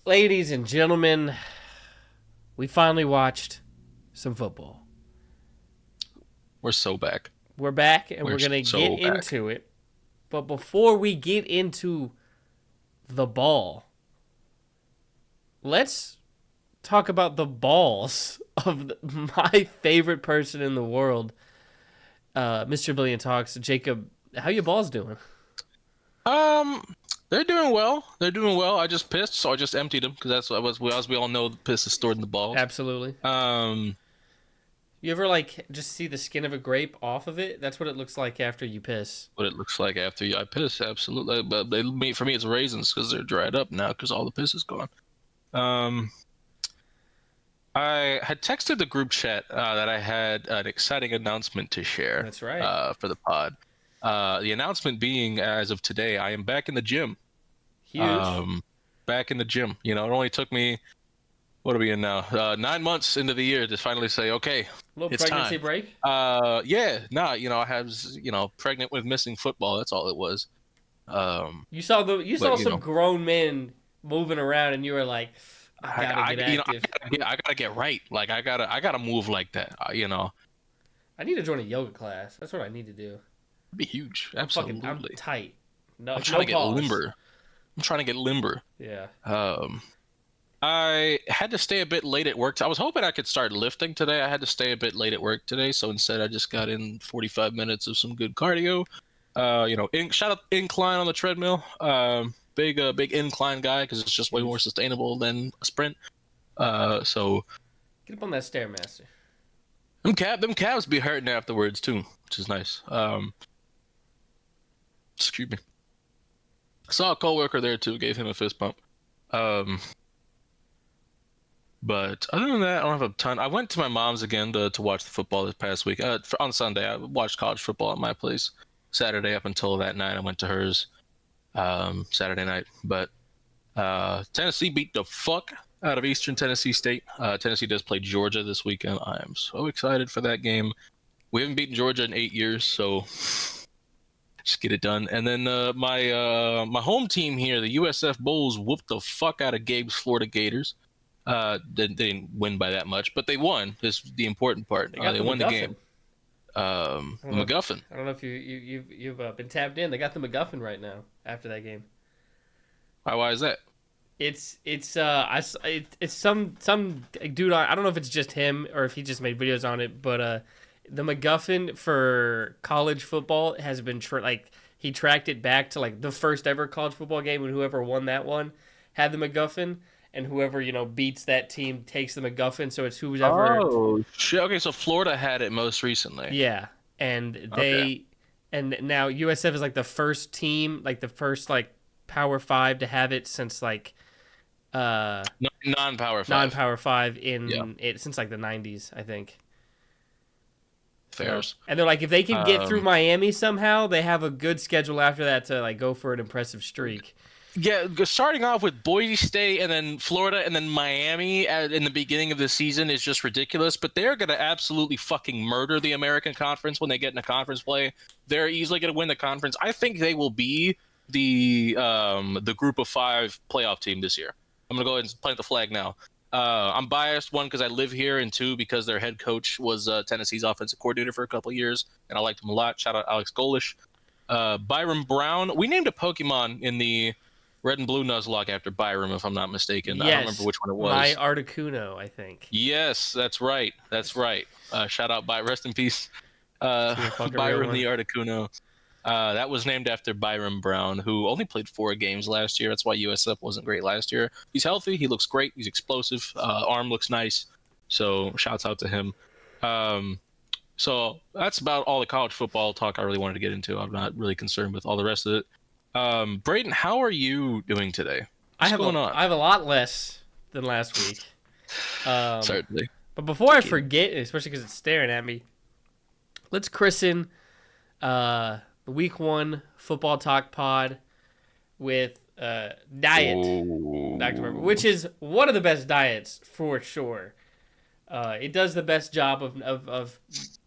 Ladies and gentlemen, we finally watched some football. We're so back. We're back and We're we're going to get so back. into it. But before we get into the ball, let's talk about the balls of my favorite person in the world, Mr. Billion Talks. Jacob, how your balls doing? Um, they're doing well. They're doing well. I just pissed, so I just emptied them because that's what was. As we all know, the piss is stored in the balls. Absolutely. Um, You ever just see the skin of a grape off of it? That's what it looks like after you piss. what it looks like after I piss, absolutely. But for me, it's raisins because they're dried up now because all the piss is gone. Um, I had texted the group chat that I had an exciting announcement to share. That's right. For the pod. The announcement being, as of today, I am back in the gym. Huge. Um, Back in the gym. You know, it only took me, what are we in now? 9 months into the year to finally say, okay, Little it's pregnancy time. break. Yeah, nah, I was, pregnant with missing football. That's all it was. You saw you But saw some grown men moving around, and you were like, "I gotta get active. I gotta get right. Like I gotta move like that. I need to join a yoga class. That's what I need to do. It'd be huge. I'm Absolutely. tight. No, I'm trying no to get pause. limber. I'm trying to get limber. Yeah. Um, I had to stay a bit late at work. I was hoping I could start lifting today. I had to stay a bit late at work today, so instead I just got in 45 minutes of some good cardio. Shout out incline on the treadmill. Big incline guy because it's just way more Huge. sustainable than a sprint. So Get up on that stairmaster. them calves be hurting afterwards too, which is nice. Excuse me. I saw a coworker there too. Gave him a fist bump. Um, But other than that, I don't have a ton. I went to my mom's again to watch the football this past week. On Sunday, I watched college football at my place. Saturday up until that night, I went to hers Saturday night. But Tennessee beat the fuck out of Eastern Tennessee State. Tennessee does play Georgia this weekend. I am so excited for that game. We haven't beaten Georgia in 8 years, so just get it done. And then my home team here, the USF Bulls, whooped the fuck out of Gabe's Florida Gators. They didn't win by that much, but they won. This is the important part. They got They the won the MacGuffin. game. MacGuffin. I don't know if you've been tapped in. They got the MacGuffin right now after that game. Why is that? It's some dude on, I don't know if it's just him or if he just made videos on it, but the MacGuffin for college football has been he tracked it back to like the first ever college football game, and whoever won that one had the MacGuffin, and whoever beats that team takes the MacGuffin. So it's who's ever. Oh shit. Okay, so Florida had it most recently. Yeah, and Okay. and now USF is like the first team, like the first like Power Five to have it since like uh Non-power five. non-Power Five Yeah, in it since like the '90s, I think. So, fairs. and they're like, if they can get through Um, Miami somehow, they have a good schedule after that to like go for an impressive streak. yeah, starting off with Boise State and then Florida and then Miami in the beginning of the season is just ridiculous. But they're gonna absolutely fucking murder the American Conference when they get into conference play. They're easily gonna win the conference. I think they will be the group of five playoff team this year. I'm gonna go ahead and plant the flag now. I'm biased, one, because I live here, and two, because their head coach was Tennessee's offensive coordinator for a couple of years, and I liked him a lot. Shout out Alex Golish. Byron Brown. We named a Pokemon in the Red and Blue Nuzlocke after Byram, if I'm not mistaken. I don't remember Yes, which one it my was. Articuno, I think. Yes, that's right. That's right. Shout out by rest in peace, uh, See a fucking real Byram one. the Articuno. That was named after Byram Brown, who only played 4 games last year. That's why USF wasn't great last year. He's healthy. He looks great. He's explosive. Arm looks nice. So shouts out to him. Um, so that's about all the college football talk I really wanted to get into. I'm not really concerned with all the rest of it. Brayden, how are you doing today? What's going on? I have a lot less than last week. Certainly. But before I forget, especially because it's staring at me, let's christen the Week One Football Talk Pod with diet, Dr. Pepper, which is one of the best diets for sure. It does the best job of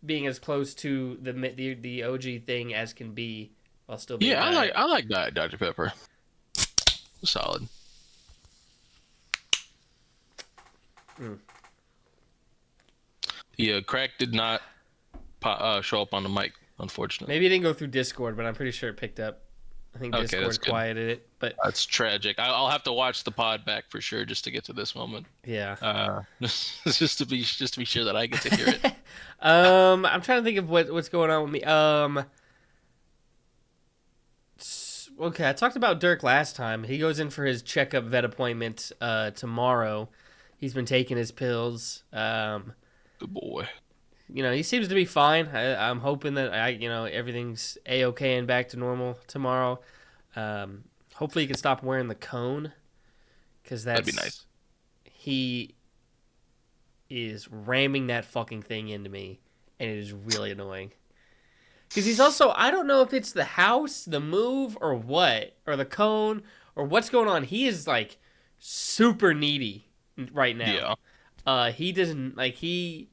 being as close to the OG thing as can be while still being Yeah, diet. I like that, Dr. Pepper. Solid. Yeah, Crack did not show up on the mic, unfortunately. Maybe it didn't go through Discord, but I'm pretty sure it picked up. I think Discord quieted it, but that's tragic. I'll have to watch the pod back for sure just to get to this moment. Yeah. Just to be sure that I get to hear it. I'm trying to think of what's going on with me. Okay, I talked about Dirk last time. He goes in for his checkup vet appointment tomorrow. He's been taking his pills. Good boy. He seems to be fine. I'm hoping that everything's A-okay and back to normal tomorrow. Hopefully he can stop wearing the cone, because that'd be nice. He is ramming that fucking thing into me, and it is really annoying. Because he's also, I don't know if it's the house, the move, or what, or the cone, or what's going on. He is like super needy right now. Yeah. He doesn't he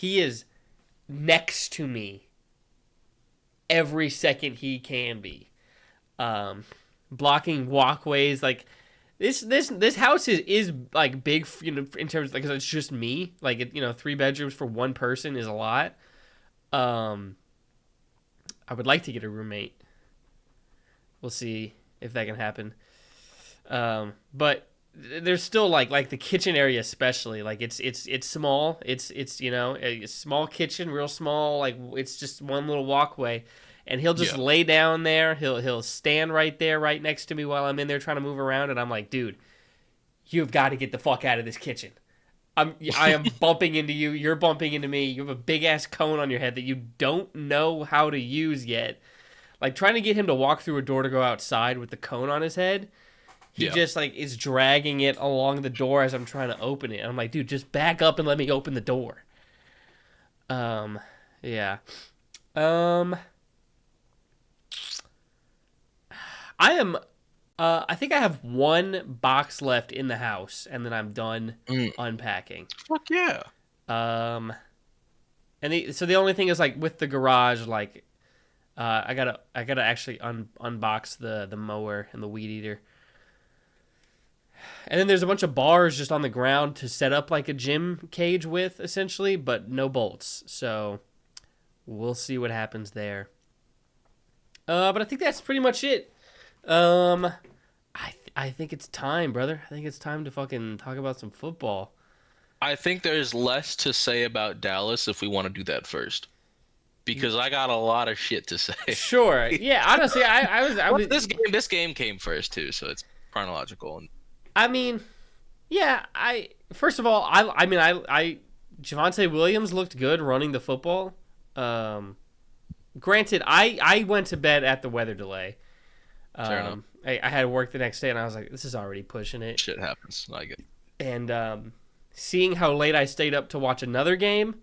is next to me every second he can be. Blocking walkways, like this house is like big, in terms, like, 'cause it's just me. Like, 3 bedrooms for one person is a lot. I would like to get a roommate. We'll see if that can happen. But there's still like the kitchen area, especially, like it's small. It's a small kitchen, real small. Like, it's just one little walkway, and he'll just lay down there. He'll stand right there, right next to me while I'm in there trying to move around, and I'm like, dude, you've got to get the fuck out of this kitchen. I am bumping into you. You're bumping into me. You have a big ass cone on your head that you don't know how to use yet. Like, trying to get him to walk through a door to go outside with the cone on his head. He just like is dragging it along the door as I'm trying to open it. And I'm like, dude, just back up and let me open the door. Yeah. I think I have one box left in the house, and then I'm done unpacking. Fuck yeah. So the only thing is, like, with the garage, like, I gotta actually unbox the mower and the weed eater. And then there's a bunch of bars just on the ground to set up like a gym cage with, essentially, but no bolts. So we'll see what happens there. But I think that's pretty much it. I think it's time, brother. I think it's time to fucking talk about some football. I think there's less to say about Dallas if we want to do that first, because I got a lot of shit to say. Sure. Yeah. Honestly, I was. This game came first too, so it's chronological. I mean, yeah. First of all, Javonte Williams looked good running the football. Granted, I went to bed at the weather delay. Fair enough. I had to work the next day, and I was like, this is already pushing it. Shit happens. I get it. And seeing how late I stayed up to watch another game,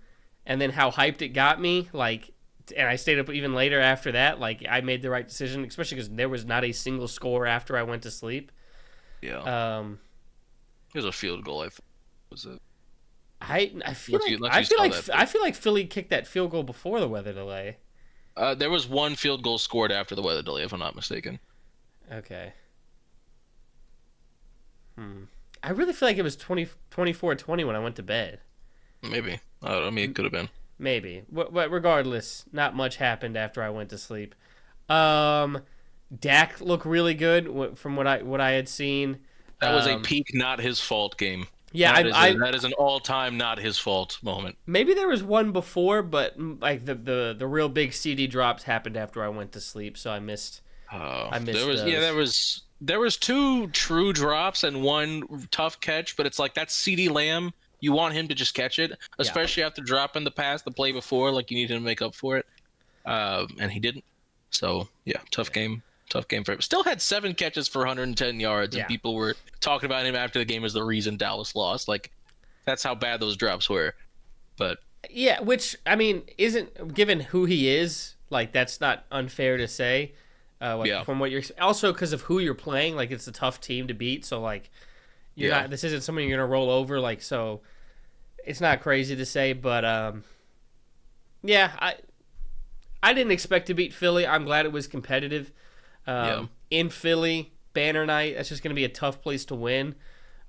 and then how hyped it got me, like, and I stayed up even later after that, like, I made the right decision, especially because there was not a single score after I went to sleep. Yeah. It was a field goal. Was it? I feel like Philly kicked that field goal before the weather delay. There was one field goal scored after the weather delay, if I'm not mistaken. Okay. I really feel like it was 24-20 when I went to bed. Maybe. I mean, it could have been. Maybe. But regardless, not much happened after I went to sleep. Dak looked really good from what I had seen. That was a peak not his fault game. Yeah, that is an all-time not his fault moment. Maybe there was one before, but like the real big CD drops happened after I went to sleep, so I missed. There was 2 true drops and 1 tough catch, but it's like, that's CD Lamb. You want him to just catch it, especially after dropping the play before. Like, you need him to make up for it, and he didn't. So yeah, tough game for him. Still had 7 catches for 110 yards, and people were talking about him after the game as the reason Dallas lost. Like, that's how bad those drops were. But yeah, which, I mean, isn't, given who he is, like, that's not unfair to say. From what you're also, because of who you're playing, like, it's a tough team to beat. So, like, you're not. This isn't someone you're gonna roll over. Like, so it's not crazy to say, but I didn't expect to beat Philly. I'm glad it was competitive. In Philly, banner night. That's just gonna be a tough place to win.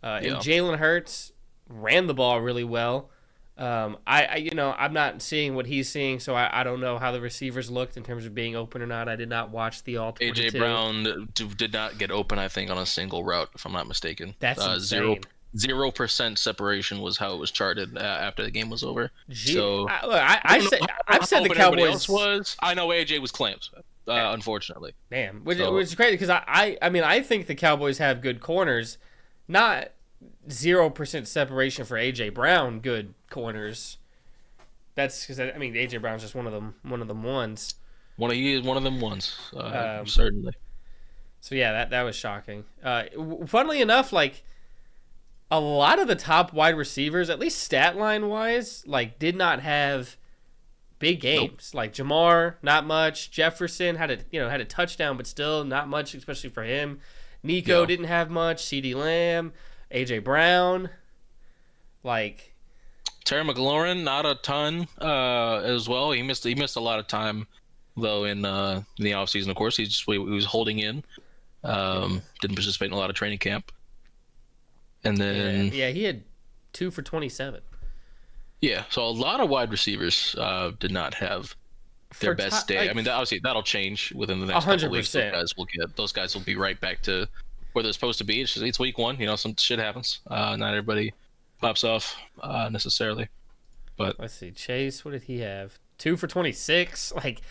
And Jalen Hurts, ran the ball really well. I'm not seeing what he's seeing, so I don't know how the receivers looked in terms of being open or not. I did not watch the all 22. AJ Brown did not get open, I think, on a single route, if I'm not mistaken. That's insane. 0% separation was how it was charted after the game was over. So I've said the Cowboys was. I know AJ was clamped, unfortunately. Damn, which is crazy because I think the Cowboys have good corners, not 0% separation for AJ Brown. Good corners. That's because AJ Brown's just one of them ones. He is one of them ones, certainly. So yeah, that was shocking. Funnily enough, like a lot of the top wide receivers, at least stat line wise, like did not have big games. Nope. Like Jamar, not much. Jefferson had a touchdown, but still not much, especially for him. Nico didn't have much. CeeDee Lamb, AJ Brown, like Terry McLaurin, not a ton as well. He missed a lot of time though in the offseason. Of course, he was holding in. Didn't participate in a lot of training camp. And then he had 2 for 27. Yeah, so a lot of wide receivers did not have their best day. I mean, obviously that'll change within the next couple of weeks. Those guys will be right back to where they're supposed to be. It's week 1, some shit happens. Not everybody pops off necessarily. But let's see, Chase, what did he have? 2 for 26, like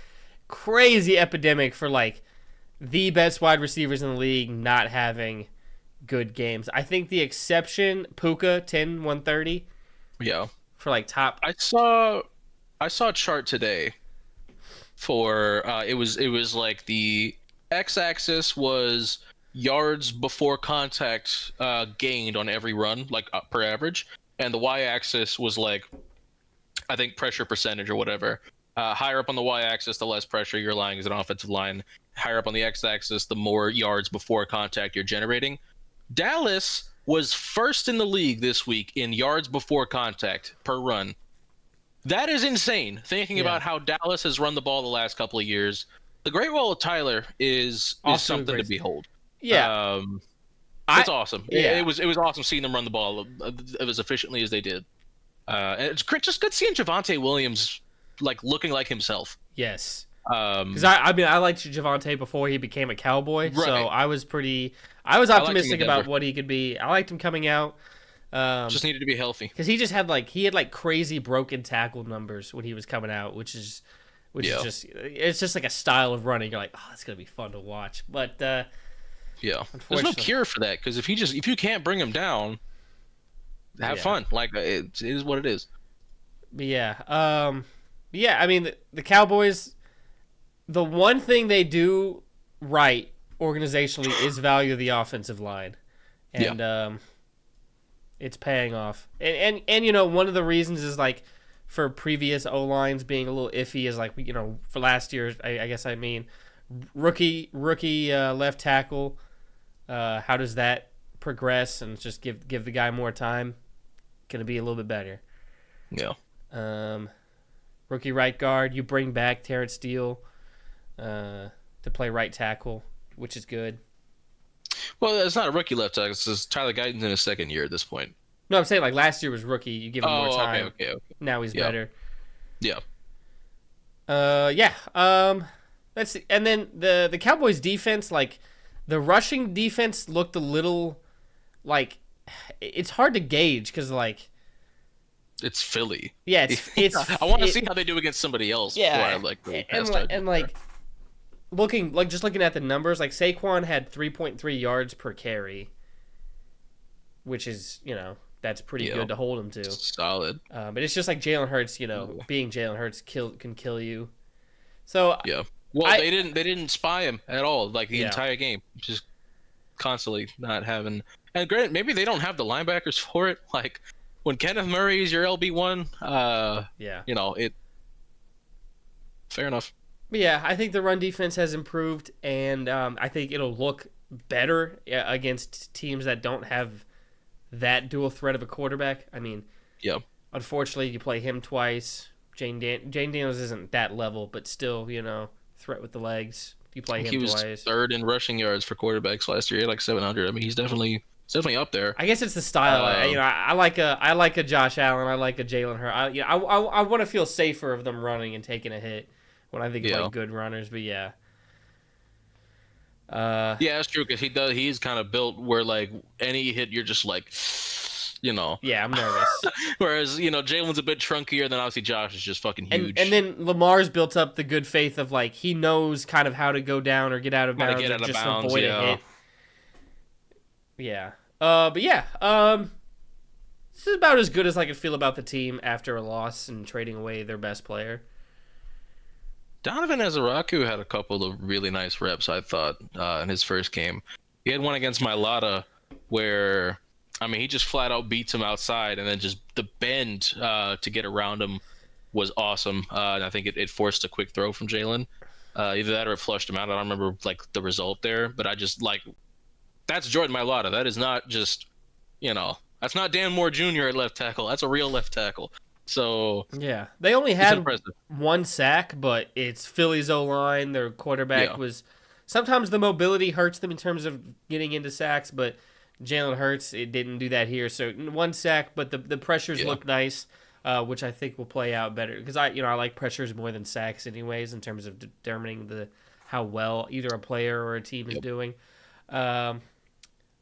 crazy epidemic for like the best wide receivers in the league not having good games. I think the exception, Puka, 10, 130. Yeah. For like top. I saw a chart today for it was like the x-axis was yards before contact gained on every run, like per average, and the y-axis was like I think pressure percentage or whatever. Higher up on the y-axis, the less pressure you're lying as an offensive line. Higher up on the x-axis, the more yards before contact you're generating. Dallas was first in the league this week in yards before contact per run. That is insane, thinking about how Dallas has run the ball the last couple of years. The Great Wall of Tyler is something to behold. Yeah. It's awesome. Yeah. It was awesome seeing them run the ball as efficiently as they did. And it's just good seeing Javonte Williams like looking like himself. Yes. Because I liked Javonte before he became a Cowboy, right. So I was optimistic about what he could be. I liked him coming out. Just needed to be healthy because he just had crazy broken tackle numbers when he was coming out, which is just it's just like a style of running. You're like, oh, it's gonna be fun to watch, but there's no cure for that because if you can't bring him down, have fun. Like it is what it is. But I mean the Cowboys. The one thing they do right organizationally is value the offensive line, and it's paying off. And one of the reasons is like for previous O lines being a little iffy is like for last year I guess I mean rookie left tackle. How does that progress and just give the guy more time? Gonna be a little bit better. Yeah. Rookie right guard, you bring back Terrence Steele. To play right tackle, which is good. Well, it's not a rookie left tackle. It's Tyler Guyton's in his second year at this point. No, I'm saying like last year was rookie. You give him more time. Okay. Now he's better. Yeah. Let's see. And then the Cowboys defense, like the rushing defense looked a little like it's hard to gauge because like it's Philly. Yeah, it's I want to see how they do against somebody else. Yeah, before looking at the numbers, like Saquon had 3.3 yards per carry, which is that's pretty good to hold him to. Solid. But it's just like Jalen Hurts, being Jalen Hurts can kill you. So well, they didn't spy him at all, like the entire game, just constantly not having. And granted, maybe they don't have the linebackers for it, like. When Kenneth Murray is your LB1, fair enough. Yeah, I think the run defense has improved, and I think it'll look better against teams that don't have that dual threat of a quarterback. I mean, unfortunately, you play him twice. Jane Daniels isn't that level, but still, threat with the legs. You play him twice. He was third in rushing yards for quarterbacks last year. He had like 700. I mean, he's definitely It's definitely up there. I guess it's the style. I like a Josh Allen. I like a Jalen Hurts. I want to feel safer of them running and taking a hit when I think of like good runners. But yeah. Yeah, that's true because he's kind of built where like any hit you're just like, Yeah, I'm nervous. Whereas Jalen's a bit trunkier, then obviously Josh is just fucking huge. And then Lamar's built up the good faith of like he knows kind of how to go down or get out of bounds or just avoid a hit. Yeah. But yeah. This is about as good as I could feel about the team after a loss and trading away their best player. Donovan Ezeraku had a couple of really nice reps, I thought, in his first game. He had one against Mailata where, he just flat out beats him outside, and then just the bend to get around him was awesome. And I think it forced a quick throw from Jalen. Either that or it flushed him out. I don't remember the result there, but I just that's Jordan Mailata. That is not just, that's not Dan Moore Jr. at left tackle. That's a real left tackle. So yeah, they only had one sack, but it's Philly's O-line. Their quarterback was sometimes the mobility hurts them in terms of getting into sacks, but Jalen Hurts, it didn't do that here. So one sack, but the pressures look nice, which I think will play out better because I like pressures more than sacks anyways in terms of determining how well either a player or a team is doing. But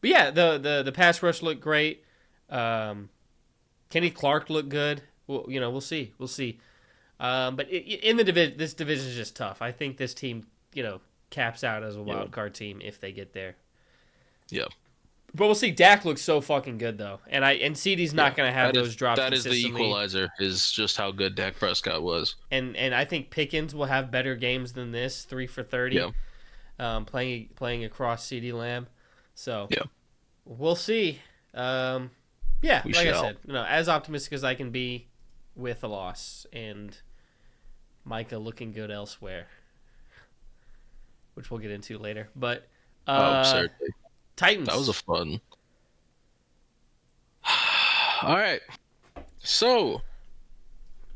yeah, the pass rush looked great. Kenny Clark looked good. Well, we'll see. But in the division, this division is just tough. I think this team, caps out as a wild card team if they get there. Yeah. But we'll see. Dak looks so fucking good though, and CD's not going to have those drops. That is the equalizer. Is just how good Dak Prescott was. And I think Pickens will have better games than this, 3 for 30. Yeah. Playing across CD Lamb. So we'll see. I said, as optimistic as I can be with a loss, and Micah looking good elsewhere, which we'll get into later. But certainly. Titans. That was a fun. All right, so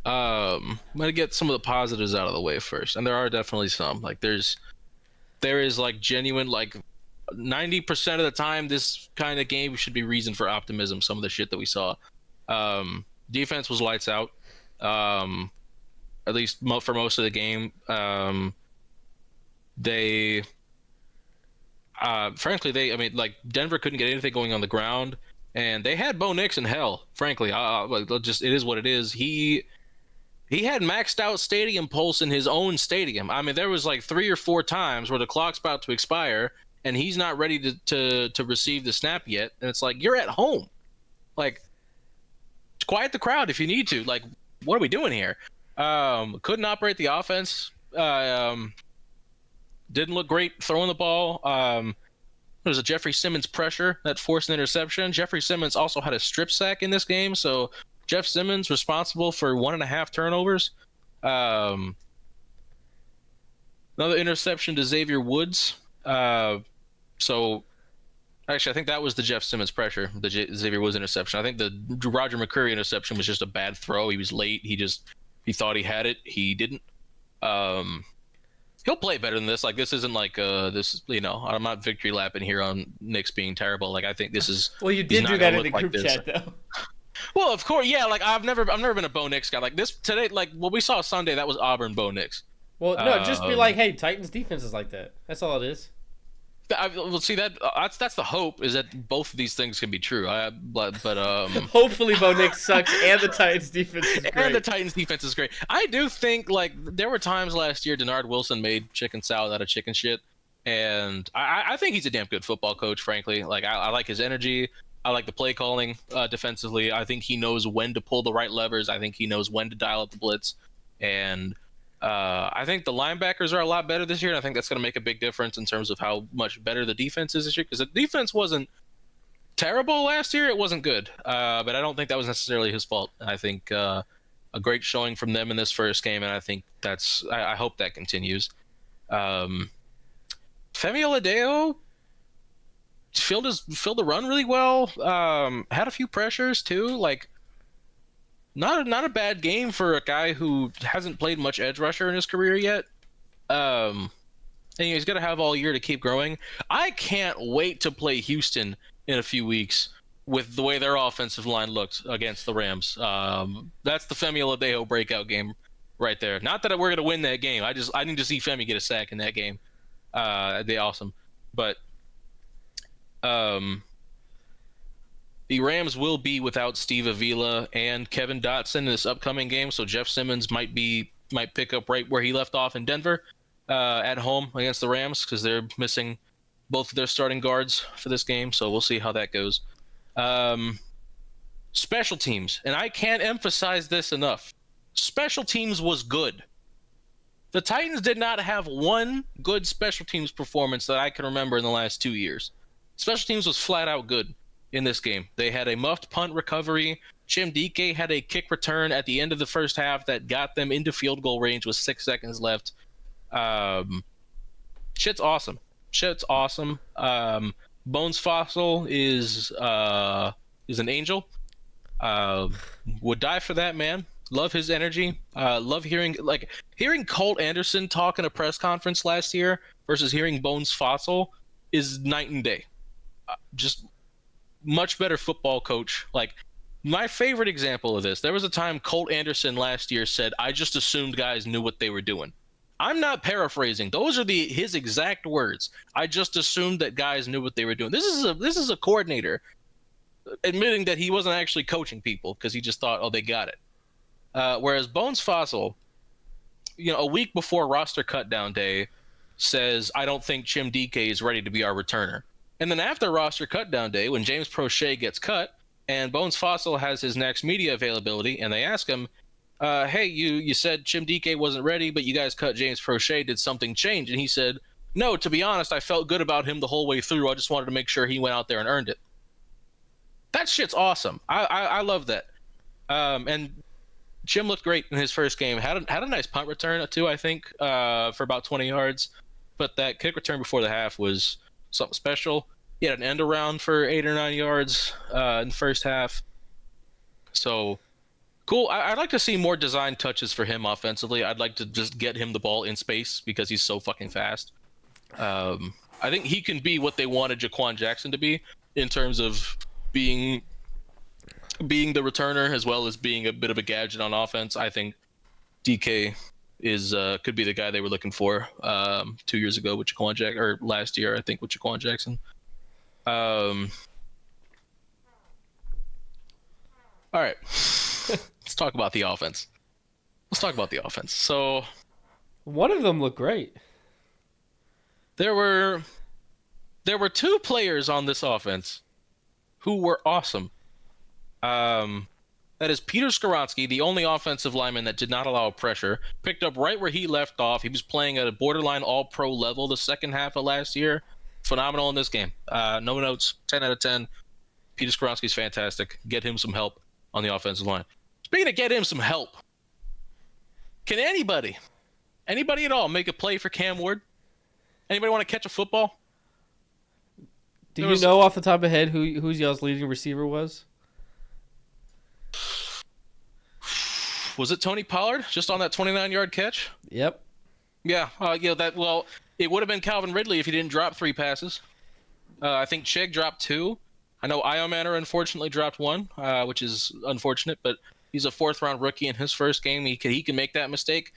I'm gonna get some of the positives out of the way first, and there are definitely some. There is genuine 90% of the time this kind of game should be reason for optimism. Some of the shit that we saw. Defense was lights out, at least for most of the game. Denver couldn't get anything going on the ground, and they had Bo Nix in hell. Frankly, it is what it is. He had maxed out stadium pulse in his own stadium. There was 3 or 4 times where the clock's about to expire, and he's not ready to receive the snap yet. And it's you're at home, quiet the crowd if you need to. What are we doing here? Couldn't operate the offense. Didn't look great throwing the ball. There was a Jeffrey Simmons pressure that forced an interception. Jeffrey Simmons also had a strip sack in this game, so Jeff Simmons responsible for 1.5 turnovers. Another interception to Xavier Woods. Actually, I think that was the Jeff Simmons pressure, the Xavier Woods interception. I think the Roger McCreary interception was just a bad throw. He was late. He thought he had it. He didn't. He'll play better than this. This isn't I'm not victory lapping here on Knicks being terrible. I think this is. Well, you did do that in the group chat, though. Well, of course, yeah. I've never been a Bo Nix guy. This today, what we saw Sunday, that was Auburn Bo Nix. Well, no, just be hey, Titans defense is like that. That's all it is. Well, see that's the hope is that both of these things can be true. But hopefully Bo Nix sucks and the Titans defense is great. And the Titans defense is great. I do think there were times last year Denard Wilson made chicken salad out of chicken shit, and I think he's a damn good football coach. Frankly, I like his energy. I like the play calling defensively. I think he knows when to pull the right levers. I think he knows when to dial up the blitz, and I think the linebackers are a lot better this year, and I think that's going to make a big difference in terms of how much better the defense is this year, because the defense wasn't terrible last year. It wasn't good, but I don't think that was necessarily his fault. I think a great showing from them in this first game, and I think I hope that continues. Femi Oladeo filled the run really well, had a few pressures too, Not a bad game for a guy who hasn't played much edge rusher in his career yet. And he's going to have all year to keep growing. I can't wait to play Houston in a few weeks with the way their offensive line looked against the Rams. That's the Femi Adebayo breakout game right there. Not that we're going to win that game. I need to see Femi get a sack in that game. That'd be awesome. But the Rams will be without Steve Avila and Kevin Dotson in this upcoming game, so Jeff Simmons might pick up right where he left off in Denver at home against the Rams because they're missing both of their starting guards for this game, so we'll see how that goes. Special teams, and I can't emphasize this enough. Special teams was good. The Titans did not have one good special teams performance that I can remember in the last 2 years. Special teams was flat out good in this game. They had a muffed punt recovery. Jim Dike had a kick return at the end of the first half that got them into field goal range with 6 seconds left. Shit's awesome. Bones Fossil is an angel. Would die for that man. Love his energy. Love hearing Colt Anderson talk in a press conference last year versus hearing Bones Fossil is night and day. Just much better football coach. Like, my favorite example of this, there was a time Colt Anderson last year said, "I just assumed guys knew what they were doing." I'm not paraphrasing. Those are his exact words. I just assumed that guys knew what they were doing. This is a coordinator admitting that he wasn't actually coaching people because he just thought, oh, they got it. Whereas Bones Fossil, a week before roster cutdown day, says, "I don't think Jim Dike is ready to be our returner." And then after roster cutdown day, when James Prochet gets cut and Bones Fossil has his next media availability, and they ask him, "Hey, you said Jim Dike wasn't ready, but you guys cut James Prochet. Did something change?" And he said, "No, to be honest, I felt good about him the whole way through. I just wanted to make sure he went out there and earned it." That shit's awesome. I love that. And Jim looked great in his first game. Had a nice punt return too, I think, for about 20 yards. But that kick return before the half was something special. He had an end around for 8 or 9 yards in the first half. So cool. I'd like to see more design touches for him offensively. I'd like to just get him the ball in space because he's so fucking fast. I think he can be what they wanted Jaquan Jackson to be in terms of being the returner as well as being a bit of a gadget on offense. I think DK could be the guy they were looking for 2 years ago with Jaquan Jackson, or last year I think with Jaquan Jackson. All right, let's talk about the offense. So one of them looked great. There were 2 players on this offense who were awesome. That is Peter Skoronski, the only offensive lineman that did not allow pressure, picked up right where he left off. He was playing at a borderline all-pro level the second half of last year. Phenomenal in this game. No notes, 10 out of 10. Peter Skoronski's fantastic. Get him some help on the offensive line. Speaking of get him some help, can anybody at all make a play for Cam Ward? Anybody want to catch a football? Do you know off the top of your head who's y'all's leading receiver was? Was it Tony Pollard just on that 29-yard catch? Yep. Yeah. It would have been Calvin Ridley if he didn't drop 3 passes. I think Chig dropped 2. I know Iomanner unfortunately dropped 1, which is unfortunate, but he's a 4th-round rookie in his first game. He can make that mistake.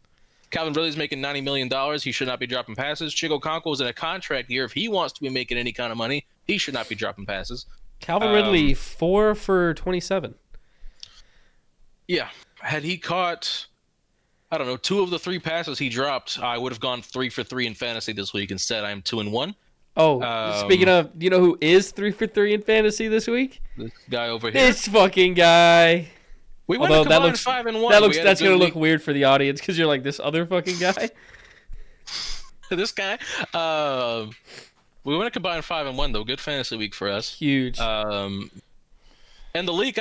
Calvin Ridley's making $90 million. He should not be dropping passes. Chigo Okonkwo is in a contract year. If he wants to be making any kind of money, he should not be dropping passes. Calvin Ridley, 4 for 27. Yeah. Had he caught, 2 of the 3 passes he dropped, I would have gone 3 for 3 in fantasy this week. Instead, I'm 2-1. Oh, speaking of, you know who is 3 for 3 in fantasy this week? This guy over here. This fucking guy. We went to combine 5-1. That's going to look weird for the audience because you're like, this other fucking guy? This guy? We went to combine 5-1, though. Good fantasy week for us. Huge. And the league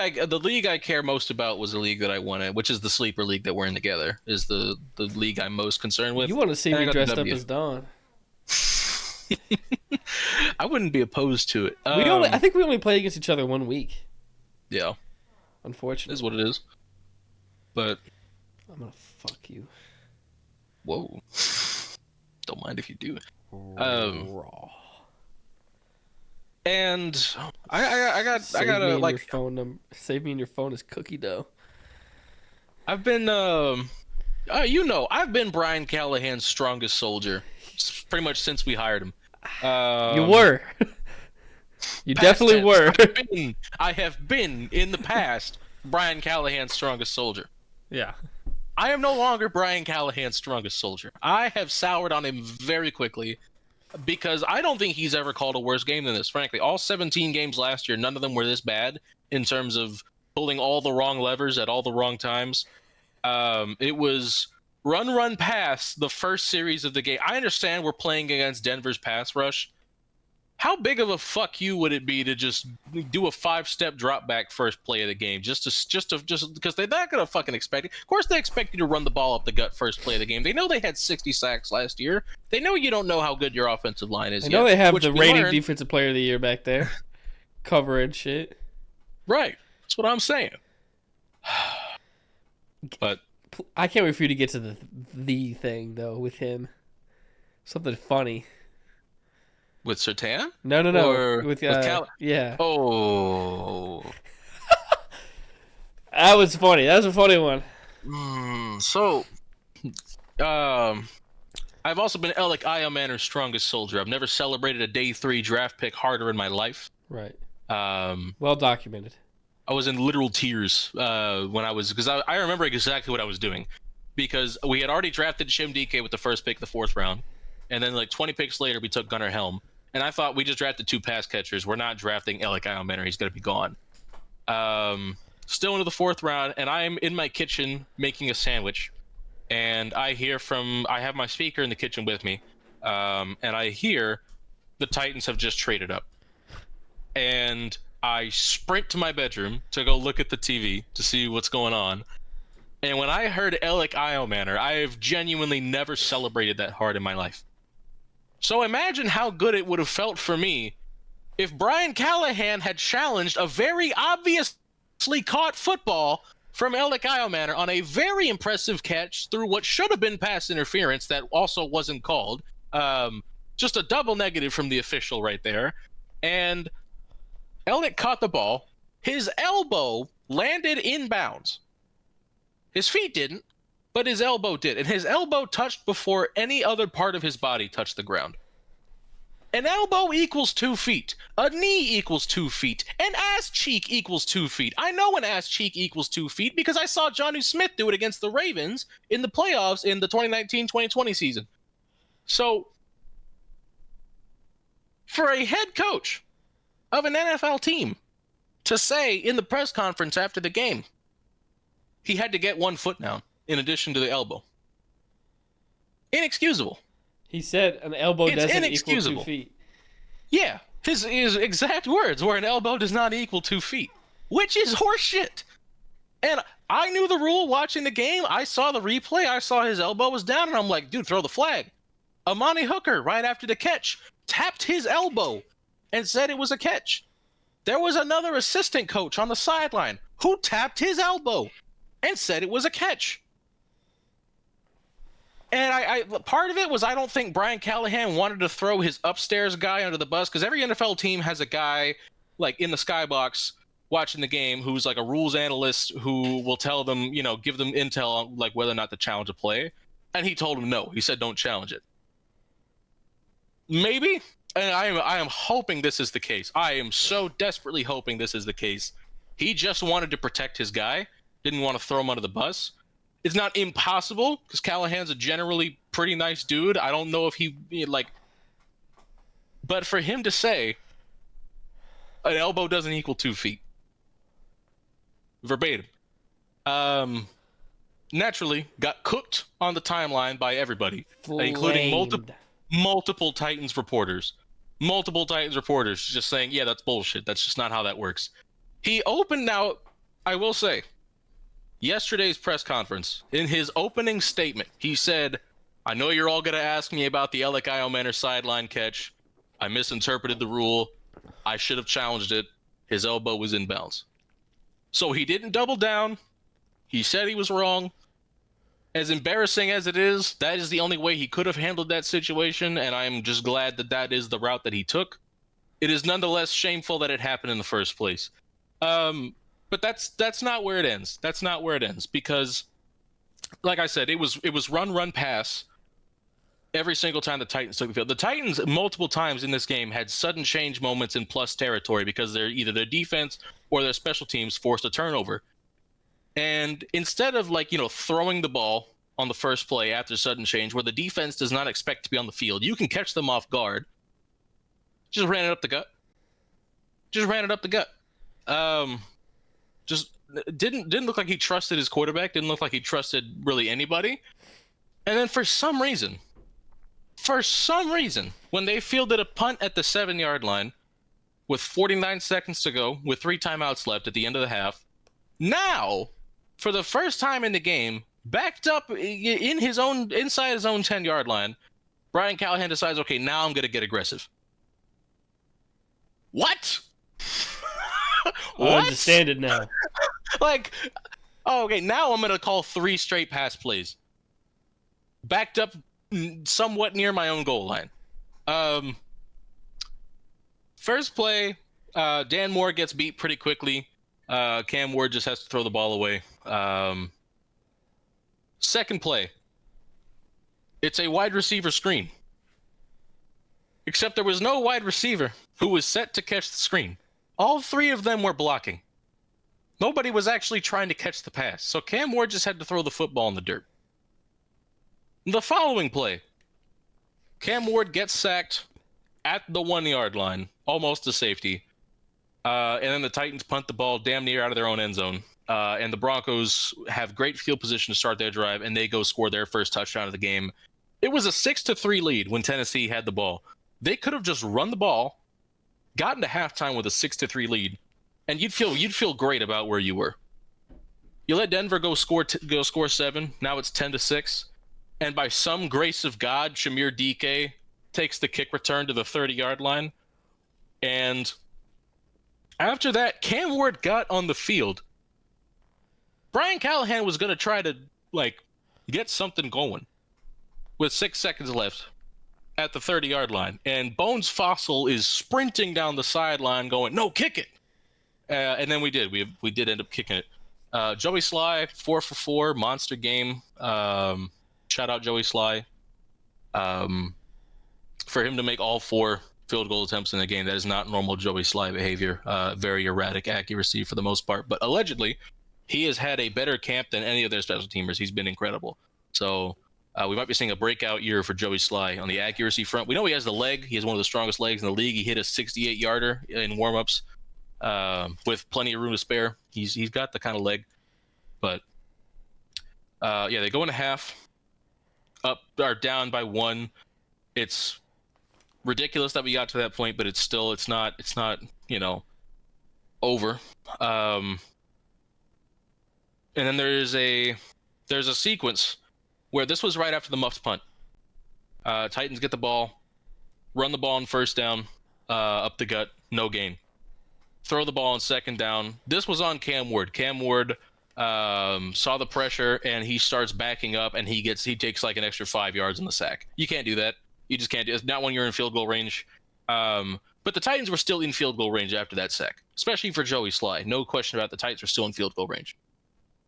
I care most about was the league that I won in, which is the sleeper league that we're in together. Is the league I'm most concerned with. You want to see me dressed up as Don? I wouldn't be opposed to it. I think we only played against each other 1 week. Yeah. Unfortunately. It is what it is. But I'm gonna fuck you. Whoa. Don't mind if you do. Raw. And I got to like your phone number. Save me in your phone is cookie dough. I've been I've been Brian Callahan's strongest soldier pretty much since we hired him. You were. You definitely were. I have been in the past Brian Callahan's strongest soldier. Yeah. I am no longer Brian Callahan's strongest soldier. I have soured on him very quickly because I don't think he's ever called a worse game than this. Frankly, all 17 games last year, none of them were this bad in terms of pulling all the wrong levers at all the wrong times. It was run, pass the first series of the game. I understand we're playing against Denver's pass rush. How big of a fuck you would it be to just do a 5-step drop back first play of the game? Just because they're not gonna fucking expect it. Of course, they expect you to run the ball up the gut first play of the game. They know they had 60 sacks last year. They know you don't know how good your offensive line is. I know they have the reigning defensive player of the year back there, covering shit. Right, that's what I'm saying. But I can't wait for you to get to the thing though with him. Something funny. With Surtain? No. With yeah. Oh. That was funny. That was a funny one. I've also been Alec Iomanor's strongest soldier. I've never celebrated a day 3 draft pick harder in my life. Right. Well documented. I was in literal tears because I remember exactly what I was doing, because we had already drafted Shim DK with the first pick, the 4th round, and then like 20 picks later we took Gunnar Helm. And I thought we just drafted 2 pass catchers. We're not drafting Alec Iomanor. He's going to be gone. Still into the 4th round, and I'm in my kitchen making a sandwich. And I have my speaker in the kitchen with me. And I hear the Titans have just traded up. And I sprint to my bedroom to go look at the TV to see what's going on. And when I heard Alec Iomanor, I have genuinely never celebrated that hard in my life. So imagine how good it would have felt for me if Brian Callahan had challenged a very obviously caught football from Alec Iomanor on a very impressive catch through what should have been pass interference that also wasn't called. Just a double negative from the official right there. And Alec caught the ball. His elbow landed in bounds. His feet didn't, but his elbow did. And his elbow touched before any other part of his body touched the ground. An elbow equals 2 feet. A knee equals 2 feet. An ass cheek equals 2 feet. I know an ass cheek equals 2 feet because I saw Jonnu Smith do it against the Ravens in the playoffs in the 2019-2020 season. So, for a head coach of an NFL team to say in the press conference after the game, he had to get 1 foot down in addition to the elbow. Inexcusable. He said an elbow doesn't equal 2 feet. Yeah, his exact words were an elbow does not equal 2 feet, which is horseshit. And I knew the rule watching the game. I saw the replay. I saw his elbow was down, and I'm like, dude, throw the flag. Amani Hooker, right after the catch, tapped his elbow and said it was a catch. There was another assistant coach on the sideline who tapped his elbow and said it was a catch. And I part of it was I don't think Brian Callahan wanted to throw his upstairs guy under the bus, because every NFL team has a guy like in the skybox watching the game who's like a rules analyst who will tell them, give them intel on like whether or not to challenge a play. And he told him no. He said don't challenge it. Maybe. And I am hoping this is the case. I am so desperately hoping this is the case. He just wanted to protect his guy. Didn't want to throw him under the bus. It's not impossible because Callahan's a generally pretty nice dude. I don't know if but for him to say an elbow doesn't equal 2 feet, verbatim, naturally got cooked on the timeline by everybody, including multiple Titans reporters. Multiple Titans reporters just saying, yeah, that's bullshit. That's just not how that works. He opened now, I will say, yesterday's press conference, in his opening statement, he said, I know you're all going to ask me about the Alec Iomanor sideline catch. I misinterpreted the rule. I should have challenged it. His elbow was in bounds. So he didn't double down. He said he was wrong. As embarrassing as it is, that is the only way he could have handled that situation, and I'm just glad that that is the route that he took. It is nonetheless shameful that it happened in the first place. But that's not where it ends. That's not where it ends because, like I said, it was run, pass every single time the Titans took the field. The Titans multiple times in this game had sudden change moments in plus territory because they're either their defense or their special teams forced a turnover. And instead of throwing the ball on the first play after sudden change where the defense does not expect to be on the field, you can catch them off guard. Just ran it up the gut. Just didn't look like he trusted his quarterback, didn't look like he trusted really anybody. And then for some reason, when they fielded a punt at the 7-yard line with 49 seconds to go, with 3 timeouts left at the end of the half, now, for the first time in the game, backed up inside his own 10-yard line, Brian Callahan decides, okay, now I'm going to get aggressive. What? I understand it now. Okay, now I'm going to call 3 straight pass plays. Backed up somewhat near my own goal line. First play, Dan Moore gets beat pretty quickly. Cam Ward just has to throw the ball away. Second play, it's a wide receiver screen. Except there was no wide receiver who was set to catch the screen. All 3 of them were blocking. Nobody was actually trying to catch the pass. So Cam Ward just had to throw the football in the dirt. The following play, Cam Ward gets sacked at the 1-yard line, almost to safety. And then the Titans punt the ball damn near out of their own end zone. And the Broncos have great field position to start their drive, and they go score their first touchdown of the game. It was a 6-3 lead when Tennessee had the ball. They could have just run the ball, gotten to halftime with a 6-3 lead, and you'd feel great about where you were. You let Denver go score 7. Now it's 10-6, and by some grace of God, Shamir DK takes the kick return to the 30-yard line, and after that, Cam Ward got on the field. Brian Callahan was going to try to get something going with 6 seconds left at the 30-yard line, and Bones Fossil is sprinting down the sideline going, no, kick it. And then we did end up kicking it. Joey Sly, 4 for 4, monster game. Shout out Joey Sly. For him to make all 4 field goal attempts in the game, that is not normal Joey Sly behavior. Very erratic accuracy for the most part, but allegedly he has had a better camp than any of their special teamers. He's been incredible. So we might be seeing a breakout year for Joey Sly on the accuracy front. We know he has the leg. He has one of the strongest legs in the league. He hit a 68-yarder in warmups with plenty of room to spare. He's got the kind of leg. But they go into half, up or down by 1. It's ridiculous that we got to that point, but it's not over. And then there's a sequence where this was right after the muffed punt. Titans get the ball, run the ball on first down, up the gut, no gain. Throw the ball on second down. This was on Cam Ward. Cam Ward saw the pressure and he starts backing up, and he takes an extra 5 yards in the sack. You can't do that. You just can't do it. Not when you're in field goal range. But the Titans were still in field goal range after that sack, especially for Joey Sly. No question about the Titans were still in field goal range.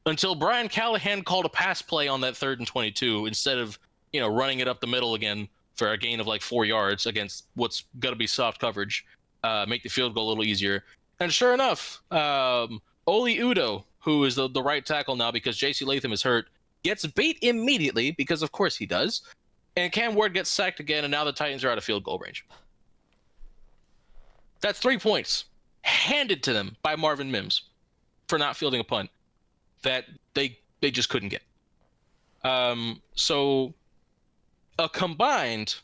Until Brian Callahan called a pass play on that 3rd and 22 instead of, running it up the middle again for a gain of 4 yards against what's going to be soft coverage, make the field goal a little easier. And sure enough, Oli Udoh, who is the right tackle now because J.C. Latham is hurt, gets beat immediately because of course he does. And Cam Ward gets sacked again, and now the Titans are out of field goal range. That's 3 points handed to them by Marvin Mims for not fielding a punt that they just couldn't get. So a combined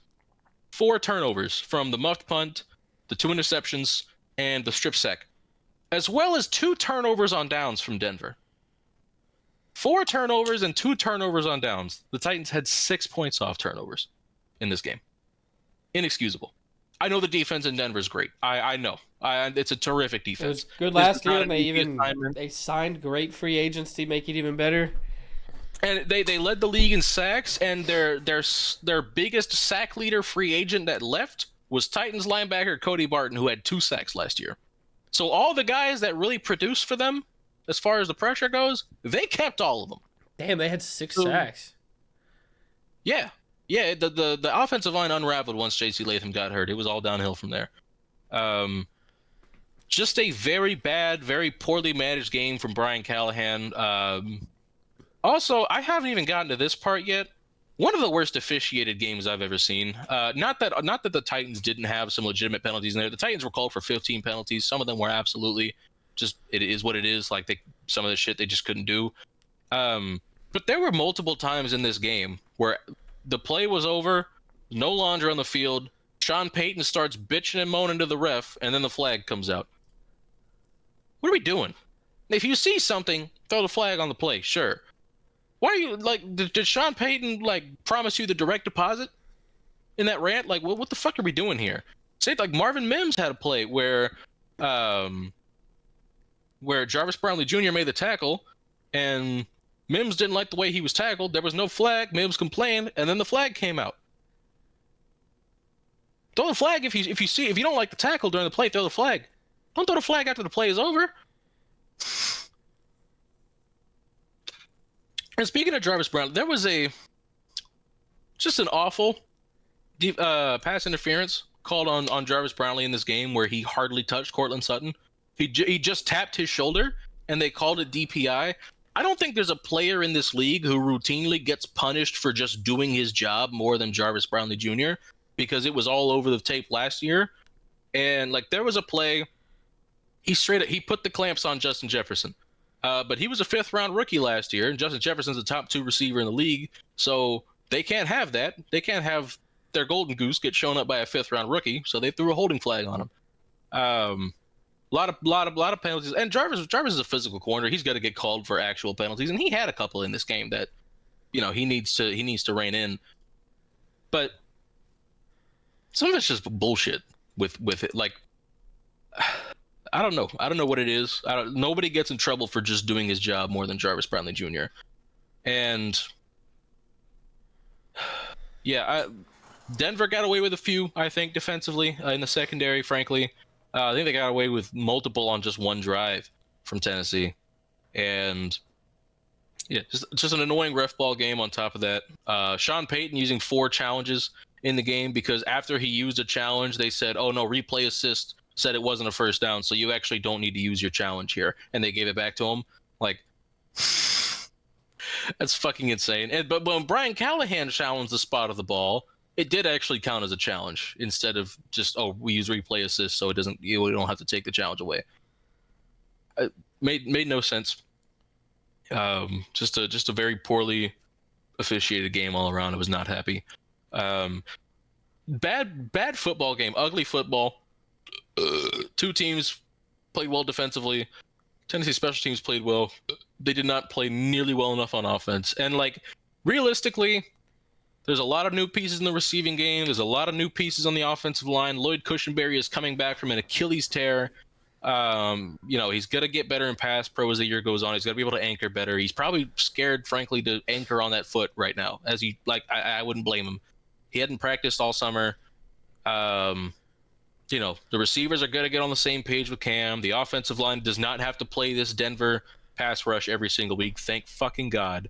4 turnovers from the muffed punt, the 2 interceptions, and the strip sack, as well as 2 turnovers on downs from Denver. 4 turnovers and 2 turnovers on downs. The Titans had 6 points off turnovers in this game. Inexcusable. I know the defense in Denver is great. I know. It's a terrific defense. It was good last year, and they signed great free agents to make it even better. And they led the league in sacks, and their biggest sack leader free agent that left was Titans linebacker Cody Barton, who had 2 sacks last year. So all the guys that really produced for them, as far as the pressure goes, they kept all of them. Damn, they had 6 sacks. Yeah. Yeah, the offensive line unraveled once J.C. Latham got hurt. It was all downhill from there. Just a very bad, very poorly managed game from Brian Callahan. Also, I haven't even gotten to this part yet. One of the worst officiated games I've ever seen. Not that the Titans didn't have some legitimate penalties in there. The Titans were called for 15 penalties. Some of them were absolutely just, it is what it is. Like some of the shit they just couldn't do. But there were multiple times in this game where the play was over, no longer on the field. Sean Payton starts bitching and moaning to the ref, and then the flag comes out. What are we doing? If you see something, throw the flag on the play, sure. Why are you, like, did Sean Payton, like, promise you the direct deposit in that rant? Like, what the fuck are we doing here? Say, like, Marvin Mims had a play where Jarvis Brownlee Jr. made the tackle, and Mims didn't like the way he was tackled. There was no flag. Mims complained, and then the flag came out. Throw the flag if you don't like the tackle during the play. Throw the flag. Don't throw the flag after the play is over. And speaking of Jarvis Brown, there was just an awful pass interference called on Jarvis Brownlee in this game where he hardly touched Cortland Sutton. He just tapped his shoulder, and they called it DPI. I don't think there's a player in this league who routinely gets punished for just doing his job more than Jarvis Brownlee Jr., because it was all over the tape last year. And, like, there was a play, he put the clamps on Justin Jefferson. But he was a 5th-round rookie last year, and Justin Jefferson's the top 2 receiver in the league, so they can't have that. They can't have their golden goose get shown up by a 5th-round rookie, so they threw a holding flag on him. A lot of penalties, and Jarvis is a physical corner. He's got to get called for actual penalties, and he had a couple in this game that, he needs to rein in. But some of it's just bullshit with it. Like, I don't know what it is. Nobody gets in trouble for just doing his job more than Jarvis Brownlee Jr. And yeah, Denver got away with a few, I think, defensively in the secondary. Frankly, I think they got away with multiple on just one drive from Tennessee, and yeah, just an annoying ref ball game on top of that. Sean Payton using 4 challenges in the game because after he used a challenge, they said, "Oh no, replay assist said it wasn't a first down, so you actually don't need to use your challenge here," and they gave it back to him. Like, that's fucking insane. But when Brian Callahan challenged the spot of the ball, it did actually count as a challenge instead of just, oh, we use replay assist, so you don't have to take the challenge away. It made no sense. Just a very poorly officiated game all around. I was not happy. Bad football game, ugly football. 2 teams played well defensively. Tennessee special teams played well. They did not play nearly well enough on offense. And, like, realistically, there's a lot of new pieces in the receiving game. There's a lot of new pieces on the offensive line. Lloyd Cushenberry is coming back from an Achilles tear. He's going to get better in pass pro as the year goes on. He's got to be able to anchor better. He's probably scared, frankly, to anchor on that foot right now. I wouldn't blame him. He hadn't practiced all summer. The receivers are going to get on the same page with Cam. The offensive line does not have to play this Denver pass rush every single week. Thank fucking God.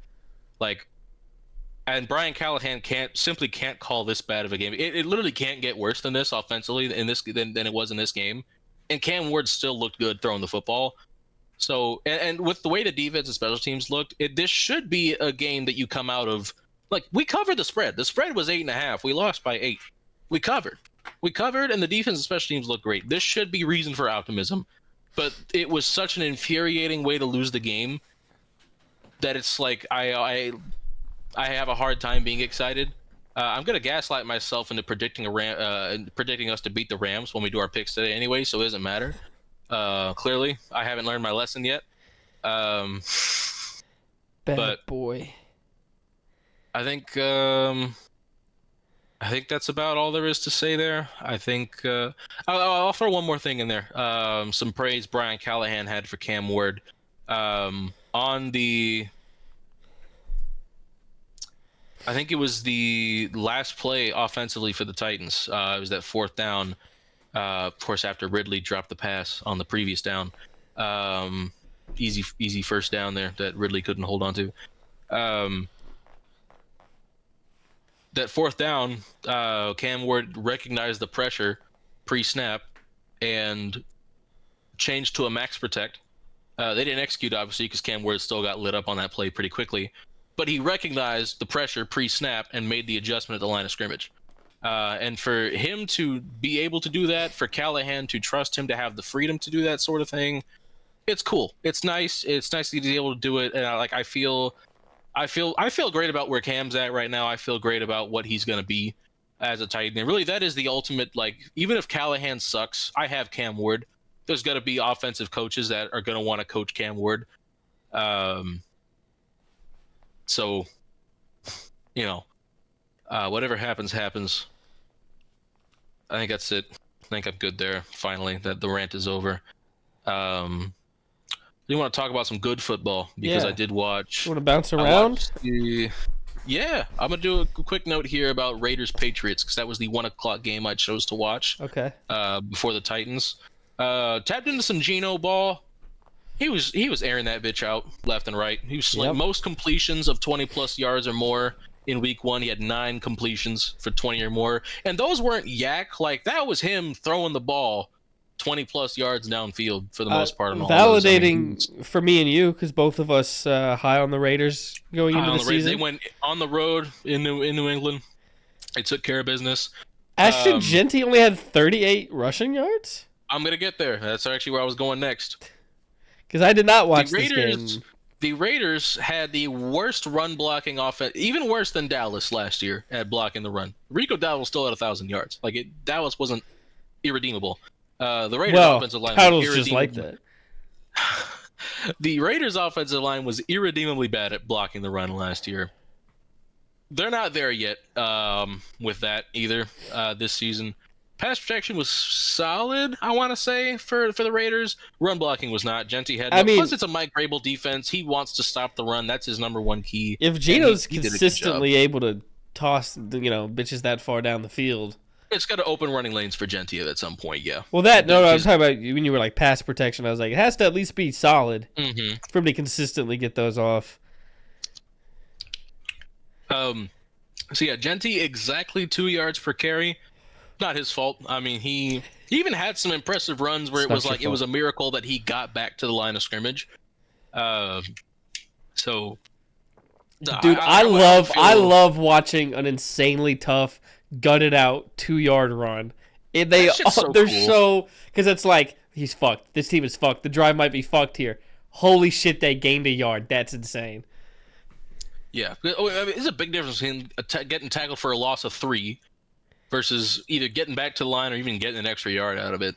And Brian Callahan simply can't call this bad of a game. It literally can't get worse than this offensively than it was in this game. And Cam Ward still looked good throwing the football. So, and with the way the defense and special teams looked, this should be a game that you come out of. Like, we covered the spread. The spread was 8.5. We lost by 8. We covered, and the defense and special teams look great. This should be reason for optimism, but it was such an infuriating way to lose the game that it's like I have a hard time being excited. I'm gonna gaslight myself into predicting predicting us to beat the Rams when we do our picks today anyway, so it doesn't matter. Clearly, I haven't learned my lesson yet. Bad boy. I think that's about all there is to say there. I think I'll throw one more thing in there. Some praise Brian Callahan had for Cam Ward on the I think it was the last play offensively for the Titans. It was that fourth down. Of course, after Ridley dropped the pass on the previous down. Easy first down there that Ridley couldn't hold on to. That fourth down, Cam Ward recognized the pressure pre-snap and changed to a max protect. They didn't execute, obviously, because Cam Ward still got lit up on that play pretty quickly. But he recognized the pressure pre-snap and made the adjustment at the line of scrimmage. And for him to be able to do that, for Callahan to trust him to have the freedom to do that sort of thing, it's cool. It's nice. It's nice to be able to do it. And I feel great about where Cam's at right now. I feel great about what he's going to be as a Titan. And really, that is the ultimate, like, even if Callahan sucks, I have Cam Ward. There's got to be offensive coaches that are going to want to coach Cam Ward. So, whatever happens, happens. I think that's it. I think I'm good there. Finally, that the rant is over. You want to talk about some good football because I did watch. You want to bounce around? Yeah, I'm gonna do a quick note here about Raiders Patriots because that was the 1:00 game I chose to watch. Okay. Before the Titans, tapped into some Geno ball. He was airing that bitch out left and right. He was most completions of 20+ yards or more in week 1. He had 9 completions for 20 or more, and those weren't yak. Like, that was him throwing the ball 20+ yards downfield for the most part. Validating for me and you because both of us high on the Raiders going into the season. They went on the road in New England. They took care of business. Ashton Jeanty only had 38 rushing yards? I'm going to get there. That's actually where I was going next. Because I did not watch this game. The Raiders had the worst run blocking offense, even worse than Dallas last year at blocking the run. Rico Dowdle still had 1,000 yards. Dallas wasn't irredeemable. The Raiders offensive line was just like that. The Raiders offensive line was irredeemably bad at blocking the run last year. They're not there yet with that either this season. Pass protection was solid, I want to say, for the Raiders. Run blocking was not. Genty had plus it's a Mike Grable defense. He wants to stop the run. That's his number one key. If Geno's consistently able to toss bitches that far down the field, it's got to open running lanes for Genty at some point, yeah. Well, I was talking about when you were like pass protection. I was like, it has to at least be solid for him to consistently get those off. Genty exactly 2 yards per carry. Not his fault. I mean, he even had some impressive runs where it was a miracle that he got back to the line of scrimmage. Dude, I love watching an insanely tough, gutted out 2-yard run. They're so because it's like he's fucked. This team is fucked. The drive might be fucked here. Holy shit! They gained a yard. That's insane. Yeah, it's a big difference between getting tackled for a loss of 3 versus either getting back to the line or even getting an extra yard out of it.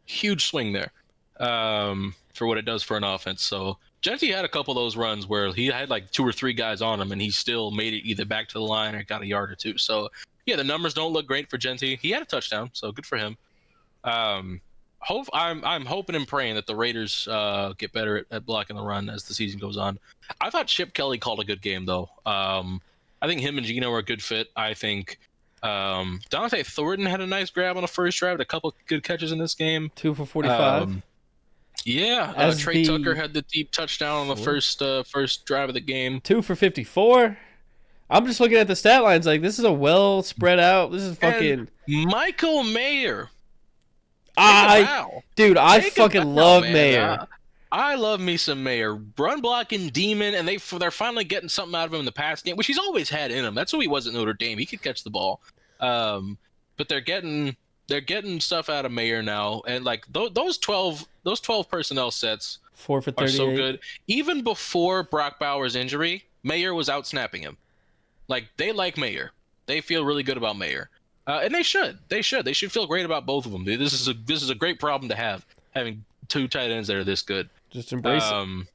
Huge swing there for what it does for an offense. So Genty had a couple of those runs where he had like 2 or 3 guys on him, and he still made it either back to the line or got a yard or 2. So yeah, the numbers don't look great for Genty. He had a touchdown, so good for him. I'm hoping and praying that the Raiders get better at blocking the run as the season goes on. I thought Chip Kelly called a good game though. I think him and Geno are a good fit. I think Dante Thornton had a nice grab on the first drive, a couple good catches in this game. 2 for 45. Trey Tucker had the deep touchdown on the first drive of the game. 2 for 54. I'm just looking at the stat lines like this is a well spread out. This is fucking Michael Mayer. I fucking love Mayer. I love me some Mayer. Run blocking demon, and they're finally getting something out of him in the pass game, which he's always had in him. That's who he was at Notre Dame. He could catch the ball. But they're getting stuff out of Mayer now, and like those 12 personnel sets 4 for 38 are so good. Even before Brock Bowers' injury, Mayer was out snapping him. Like, they like Mayer. They feel really good about Mayer. And they should. They should feel great about both of them. This is a great problem to have, having 2 tight ends that are this good. Just embrace it.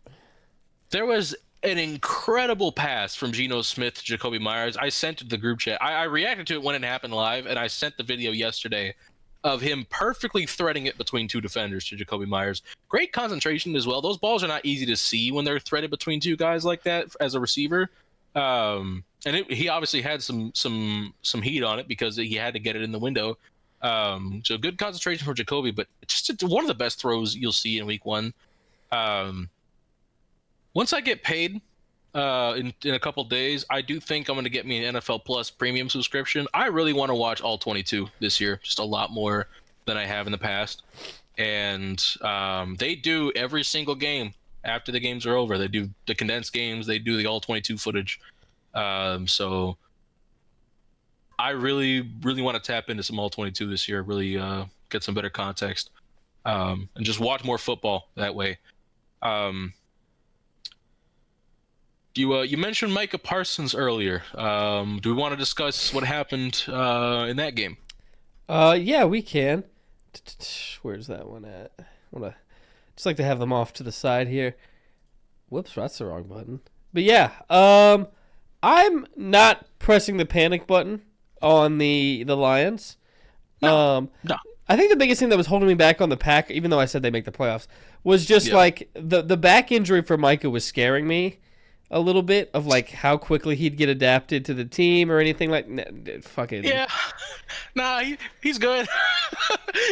There was an incredible pass from Geno Smith to Jacoby Myers. I sent it to the group chat. I reacted to it when it happened live, and I sent the video yesterday of him perfectly threading it between 2 defenders to Jacoby Myers. Great concentration as well. Those balls are not easy to see when they're threaded between 2 guys like that as a receiver. and he obviously had some heat on it because he had to get it in the window. So good concentration for Jacoby, but just one of the best throws you'll see in week one. Once I get paid in a couple days, I do think I'm going to get me an NFL Plus premium subscription. I really want to watch all 22 this year, just a lot more than I have in the past. And they do every single game after the games are over. They do the condensed games. They do the all 22 footage. So I really, really want to tap into some all 22 this year. Really get some better context and just watch more football that way. You mentioned Micah Parsons earlier. Do we want to discuss what happened in that game? Yeah, we can. Where's that one at? Just like to have them off to the side here. Whoops, that's the wrong button. But yeah, I'm not pressing the panic button on the Lions. No. I think the biggest thing that was holding me back on the Pack, even though I said they make the playoffs, was just like the back injury for Micah was scaring me a little bit, of like how quickly he'd get adapted to the team or anything like fucking. Yeah. Nah, he's good.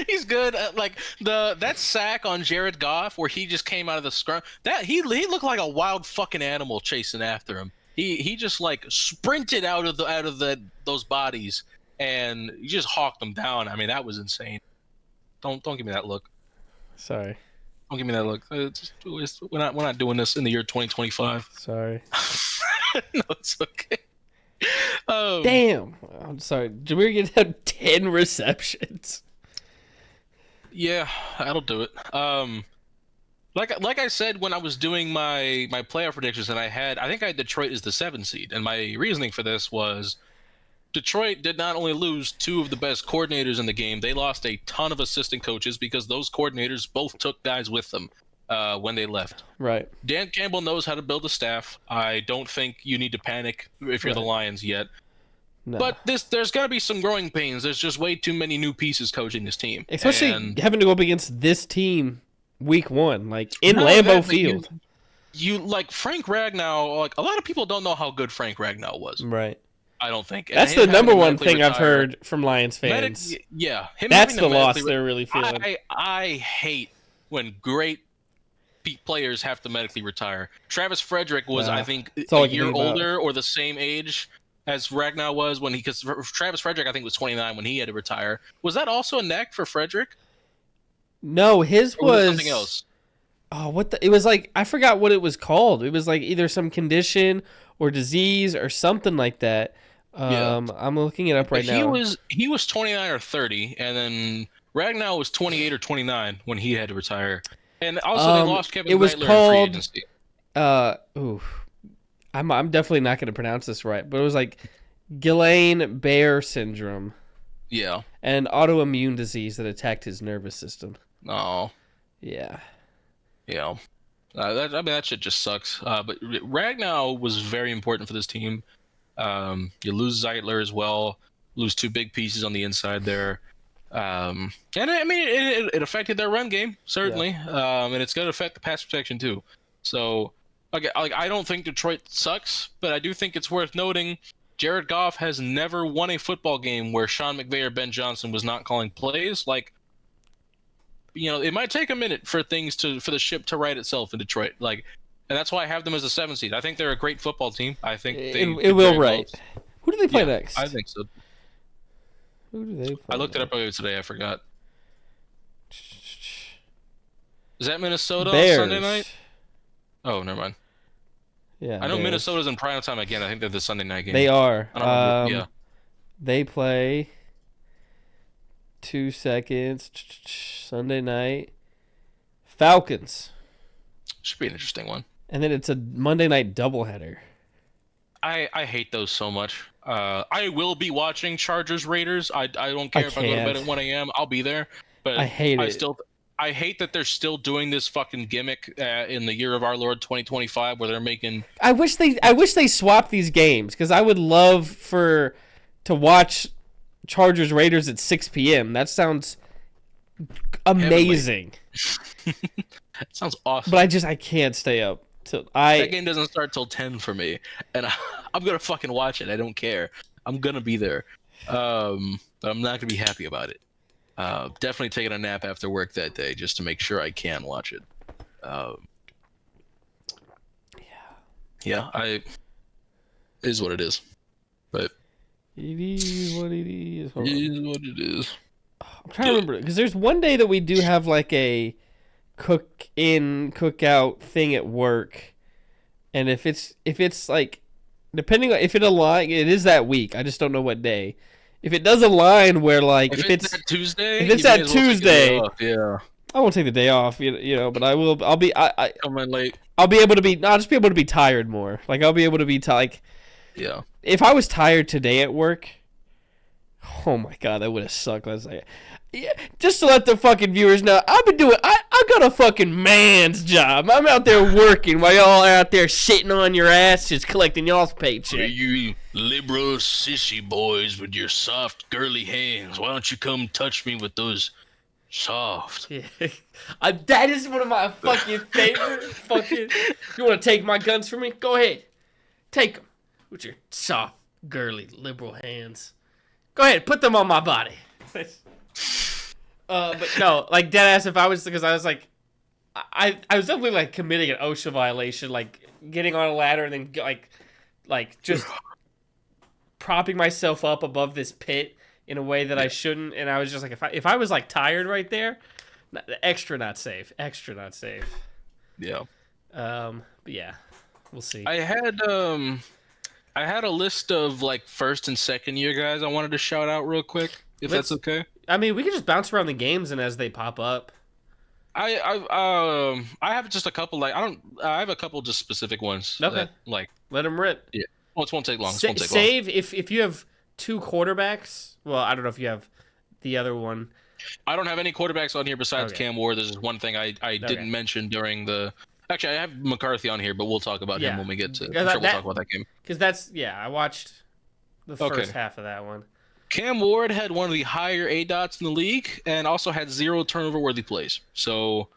He's good. Like that sack on Jared Goff where he just came out of the scrum, that he looked like a wild fucking animal chasing after him. He just like sprinted out of those bodies and he just hawked them down. I mean, that was insane. Don't give me that look. Sorry. Don't give me that look. We're not doing this in the year 2025. Sorry. No, it's okay. Damn. I'm sorry. Jameer had 10 receptions. Yeah, that'll do it. Like I said when I was doing my playoff predictions, and I think I had Detroit as the 7 seed, and my reasoning for this was Detroit did not only lose 2 of the best coordinators in the game, they lost a ton of assistant coaches because those coordinators both took guys with them when they left. Right. Dan Campbell knows how to build a staff. I don't think you need to panic if you're the Lions yet. No. But there's got to be some growing pains. There's just way too many new pieces coaching this team. Especially having to go up against this team week 1, like in Lambeau Field. You like Frank Ragnow, like a lot of people don't know how good Frank Ragnow was. Right. I don't think. That's the number one thing I've heard from Lions fans. That's the loss they're really feeling. I hate when great players have to medically retire. Travis Frederick was, I think, a year older or the same age as Ragnow was when because Travis Frederick, I think, was 29 when he had to retire. Was that also a neck for Frederick? No, his was something else. Oh, it was like, I forgot what it was called. It was like either some condition or disease or something like that. I'm looking it up right now. He was 29 or 30, and then Ragnow was 28 or 29 when he had to retire. And also they lost Kevin Zeitler in free agency. I'm definitely not going to pronounce this right, but it was like Guillain-Barré syndrome. Yeah. And autoimmune disease that attacked his nervous system. Oh. Yeah. Yeah. That shit just sucks. But Ragnow was very important for this team. You lose Zeitler as well. Lose 2 big pieces on the inside there. And I mean, it affected their run game, certainly. Yeah. And it's going to affect the pass protection too. So, I don't think Detroit sucks, but I do think it's worth noting Jared Goff has never won a football game where Sean McVay or Ben Johnson was not calling plays. Like, it might take a minute for the ship to right itself in Detroit. Like, and that's why I have them as a 7 seed. I think they're a great football team. I think it will right. Who do they play next? I think so. Who do they play? I looked it up earlier today. I forgot. Is that Minnesota Bears. on Sunday night? Oh, never mind. Yeah, I know Bears. Minnesota's in prime time again. I think they're the Sunday night game. They are. Yeah. They play 2 seconds. Sunday night. Falcons. Should be an interesting one. And then it's a Monday night doubleheader. I hate those so much. I will be watching Chargers Raiders. I don't care if I go to bed at 1 a.m. I'll be there. But I hate it. I hate that they're still doing this fucking gimmick in the year of our Lord 2025 where they're making. I wish they swapped these games because I would love to watch Chargers Raiders at 6 p.m. That sounds amazing. It sounds awesome. But I can't stay up. That game doesn't start till 10 for me, and I'm gonna fucking watch it. I don't care. I'm gonna be there, but I'm not gonna be happy about it. Definitely taking a nap after work that day just to make sure I can watch it. Yeah, it is what it is. But it is what it is. It is what it is. I'm trying to remember because there's one day that we do have like a cook out thing at work, and if it's like depending on if it align, it is that week. I just don't know what day. If it does align where like if it's that Tuesday, if it's that Tuesday, yeah, I won't take the day off, you know, but I will. I'll be come in late. I'll be able to be. I'll just be able to be tired more. Like I'll be able to be like. Yeah. If I was tired today at work, oh my god, that would have sucked. Let's say, yeah, just to let the fucking viewers know, I've been doing. I got a fucking man's job. I'm out there working while y'all are out there sitting on your asses collecting y'all's paycheck. You liberal sissy boys with your soft girly hands, why don't you come touch me with those soft? Yeah. That is one of my fucking favorite fucking. You want to take my guns from me? Go ahead, take them with your soft, girly, liberal hands. Go ahead, put them on my body. But no, like deadass. If I was, because I was like, I was definitely like committing an OSHA violation, like getting on a ladder and then like just propping myself up above this pit in a way that I shouldn't. And I was just like, if I was like tired right there, extra not safe. Yeah. But yeah, we'll see. I had a list of like first and second year guys I wanted to shout out real quick, if that's okay. I mean, we can just bounce around the games and as they pop up. I have just a couple I have a couple just specific ones. Okay. That, like let them rip. Yeah. Well, it won't take long. Save if you have two quarterbacks. Well, I don't know if you have the other one. I don't have any quarterbacks on here besides Cam Ward. There's just one thing I didn't mention during the. Actually, I have McCarthy on here, but we'll talk about him when we get to. I'm sure we'll talk about that game. Because I watched the first half of that one. Cam Ward had one of the higher ADOTs in the league and also had 0 turnover-worthy plays. So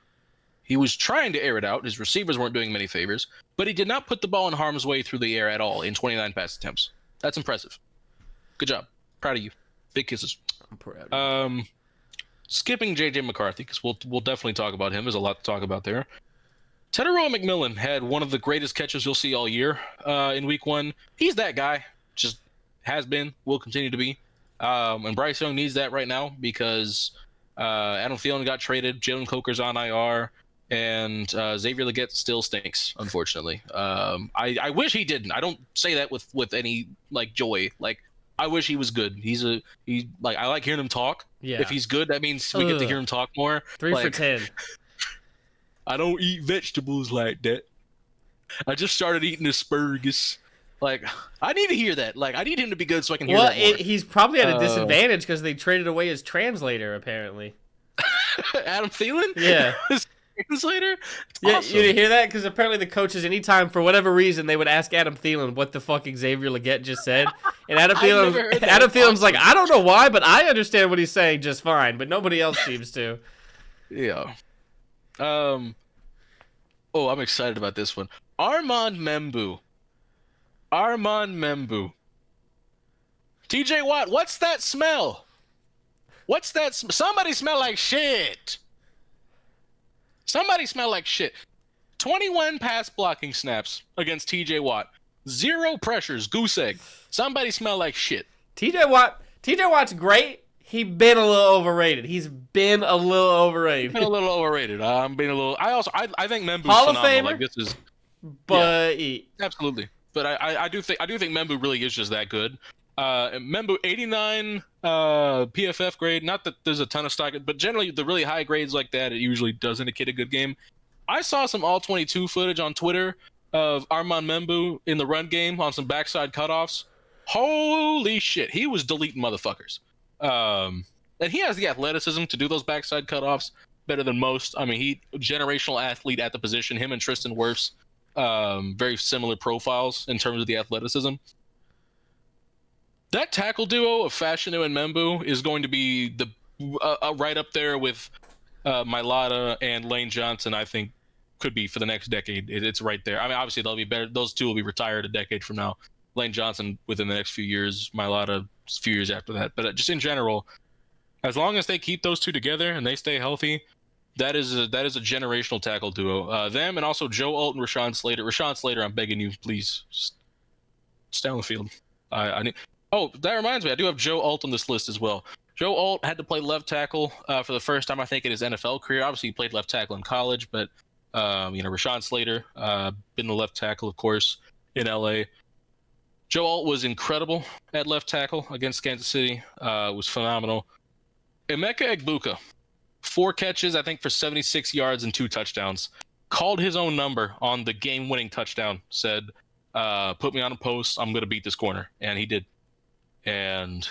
he was trying to air it out. His receivers weren't doing him any favors, but he did not put the ball in harm's way through the air at all in 29 pass attempts. That's impressive. Good job. Proud of you. Big kisses. I'm proud of you. Skipping J.J. McCarthy, because we'll definitely talk about him. There's a lot to talk about there. Teteroa McMillan had one of the greatest catches you'll see all year in week 1. He's that guy. Just has been. Will continue to be. And Bryce Young needs that right now because Adam Thielen got traded. Jalen Coker's on IR. And Xavier Legette still stinks, unfortunately. I wish he didn't. I don't say that with any like joy. Like I wish he was good. I like hearing him talk. Yeah. If he's good, that means we get to hear him talk more. 3 for 10. I don't eat vegetables like that. I just started eating asparagus. Like, I need to hear that. Like, I need him to be good so I can hear that more. He's probably at a disadvantage because they traded away his translator, apparently. Adam Thielen? Yeah. His translator? Yeah, Awesome. you didn't hear that? Because apparently the coaches, anytime, for whatever reason, they would ask Adam Thielen what the fuck Xavier Legette just said. And Adam Thielen's like, I don't know why, but I understand what he's saying just fine. But nobody else seems to. Yeah. I'm excited about this one. Armand Membu. TJ Watt, what's that smell? Somebody smell like shit. 21 pass blocking snaps against TJ Watt. 0 pressures, goose egg. Somebody smell like shit. TJ Watt's great. He's been a little overrated. I'm being a little. I think Membu's Hall of phenomenal. Famer. Like this is. But Absolutely. But I do think Membu really is just that good. Membu 89 PFF grade. Not that there's a ton of stock, but generally the really high grades like that, it usually does indicate a good game. I saw some all 22 footage on Twitter of Armand Membu in the run game on some backside cutoffs. Holy shit, he was deleting motherfuckers. And he has the athleticism to do those backside cutoffs better than most. I mean, he generational athlete at the position. Him and Tristan Wirfs, very similar profiles in terms of the athleticism. That tackle duo of Fashanu and Membu is going to be the right up there with Mailata and Lane Johnson, I think, could be for the next decade. It's right there. I mean, obviously they'll be better. Those two will be retired a decade from now. Lane Johnson within the next few years, Mailata a few years after that. But just in general, as long as they keep those two together and they stay healthy, that is a generational tackle duo. Them and also Joe Alt and Rashawn Slater. Rashawn Slater, I'm begging you, please stay on the field. I need. Oh, that reminds me, I do have Joe Alt on this list as well. Joe Alt had to play left tackle for the first time, I think, in his NFL career. Obviously, he played left tackle in college, but Rashawn Slater, been the left tackle, of course, in LA. Joe Alt was incredible at left tackle against Kansas City. Was phenomenal. Emeka Egbuka, 4 catches, I think, for 76 yards and 2 touchdowns. Called his own number on the game-winning touchdown. Said, "Put me on a post. I'm going to beat this corner," and he did. And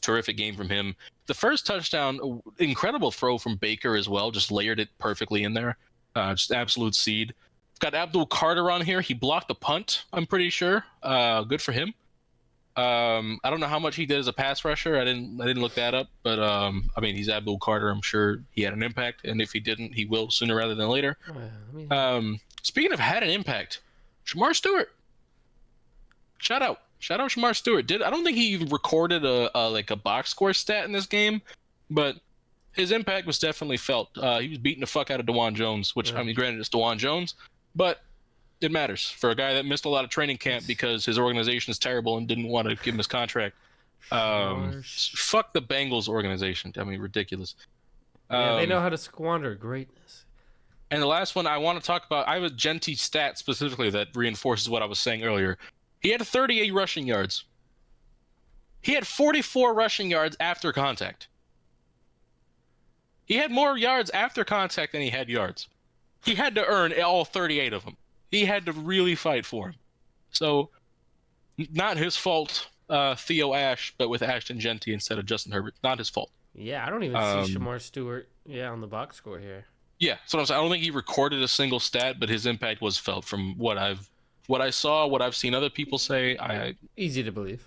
terrific game from him. The first touchdown, incredible throw from Baker as well. Just layered it perfectly in there. Just absolute seed. Got Abdul Carter on here. He blocked the punt, I'm pretty sure. Good for him. I don't know how much he did as a pass rusher. I didn't look that up, but I mean, he's Abdul Carter. I'm sure he had an impact, and if he didn't, he will sooner rather than later. Speaking of had an impact, Shamar Stewart. Shout out Shamar Stewart. I don't think he even recorded a box score stat in this game, but his impact was definitely felt. He was beating the fuck out of DeJuan Jones, which, I mean, granted, it's DeJuan Jones, but it matters for a guy that missed a lot of training camp because his organization is terrible and didn't want to give him his contract. Fuck the Bengals organization. I mean, ridiculous. Yeah, they know how to squander greatness. And the last one I want to talk about, I have a Genty stat specifically that reinforces what I was saying earlier. He had 38 rushing yards. He had 44 rushing yards after contact. He had more yards after contact than he had yards. He had to earn all 38 of them. He had to really fight for him. So, not his fault, Theo Ash, but with Ashton Genty instead of Justin Herbert. Not his fault. Yeah, I don't even see Shamar Stewart on the box score here. Yeah, so I don't think he recorded a single stat, but his impact was felt from what I saw, what I've seen other people say. Easy to believe.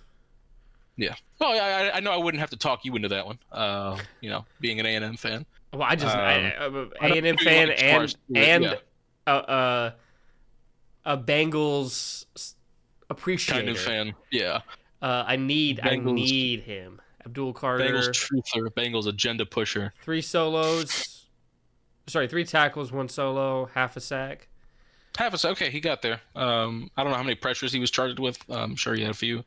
Yeah. Well, I know I wouldn't have to talk you into that one. Being an A&M fan. Well, I'm an A&M fan and a Bengals appreciator. Kind of fan. Yeah. I need him. Abdul Carter. Bengals truther. Bengals agenda pusher. 3 tackles, 1 solo, half a sack. Okay, he got there. I don't know how many pressures he was charged with. I'm sure he had a few.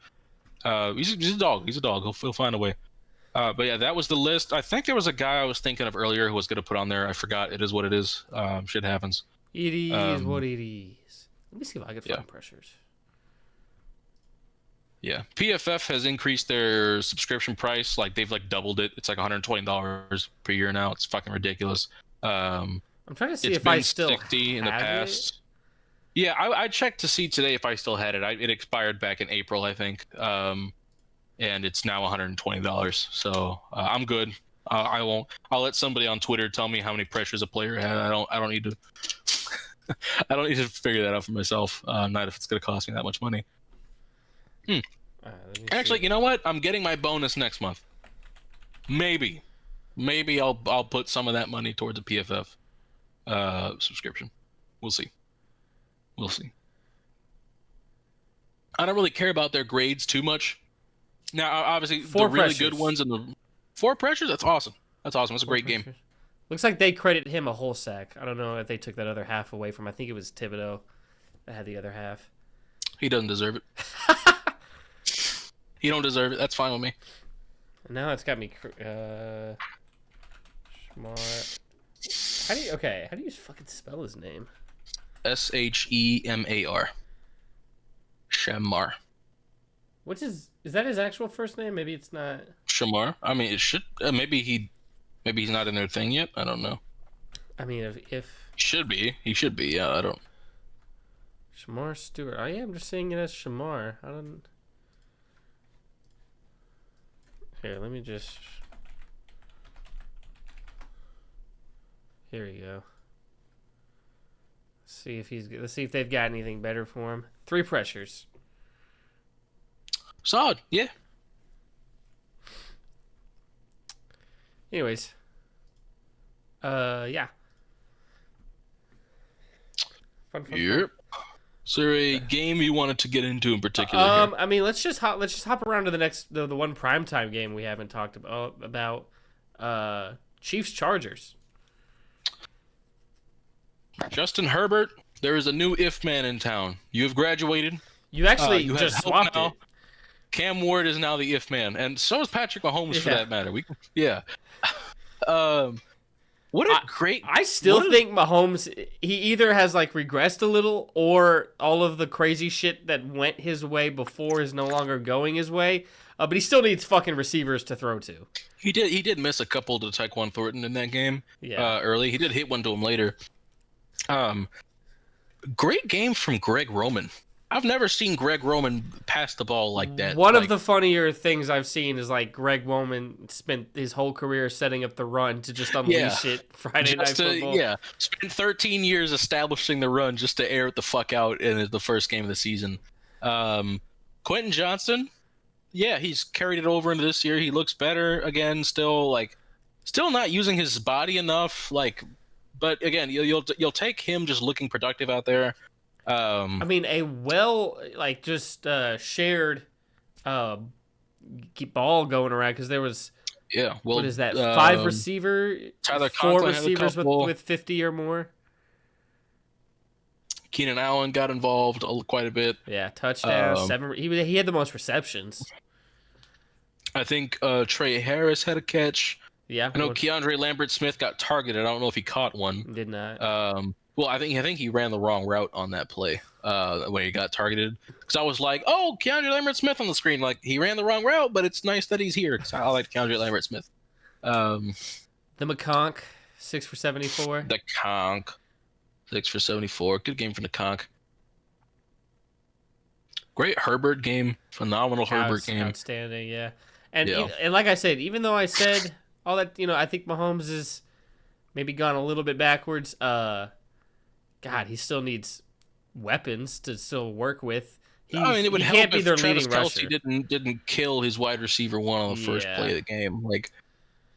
He's a dog. He'll find a way. But yeah, that was the list. I think there was a guy I was thinking of earlier who was going to put on there. I forgot. It is what it is. Shit happens. It is what it is. Let me see if I can find pressures. Yeah, PFF has increased their subscription price. Like they've doubled it. It's like $120 per year now. It's fucking ridiculous. I'm trying to see if I still have in the past. It. Yeah, I checked to see today if I still had it. It expired back in April, I think, and it's now $120. So I'm good. I'll let somebody on Twitter tell me how many pressures a player had. I don't need to. I don't need to figure that out for myself. Not if it's going to cost me that much money. Actually, you know what? I'm getting my bonus next month. Maybe I'll put some of that money towards a PFF subscription. We'll see. I don't really care about their grades too much. Now, obviously, the really good ones and the 4 pressures. That's awesome. That's a great game. Looks like they credit him a whole sack. I don't know if they took that other half away from. I think it was Thibodeau that had the other half. He doesn't deserve it. He don't deserve it. That's fine with me. Now it's got me. Smart. How do you fucking spell his name? Shemar. Shamar. Which is that his actual first name? Maybe it's not. Shamar. I mean, it should. Maybe he's not in their thing yet. I don't know. I mean, if should be, he should be. Yeah, I don't. Shamar Stewart. Oh yeah, I'm just seeing it as Shamar. I don't. Here, let me just. Here we go. Let's see if they've got anything better for him. 3 pressures. Solid, yeah. Anyways. Yeah. Fun. Yep. Is there a game you wanted to get into in particular? Here? I mean, let's just hop around to the one primetime game we haven't talked about. Chiefs Chargers. Justin Herbert, there is a new if man in town. You have graduated. You actually you just swapped it. Cam Ward is now the if man, and so is Patrick Mahomes for that matter. What a great! I still think Mahomes, he either has like regressed a little, or all of the crazy shit that went his way before is no longer going his way. But he still needs fucking receivers to throw to. He did miss a couple to Tyquan Thornton in that game. Yeah. Early. He did hit one to him later. Great game from Greg Roman. I've never seen Greg Roman pass the ball like that. One of the funnier things I've seen is like Greg Roman spent his whole career setting up the run to just unleash it Friday Night Football. Yeah, spent 13 years establishing the run just to air it the fuck out in the first game of the season. Quentin Johnson, yeah, he's carried it over into this year. He looks better again. Still not using his body enough. But again, you'll take him just looking productive out there. I mean, a shared ball going around, because there was what is that, 5 Tyler 4 receivers with 50 or more. Keenan Allen got involved quite a bit. Yeah, touchdown, 7. He had the most receptions. I think Trey Harris had a catch. Yeah, I know Keandre Lambert-Smith got targeted. I don't know if he caught one. Did not. Well, I think he ran the wrong route on that play when he got targeted. Because I was like, oh, Keandre Lambert-Smith on the screen. Like, he ran the wrong route, but it's nice that he's here. Because I like Keandre Lambert-Smith. The McConk, 6 for 74. The Conk, 6 for 74. Good game for the Conk. Great Herbert game. Phenomenal Herbert game. Outstanding, yeah. And like I said, even though I said all that, I think Mahomes is maybe gone a little bit backwards. God, he still needs weapons to still work with. It would help if Travis Kelce didn't kill his wide receiver 1 on the first play of the game.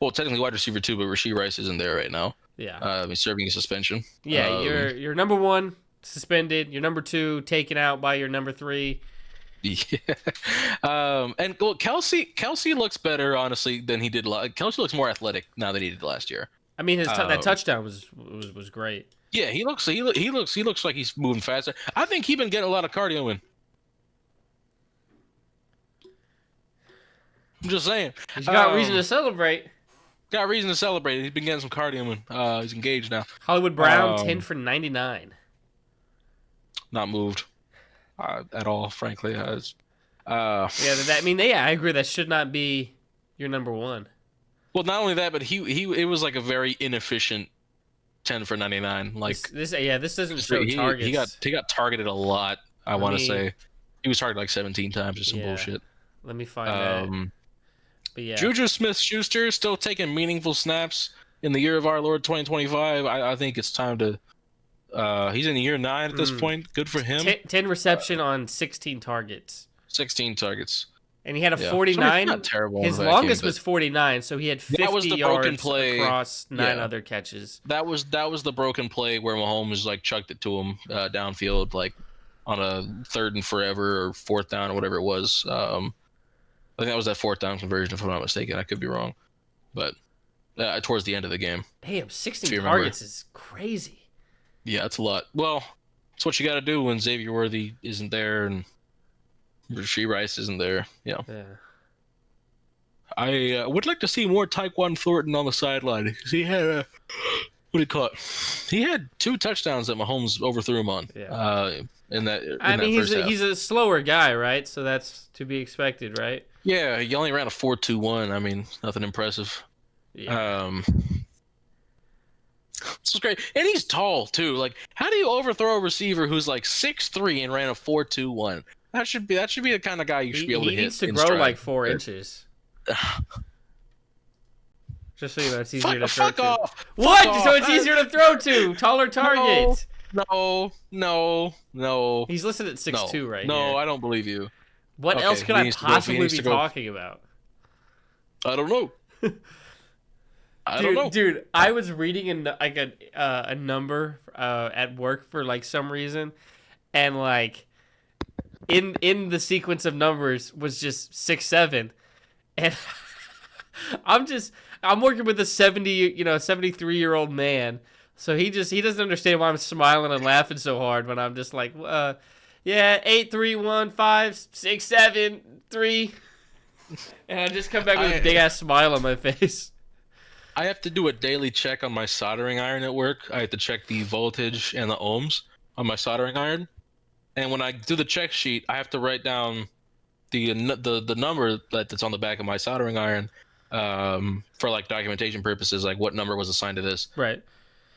Technically wide receiver 2, but Rashee Rice isn't there right now. Yeah. He's serving a suspension. Yeah, your number 1 suspended, your number 2 taken out by your number 3. Yeah. Kelce looks better, honestly, than he did. Kelce looks more athletic now than he did last year. I mean, that touchdown was great. Yeah, he looks like he's moving faster. I think he's been getting a lot of cardio in. I'm just saying. He's got reason to celebrate. Got reason to celebrate. He's been getting some cardio in. He's engaged now. Hollywood Brown, 10 for 99. Not moved at all, frankly. I agree. That should not be your number 1. Well, not only that, but it was like a very inefficient 10 for 99. This doesn't show targets. He got targeted a lot. I want to say he was targeted like 17 times or some bullshit. Let me find that. But yeah, Juju Smith-Schuster still taking meaningful snaps in the year of our Lord 2025. I think it's time to. He's in year 9 at this point. Good for him. 10 reception on 16 targets. 16 targets. And he had a 49. Not terrible. His longest was 49, so he had 50 that was the yards broken play across 9 other catches. That was the broken play where Mahomes chucked it to him downfield, on a 3rd and forever or 4th down or whatever it was. I think that was that 4th down conversion, if I'm not mistaken. I could be wrong, but towards the end of the game. Damn, 16 targets is crazy. Yeah, that's a lot. Well, it's what you got to do when Xavier Worthy isn't there and Rashee Rice isn't there. Yeah. I would like to see more Tyquan Thornton on the sideline, because he had he had 2 touchdowns that Mahomes overthrew him on. Yeah. He's a slower guy, right? So that's to be expected, right? Yeah, he only ran a 4.21. I mean, nothing impressive. Yeah. This is great, and he's tall too. How do you overthrow a receiver who's 6'3" and ran a 4.21? That should be the kind of guy you should be able to hit. He needs to grow 4 inches. Just so you know, it's easier to throw to. Off. What? Fuck so off. it's easier to throw to. Taller targets. No. He's listed at 6'2" right here. No, I don't believe you. What else could I possibly be talking about? I don't know. I don't know. Dude, I was reading a number at work for like some reason, and like in the sequence of numbers was just 6'7", and I'm working with a 73-year-old man, so he doesn't understand why I'm smiling and laughing so hard when I'm just like, yeah, 8 3 1 5 6 7 3, and I just come back with a big ass smile on my face. I have to do a daily check on my soldering iron at work. I have to check the voltage and the ohms on my soldering iron, and when I do the check sheet, I have to write down the number that's on the back of my soldering iron for like documentation purposes, like what number was assigned to this. Right.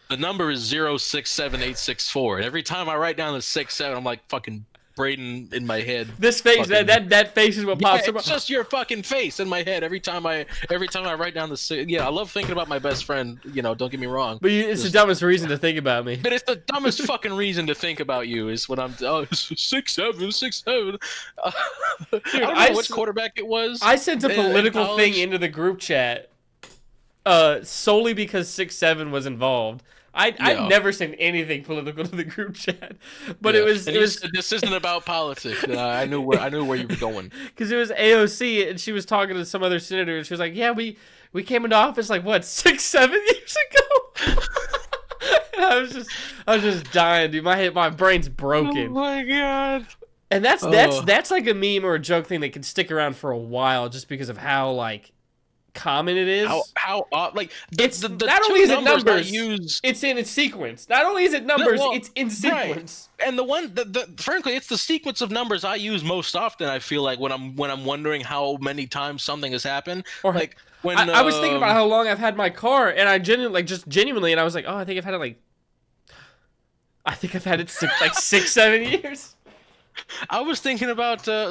The number is 067864, and every time I write down the 67, I'm like fucking Brayden in my head. This face, that face is what pops up. It's just your fucking face in my head every time I write down the. Yeah, I love thinking about my best friend. Don't get me wrong. But it's the dumbest reason to think about me. But it's the dumbest fucking reason to think about you is when I'm 6'7", 6'7". I don't know which quarterback it was. I sent a political thing into the group chat solely because 6'7" was involved. I've never sent anything political to the group chat, but it was. This isn't about politics. I knew where you were going. Because it was AOC, and she was talking to some other senator, and she was like, "Yeah, we came into office like what 6-7 years ago." And I was just dying, dude. My brain's broken. Oh my god. And that's like a meme or a joke thing that can stick around for a while, just because of how like common it is. How like it's the not only is it numbers, used... it's in its sequence. Not only is it numbers, it's in sequence. Right. And the one frankly, it's the sequence of numbers I use most often. I feel like when I'm wondering how many times something has happened. Or like when I was thinking about how long I've had my car, and I genuinely, and I was like, oh, I think I've had it 6-7 years. I was thinking about when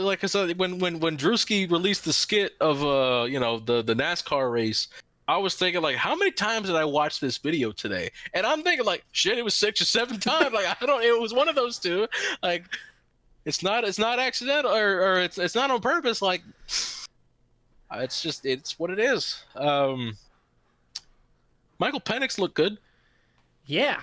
Drewski released the skit of the NASCAR race. I was thinking like, how many times did I watch this video today? And I'm thinking like, shit, it was 6 or 7 times. Like it was one of those two. Like it's not accidental or it's not on purpose. Like it's what it is. Michael Penix looked good. Yeah.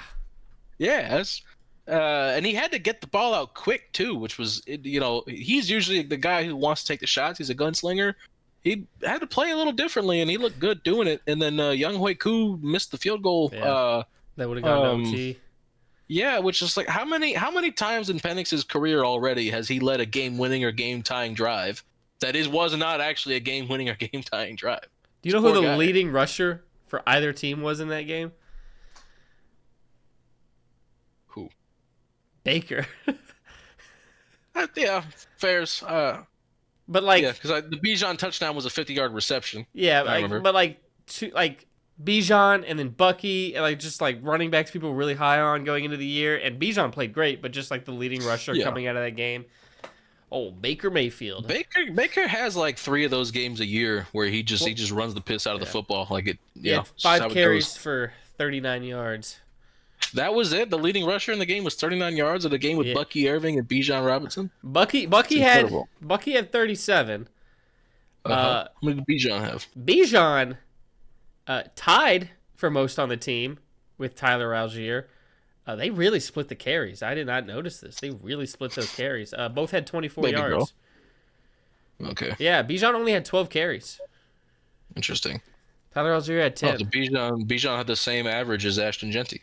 Yes. And he had to get the ball out quick too, which was, he's usually the guy who wants to take the shots. He's a gunslinger. He had to play a little differently, and he looked good doing it. And then Young Hui Koo missed the field goal. Yeah. That would have gone to OT. Yeah, which is like how many times in Penix's career already has he led a game-winning or game-tying drive that was not actually a game-winning or game-tying drive? Do you know who the leading rusher for either team was in that game? Who? Baker. Yeah, fairs. But like, yeah, because the Bijan touchdown was a 50-yard reception. Yeah, Bijan and then Bucky and just running backs people were really high on going into the year, and Bijan played great, but just like the leading rusher coming out of that game. Oh, Baker Mayfield. Baker has like 3 of those games a year where he just runs the piss out of the football. Like it. Yeah, 5 carries for 39 yards. That was it. The leading rusher in the game was 39 yards of the game with Bucky Irving and Bijan Robinson. Bucky had 37. How many did Bijan have? Bijan tied for most on the team with Tyler Algier. They really split the carries. I did not notice this. They really split those carries. Both had 24 yards. Girl. Okay. Yeah, Bijan only had 12 carries. Interesting. Tyler Algier had 10. So Bijan had the same average as Ashton Genty.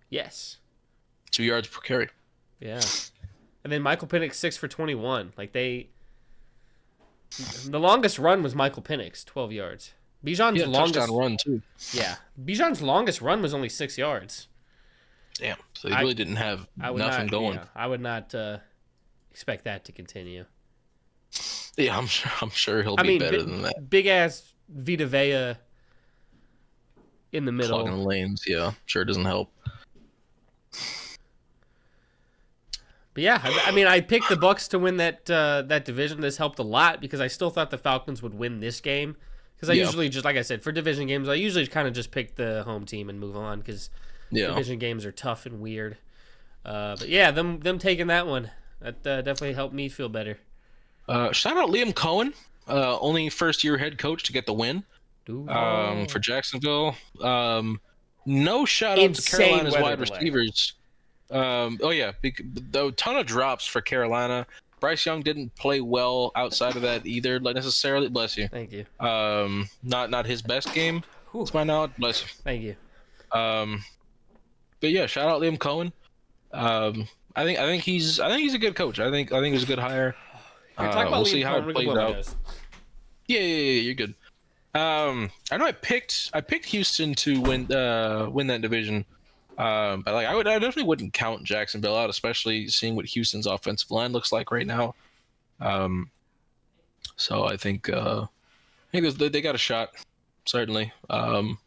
Yes. 2 yards per carry. Yeah. And then Michael Penix 6 for 21. The longest run was Michael Penix, 12 yards. Bijan's longest touchdown run too. Yeah. Bijan's longest run was only 6 yards. Damn. So he really didn't have nothing going. Yeah, I would not expect that to continue. Yeah, I'm sure he'll be better than that. Big ass Vita Vea in the middle. Clogging lanes, yeah. Sure doesn't help. But yeah, I picked the Bucs to win that division. This helped a lot because I still thought the Falcons would win this game. Because I usually, just like I said, for division games, I usually kind of just pick the home team and move on because division games are tough and weird. But yeah, them taking that one, that definitely helped me feel better. Shout out Liam Cohen, only first-year head coach to get the win. Duval. For Jacksonville. No shout out to Insane Carolina's weather wide delay. receivers. A ton of drops for Carolina. Bryce Young didn't play well outside of that either, like necessarily. Bless you. Thank you. Not his best game. Whew. To my knowledge. Bless you. Thank you. But yeah, shout out Liam Cohen. I think he's a good coach. I think he's a good hire. You're talking about we'll Liam see how Cohen, it plays Rick out. Williams. Yeah, you're good. I know I picked Houston to win that division. But like I definitely wouldn't count Jacksonville out, especially seeing what Houston's offensive line looks like right now. So I think they got a shot, certainly. God,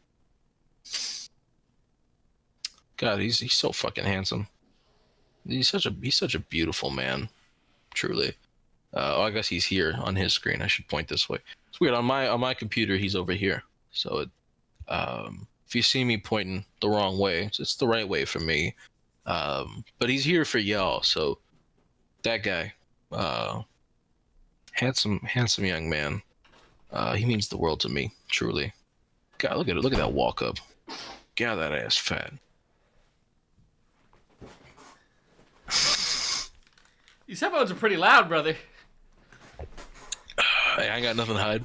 he's so fucking handsome. He's such a beautiful man, truly. I guess he's here on his screen. I should point this way. It's weird on my computer. He's over here. So if you see me pointing the wrong way, it's the right way for me. But he's here for y'all. So that guy, handsome young man. He means the world to me, truly. God, look at it. Look at that walk up. God, that ass fat. These headphones are pretty loud, brother. I ain't got nothing to hide.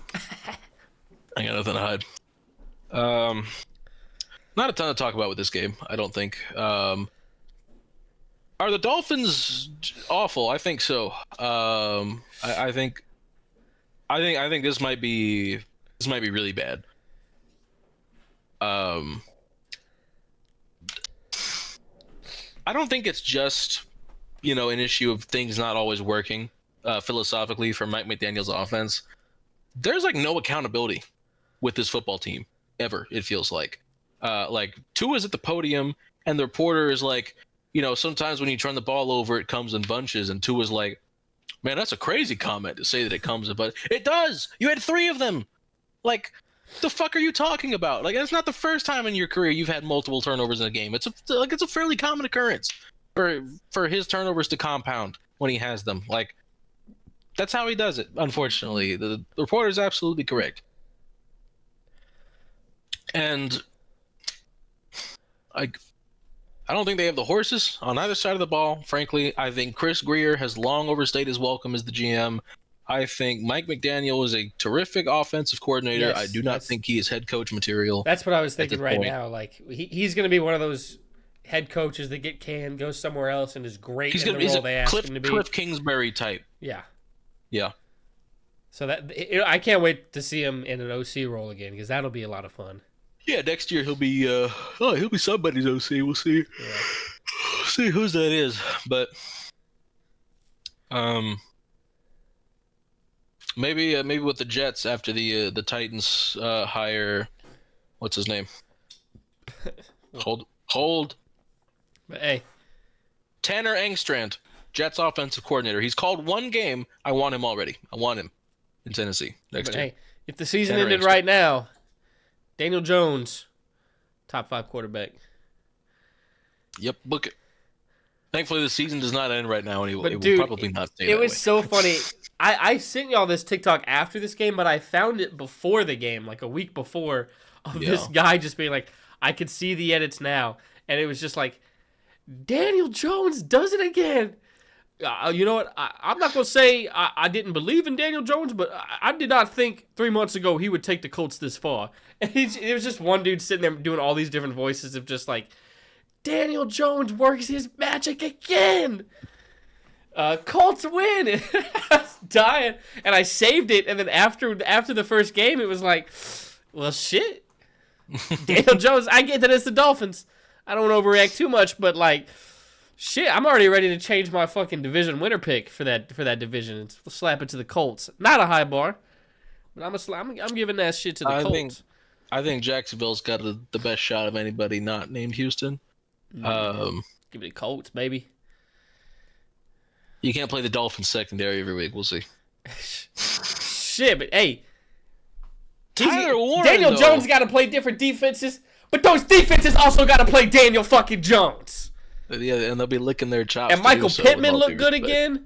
Not a ton to talk about with this game, I don't think. Are the Dolphins awful? I think so. I think this might be really bad. I don't think it's just an issue of things not always working philosophically for Mike McDaniel's offense. There's like no accountability with this football team ever. It feels like Tua's at the podium and the reporter is like, sometimes when you turn the ball over, it comes in bunches, and Tua's like, man, that's a crazy comment to say that it comes in bunches. It does. You had 3 of them. Like, the fuck are you talking about? Like, that's not the first time in your career you've had multiple turnovers in a game. It's a fairly common occurrence for his turnovers to compound when he has them. Like, that's how he does it. Unfortunately, the reporter is absolutely correct. And I don't think they have the horses on either side of the ball. Frankly, I think Chris Grier has long overstayed his welcome as the GM. I think Mike McDaniel is a terrific offensive coordinator. Yes, I do not think he is head coach material. That's what I was thinking right point. now. Like he's going to be one of those head coaches that get canned, goes somewhere else, and is great in the role they ask him to be. Cliff Kingsbury type. Yeah. Yeah. So I can't wait to see him in an OC role again, because that'll be a lot of fun. Yeah, next year he'll be somebody's OC. We'll see. Yeah. See whose that is, but maybe with the Jets after the Titans hire, what's his name? Hold. But hey, Tanner Engstrand, Jets offensive coordinator. He's called one game. I want him already. I want him in Tennessee next year. Hey, if the season Tanner ended Engstrand. right now, Daniel Jones, top 5 quarterback. Yep, book it. Thankfully, the season does not end right now, and But it dude, will probably not stay It that was way. so funny. I sent y'all this TikTok after this game, but I found it before the game, like a week before, of this guy just being like, I could see the edits now. And it was just like, Daniel Jones does it again. You know what? I'm not going to say I didn't believe in Daniel Jones, but I did not think 3 months ago he would take the Colts this far. And it was just one dude sitting there doing all these different voices of just like, Daniel Jones works his magic again. Colts win. And I was dying. And I saved it. And then after the first game, it was like, well, shit. Daniel Jones, I get that it's the Dolphins. I don't want to overreact too much, but like, shit, I'm already ready to change my fucking division winner pick for that division and slap it to the Colts. Not a high bar, but I'm giving that shit to the Colts. I think Jacksonville's got the best shot of anybody not named Houston. Give me the Colts, baby. You can't play the Dolphins secondary every week. We'll see. Shit, but hey, Tyler Warren, Daniel Jones got to play different defenses, but those defenses also got to play Daniel fucking Jones. Yeah, and they'll be licking their chops. And Michael Pittman looked good again.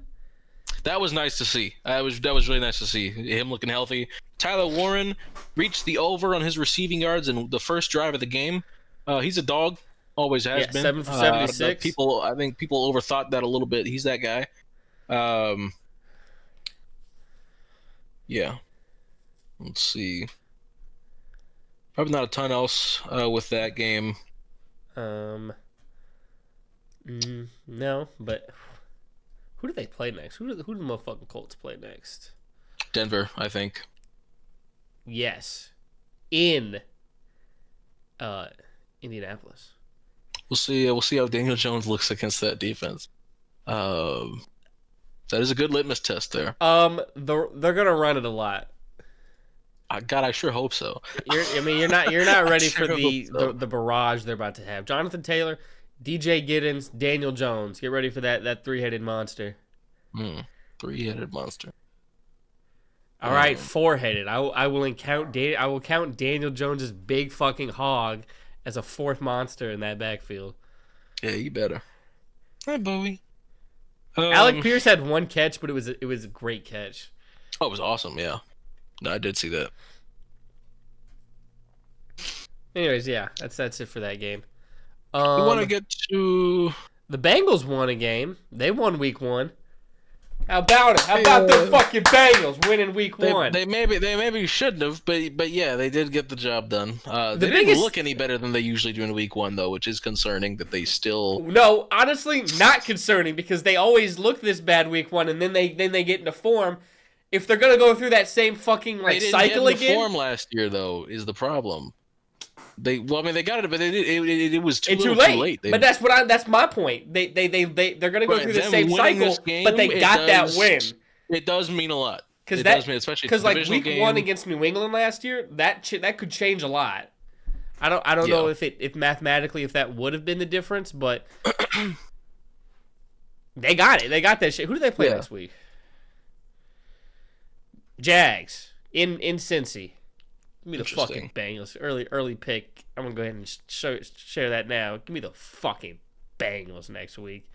That was nice to see. That was really nice to see him looking healthy. Tyler Warren reached the over on his receiving yards in the first drive of the game. He's a dog, always has been. 7 for 76. I think people overthought that a little bit. He's that guy. Yeah. Let's see. Probably not a ton else with that game. No, but who do they play next? Who do the motherfucking Colts play next? Denver, I think. Yes, in Indianapolis. We'll see. We'll see how Daniel Jones looks against that defense. That is a good litmus test there. They're gonna run it a lot. God, I sure hope so. You're not ready for the barrage they're about to have. Jonathan Taylor, DJ Giddens, Daniel Jones. Get ready for that three-headed monster. Three-headed monster. All right, four-headed. I will count Daniel Jones's big fucking hog as a fourth monster in that backfield. Yeah, you better. Hi, Bowie. Alec Pierce had one catch, but it was a great catch. Oh, it was awesome. Yeah, no, I did see that. Anyways, yeah, that's it for that game. We want to get to the Bengals won a game. They won week 1. How about it? How about the fucking Bengals winning week 1? They maybe shouldn't have, but yeah, they did get the job done. They didn't look any better than they usually do in week 1 though, which is concerning that they still. No, honestly, not concerning because they always look this bad week 1, and then they get into form. If they're gonna go through that same fucking cycle get into again, form last year though is the problem. They got it, but it was too late. But that's my point. They're gonna go through the same cycle, but they got that win. It does mean a lot. Especially because like week 1 against New England last year, that could change a lot. I don't know if mathematically if that would have been the difference, but they got it. They got that shit. Who do they play next week? Jags in Cincy. Give me the fucking Bengals. Early pick. I'm going to go ahead and share that now. Give me the fucking Bengals next week.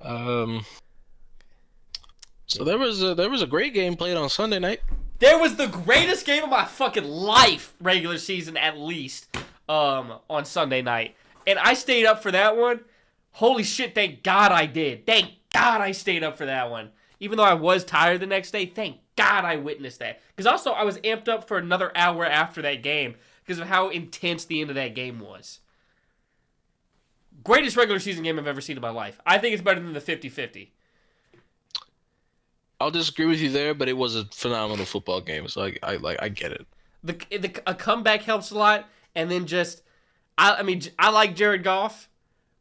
So there was a great game played on Sunday night. There was the greatest game of my fucking life, regular season at least, on Sunday night. And I stayed up for that one. Holy shit, thank God I did. Thank God I stayed up for that one. Even though I was tired the next day, thank God I witnessed that. Because also, I was amped up for another hour after that game because of how intense the end of that game was. Greatest regular season game I've ever seen in my life. I think it's better than the 50-50. I'll disagree with you there, but it was a phenomenal football game. So I get it. A comeback helps a lot, and then just I like Jared Goff,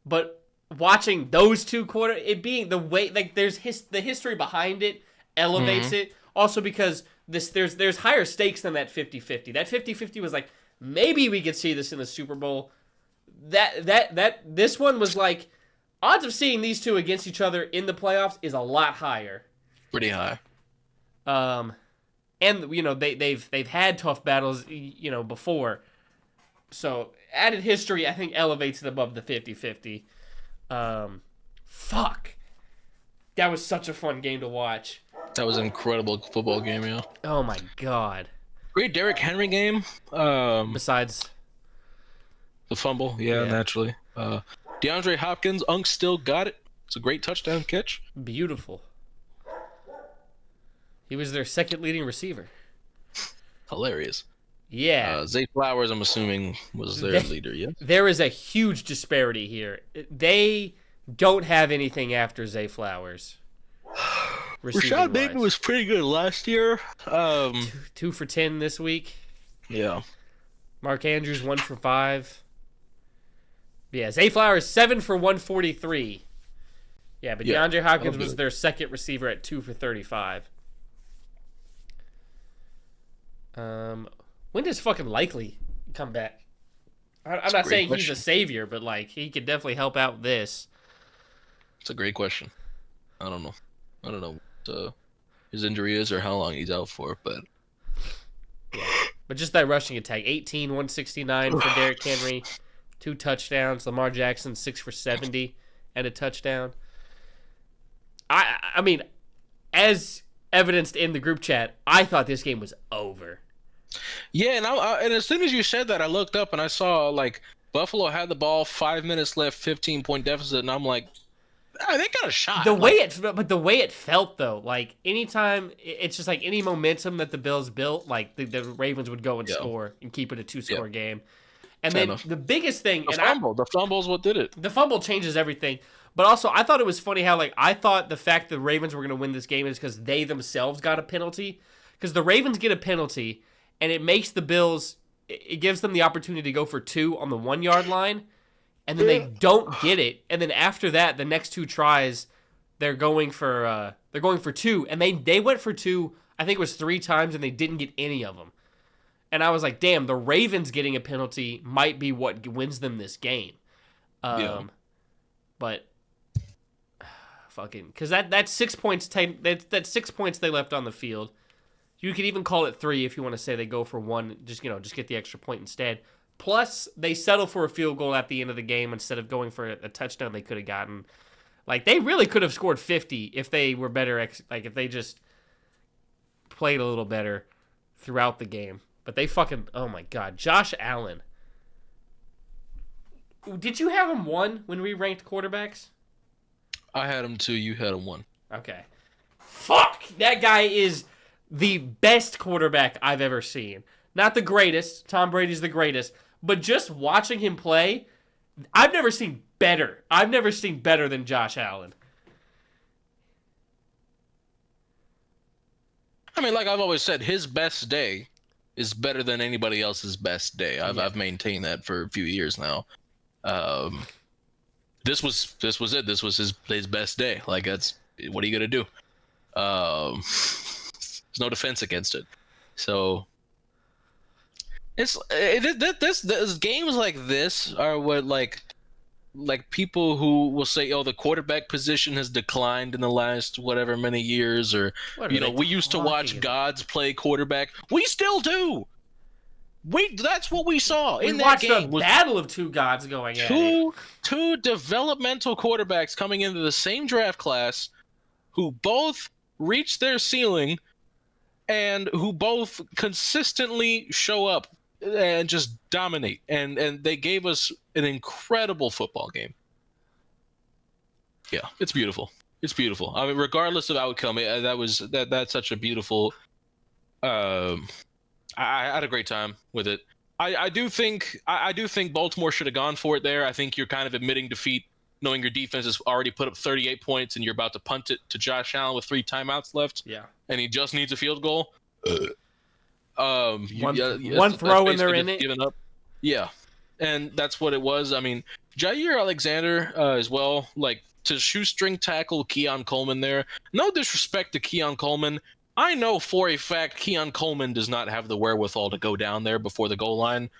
but watching those two it being the way there's the history behind it elevates it. Also because there's higher stakes than that 50-50. That 50-50 was like maybe we could see this in the Super Bowl. This one was like odds of seeing these two against each other in the playoffs is a lot higher. Pretty high. And they've had tough battles before. So added history I think elevates it above the 50-50. Fuck. That was such a fun game to watch. That was an incredible football game, yeah. Oh my God. Great Derrick Henry game. Besides the fumble, naturally. DeAndre Hopkins, Unk still got it. It's a great touchdown catch. Beautiful. He was their second leading receiver. Hilarious. Yeah. Zay Flowers, I'm assuming, was their leader, yeah? There is a huge disparity here. They don't have anything after Zay Flowers. Rashad Bateman was pretty good last year. 2 for 10 this week. Yeah. Mark Andrews 1 for 5. Yeah, Zay Flowers 7 for 143. Yeah, but DeAndre Hopkins was their second receiver at 2 for 35. When does fucking Likely come back? I'm not saying he's a savior, but like he could definitely help out this. It's a great question. I don't know what his injury is or how long he's out for, but but just that rushing attack, 18, 169 for Derrick Henry, 2 touchdowns. Lamar Jackson 6 for 70, and a touchdown. I mean, as evidenced in the group chat, I thought this game was over. Yeah, and as soon as you said that, I looked up and I saw like Buffalo had the ball, 5 minutes left, 15-point deficit, and I'm like, they got a shot. The way it felt though, like anytime it's just like any momentum that the Bills built, like the Ravens would go and score and keep it a 2-score game. And then the biggest thing, the fumble is what did it. The fumble changes everything. But also, I thought it was funny how, like, I thought the fact the Ravens were going to win this game is because they themselves got a penalty. Because the Ravens get a penalty, and it makes the Bills, it gives them the opportunity to go for 2 on the 1-yard line, and then they don't get it. And then after that, the next 2 tries, they're going for 2, and they went for 2, I think it was 3 times, and they didn't get any of them. And I was like, damn, the Ravens getting a penalty might be what wins them this game. But fucking, because that's 6 points. That's 6 points they left on the field. You could even call it 3 if you want to say they go for 1. Just get the extra point instead. Plus, they settle for a field goal at the end of the game instead of going for a touchdown they could have gotten. Like, they really could have scored 50 if they were better. Like, if they just played a little better throughout the game. But they fucking, oh my God, Josh Allen. Did you have him 1 when we ranked quarterbacks? I had him 2. You had him 1. Okay. Fuck! That guy is the best quarterback I've ever seen. Not the greatest. Tom Brady's the greatest. But just watching him play, I've never seen better. I've never seen better than Josh Allen. I mean, like I've always said, his best day is better than anybody else's best day. I've maintained that for a few years now. This was it. This was his best day. Like, that's, what are you gonna do? There's no defense against it. So this games like this are what like people who will say, oh, the quarterback position has declined in the last whatever many years, or we used to watch gods play quarterback. We still do. That's what we saw in that game. We watched a battle of 2 gods going at it. Two developmental quarterbacks coming into the same draft class, who both reach their ceiling, and who both consistently show up and just dominate. And they gave us an incredible football game. Yeah, it's beautiful. It's beautiful. I mean, regardless of outcome, that's such a beautiful. I had a great time with it. I do think Baltimore should have gone for it there. I think you're kind of admitting defeat, knowing your defense has already put up 38 points and you're about to punt it to Josh Allen with 3 timeouts left. Yeah. And he just needs a field goal. One throw and they're in it. Giving up. Yeah. And that's what it was. I mean, Jair Alexander as well, like, to shoestring tackle Keon Coleman there. No disrespect to Keon Coleman. I know for a fact Keon Coleman does not have the wherewithal to go down there before the goal line.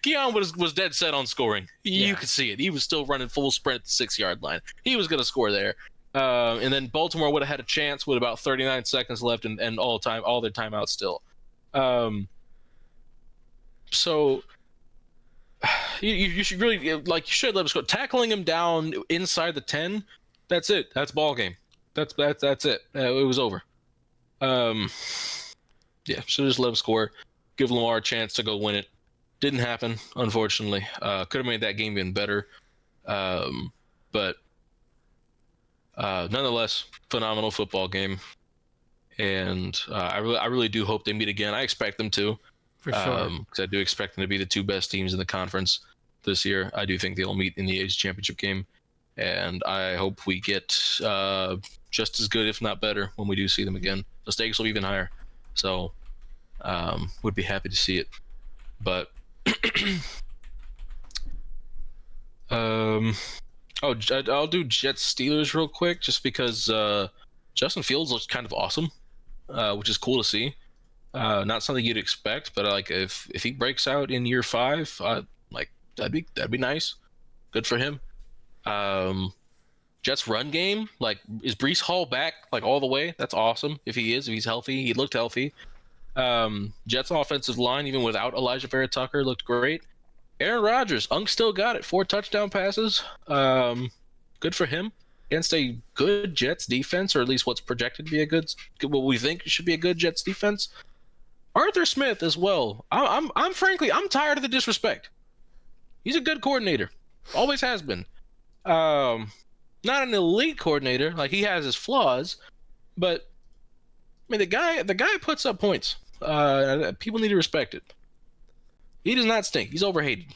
Keon was dead set on scoring. You could see it. He was still running full sprint at the 6-yard line. He was going to score there. And then Baltimore would have had a chance with about 39 seconds left and all their timeouts still. So you should really, you should let us go. Tackling him down inside the 10, that's it. That's ball game. That's it. It was over. Should just let him score. Give Lamar a chance to go win it. Didn't happen, unfortunately. Could have made that game even better. But nonetheless, phenomenal football game. And I really do hope they meet again. I expect them to. For sure. Because I do expect them to be the 2 best teams in the conference this year. I do think they'll meet in the AFC Championship game. And I hope we get just as good, if not better, when we do see them again. The stakes will be even higher. So would be happy to see it. But I'll do Jets Steelers real quick, just because Justin Fields looks kind of awesome, which is cool to see. Not something you'd expect, but like if he breaks out in year 5, that'd be nice. Good for him. Jets run game, like, is Breece Hall back like all the way? That's awesome. If he's healthy, he looked healthy. Jets offensive line, even without Elijah Vera Tucker, looked great. Aaron Rodgers, Unk still got it. 4 touchdown passes. Good for him against a good Jets defense, or at least what's projected to be what we think should be a good Jets defense. Arthur Smith as well. I'm frankly tired of the disrespect. He's a good coordinator, always has been. Not an elite coordinator, like he has his flaws, but I mean the guy puts up points. People need to respect it. He does not stink. He's overhated.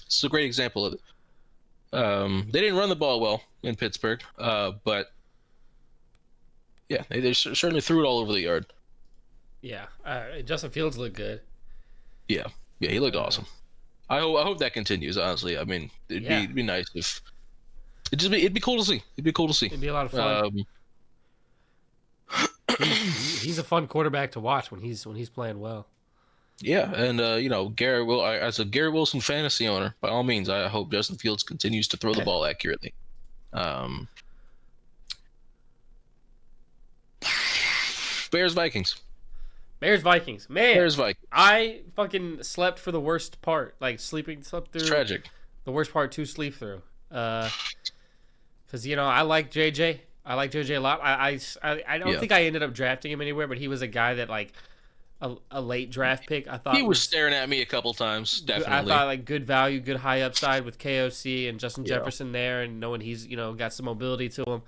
This is a great example of it. They didn't run the ball well in Pittsburgh, but yeah, they certainly threw it all over the yard. Yeah, Justin Fields looked good. Yeah, he looked awesome. I hope that continues. Honestly, I mean, it'd be nice if it'd be cool to see. It'd be cool to see. It'd be a lot of fun. He's a fun quarterback to watch when he's playing well. Yeah, and as a Garrett Wilson fantasy owner, by all means, I hope Justin Fields continues to throw the ball accurately. Bears-Vikings. Bears-Vikings. Man. Bears-Vikings. I fucking slept for the worst part. Like, slept through. It's tragic. The worst part to sleep through. Because, I like JJ. I like JJ a lot. I don't think I ended up drafting him anywhere, but he was a guy that, like, a late draft pick. I thought he was staring at me a couple times. Definitely, I thought like good value, good high upside with KOC and Justin Jefferson there, and knowing he's got some mobility to him.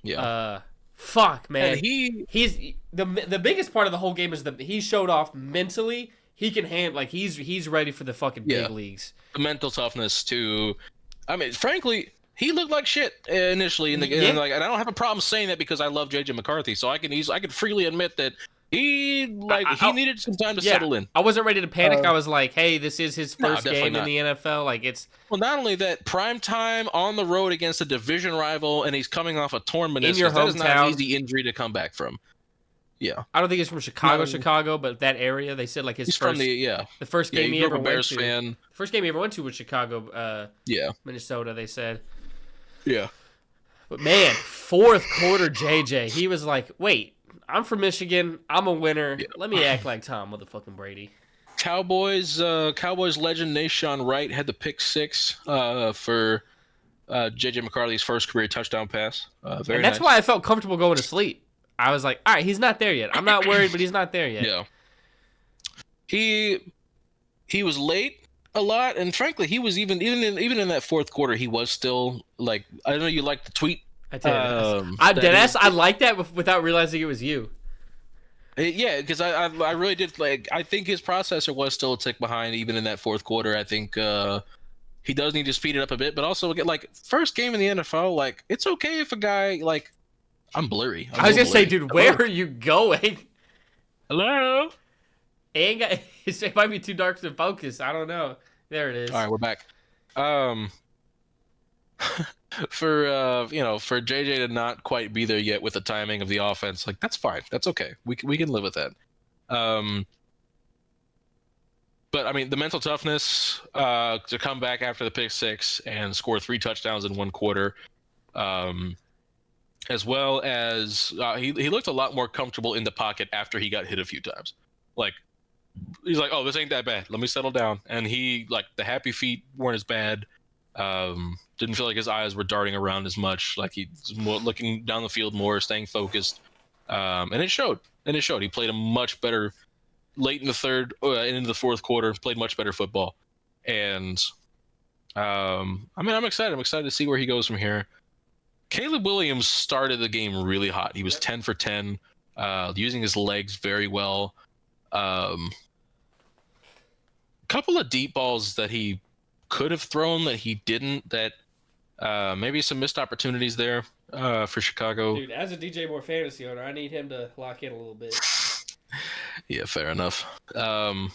Yeah. Fuck, man. And he's the biggest part of the whole game is that he showed off mentally. He can handle, like, he's ready for the fucking big leagues. The mental toughness too. I mean, frankly, he looked like shit initially in the game. Like, and I don't have a problem saying that because I love JJ McCarthy, so I can freely admit that. He needed some time to settle in. I wasn't ready to panic. I was like, "Hey, this is his first game in the NFL. Like, it's not only that, prime time on the road against a division rival, and he's coming off a torn meniscus. In your hometown. That is not an easy injury to come back from. Yeah, I don't think he's from Chicago, but that area. They said like he's from the first game he ever went to. Fan. The first game he ever went to was Chicago. Minnesota. They said. Yeah, but man, fourth quarter, JJ, he was like, "Wait. I'm from Michigan. I'm a winner. Yeah. Let me act like Tom motherfucking Brady." Cowboys legend Nashawn Wright had the pick 6 for JJ McCarthy's first career touchdown pass. That's nice. Why I felt comfortable going to sleep. I was like, all right, he's not there yet. I'm not worried, but he's not there yet. Yeah. He was late a lot, and frankly, he was even in that fourth quarter, he was still like, I know you liked the tweet. I did. I like that without realizing it was you. Yeah, because I really did. Like, I think his processor was still a tick behind even in that fourth quarter. I think he does need to speed it up a bit, but also get like first game in the NFL. Like, it's okay if a guy like I'm blurry. I was gonna say, dude, where are you going? Hello. It might be too dark to focus. I don't know. There it is. All right, we're back. For JJ to not quite be there yet with the timing of the offense, like, that's fine. That's okay. We can live with that. But I mean, the mental toughness to come back after the pick 6 and score 3 touchdowns in one quarter, as well as he looked a lot more comfortable in the pocket after he got hit a few times. Like, he's like, oh, this ain't that bad. Let me settle down. And he, like, the happy feet weren't as bad. Didn't feel like his eyes were darting around as much. Like, he's more looking down the field more, staying focused. And it showed. He played a much better late in the third and into the fourth quarter. Played much better football. And I mean, I'm excited. I'm excited to see where he goes from here. Caleb Williams started the game really hot. He was 10 for 10, using his legs very well. Couple of deep balls that he could have thrown that he didn't, that maybe some missed opportunities there for Chicago. Dude, as a DJ Moore fantasy owner, I need him to lock in a little bit. Yeah, fair enough. I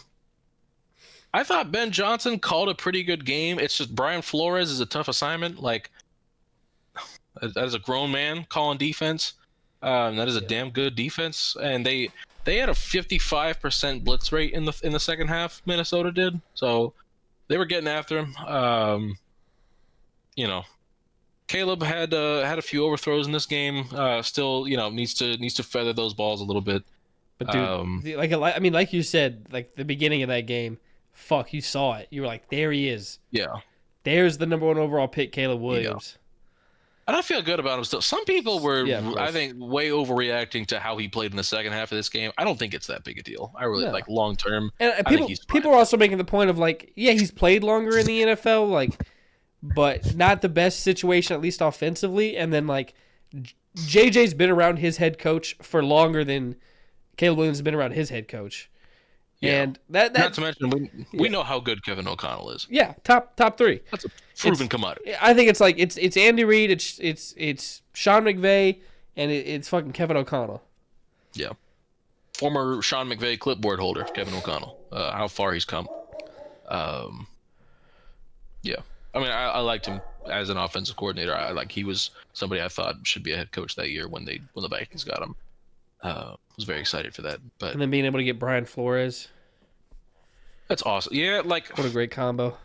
thought Ben Johnson called a pretty good game. It's just Brian Flores is a tough assignment. Like, as a grown man calling defense, that is a damn good defense. And they had a 55% blitz rate in the second half. Minnesota did, so they were getting after him. Caleb had a few overthrows in this game. Still, needs to feather those balls a little bit. But dude, like you said, like the beginning of that game, fuck, you saw it. You were like, there he is. Yeah. There's the number 1 overall pick, Caleb Williams. And I feel good about him still. Some people were, Yeah, I think, way overreacting to how he played in the second half of this game. I don't think it's that big a deal. I really like long term. And people are also making the point of like, yeah, he's played longer in the NFL, like, but not the best situation, at least offensively. And then like, JJ's been around his head coach for longer than Caleb Williams has been around his head coach. Yeah. And that not to mention we know how good Kevin O'Connell is. Yeah, top 3. That's a proven commodity. I think it's like it's Andy Reid, it's Sean McVay, and it's fucking Kevin O'Connell. Yeah, former Sean McVay clipboard holder Kevin O'Connell. How far he's come. Yeah, I mean I liked him as an offensive coordinator. He was somebody I thought should be a head coach that year when the Vikings got him. Was very excited for that. But and then being able to get Brian Flores. That's awesome. Yeah, like what a great combo.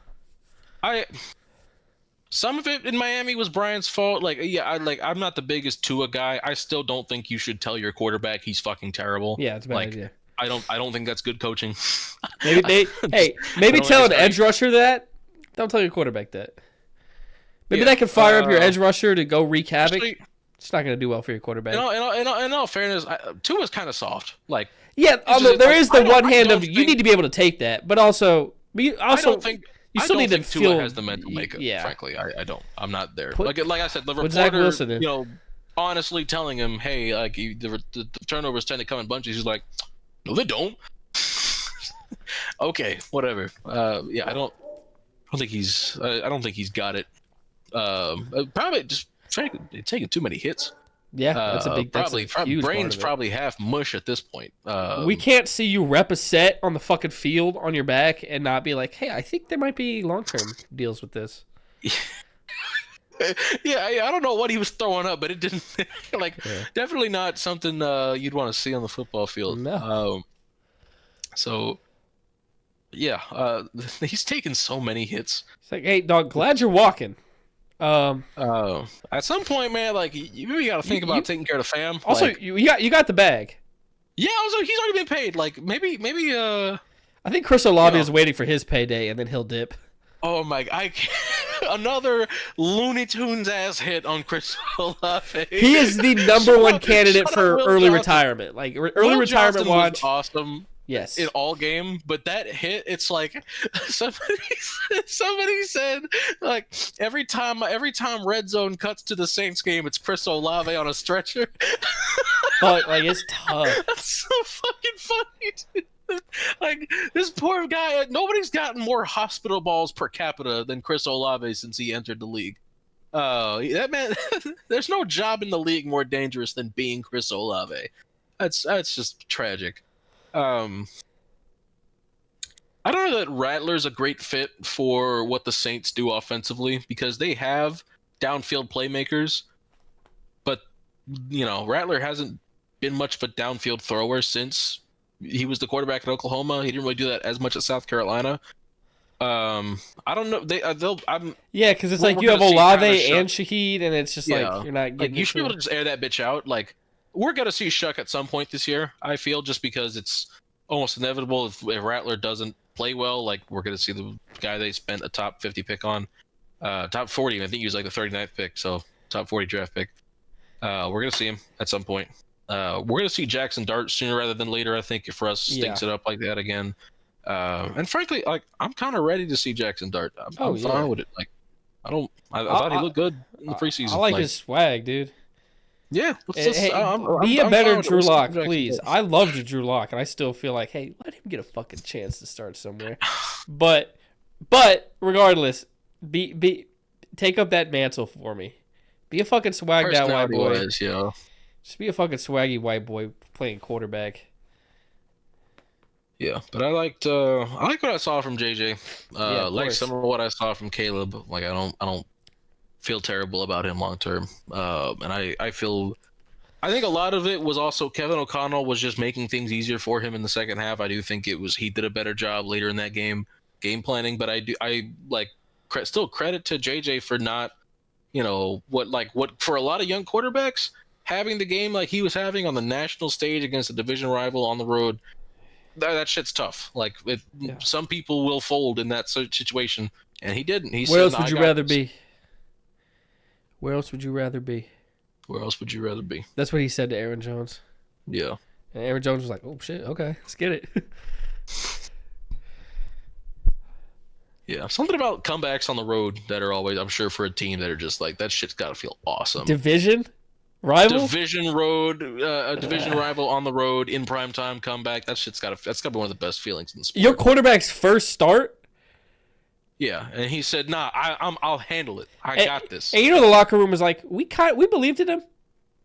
Some of it in Miami was Brian's fault. Like, yeah, I'm not the biggest Tua guy. I still don't think you should tell your quarterback he's fucking terrible. Yeah, it's a bad idea. I don't think that's good coaching. Maybe tell an edge rusher that. Don't tell your quarterback that. Maybe that could fire up your edge rusher to go wreak havoc. It's not going to do well for your quarterback. In all fairness, Tua's kind of soft. Like, yeah, there is the one hand of you need to be able to take that, but also I don't think you still need to feel. Tua has the mental makeup. Yeah, frankly, I don't. I'm not there. Like I said, the reporter, honestly telling him, hey, like the turnovers tend to come in bunches. He's like, no, they don't. Okay, whatever. Yeah, I don't think he's got it. Probably just taking too many hits. Yeah, that's a big. Huge brain's probably half mush at this point. We can't see you rep a set on the fucking field on your back and not be like, hey, I think there might be long-term deals with this. Yeah, I don't know what he was throwing up, but it didn't definitely not something you'd want to see on the football field. No. So yeah, he's taken so many hits. It's like, hey, dog, glad you're walking. At some point, man, like you really got to think about taking care of the fam. Also, you got the bag. Yeah. Also, he's already been paid. Like maybe. I think Chris Olave is waiting for his payday, and then he'll dip. Oh my! Another Looney Tunes ass hit on Chris Olave. He is the number one candidate for early retirement. Like early retirement watch. Was awesome. Yes. In all game, but that hit, it's like somebody said like every time Red Zone cuts to the Saints game, it's Chris Olave on a stretcher. But like it's tough. That's so fucking funny, dude. Like this poor guy, nobody's gotten more hospital balls per capita than Chris Olave since he entered the league. That man, there's no job in the league more dangerous than being Chris Olave. That's just tragic. I don't know that Rattler's a great fit for what the Saints do offensively because they have downfield playmakers, but Rattler hasn't been much of a downfield thrower since he was the quarterback at Oklahoma. He didn't really do that as much at South Carolina. I don't know. Because it's like you have Olave and Shaheed, and it's just like you're not getting. You should be able to just air that bitch out. Like we're gonna see Shuck at some point this year. I feel just because it's almost inevitable if Rattler doesn't play well. Like we're gonna see the guy they spent a top 50 pick on, top 40. I think he was like the 39th pick, so top 40 draft pick. We're gonna see him at some point. We're gonna see Jackson Dart sooner rather than later. I think if Russ stinks it up like that again. And frankly, like I'm kind of ready to see Jackson Dart. I'm fine with it. Like I thought he looked good in the preseason. I like his swag, dude. Yeah, be a better Drew Lock, please. I loved Drew Lock, and I still feel like, hey, let him get a fucking chance to start somewhere. But regardless, take up that mantle for me. Be a fucking swagged out white boy. Just be a fucking swaggy white boy playing quarterback. Yeah, but I like what I saw from JJ. Like some of what I saw from Caleb. Like I don't feel terrible about him long term. And I think a lot of it was also Kevin O'Connell was just making things easier for him in the second half. I do think he did a better job later in that game planning, but I still credit to JJ for not, what for a lot of young quarterbacks having the game like he was having on the national stage against a division rival on the road. that shit's tough. Like, some people will fold in that situation, and he didn't. Where else would you rather be? Where else would you rather be? Where else would you rather be? That's what he said to Aaron Jones. Yeah. And Aaron Jones was like, "Oh shit, okay, let's get it." Yeah, something about comebacks on the road that are always, I'm sure, for a team that are just like, that shit's got to feel awesome. Division rival, division rival on the road in primetime comeback. That's got to be one of the best feelings in the sport. Your quarterback's first start. Yeah, and he said, "Nah, I'll handle it. I got this." And the locker room was like, we believed in him,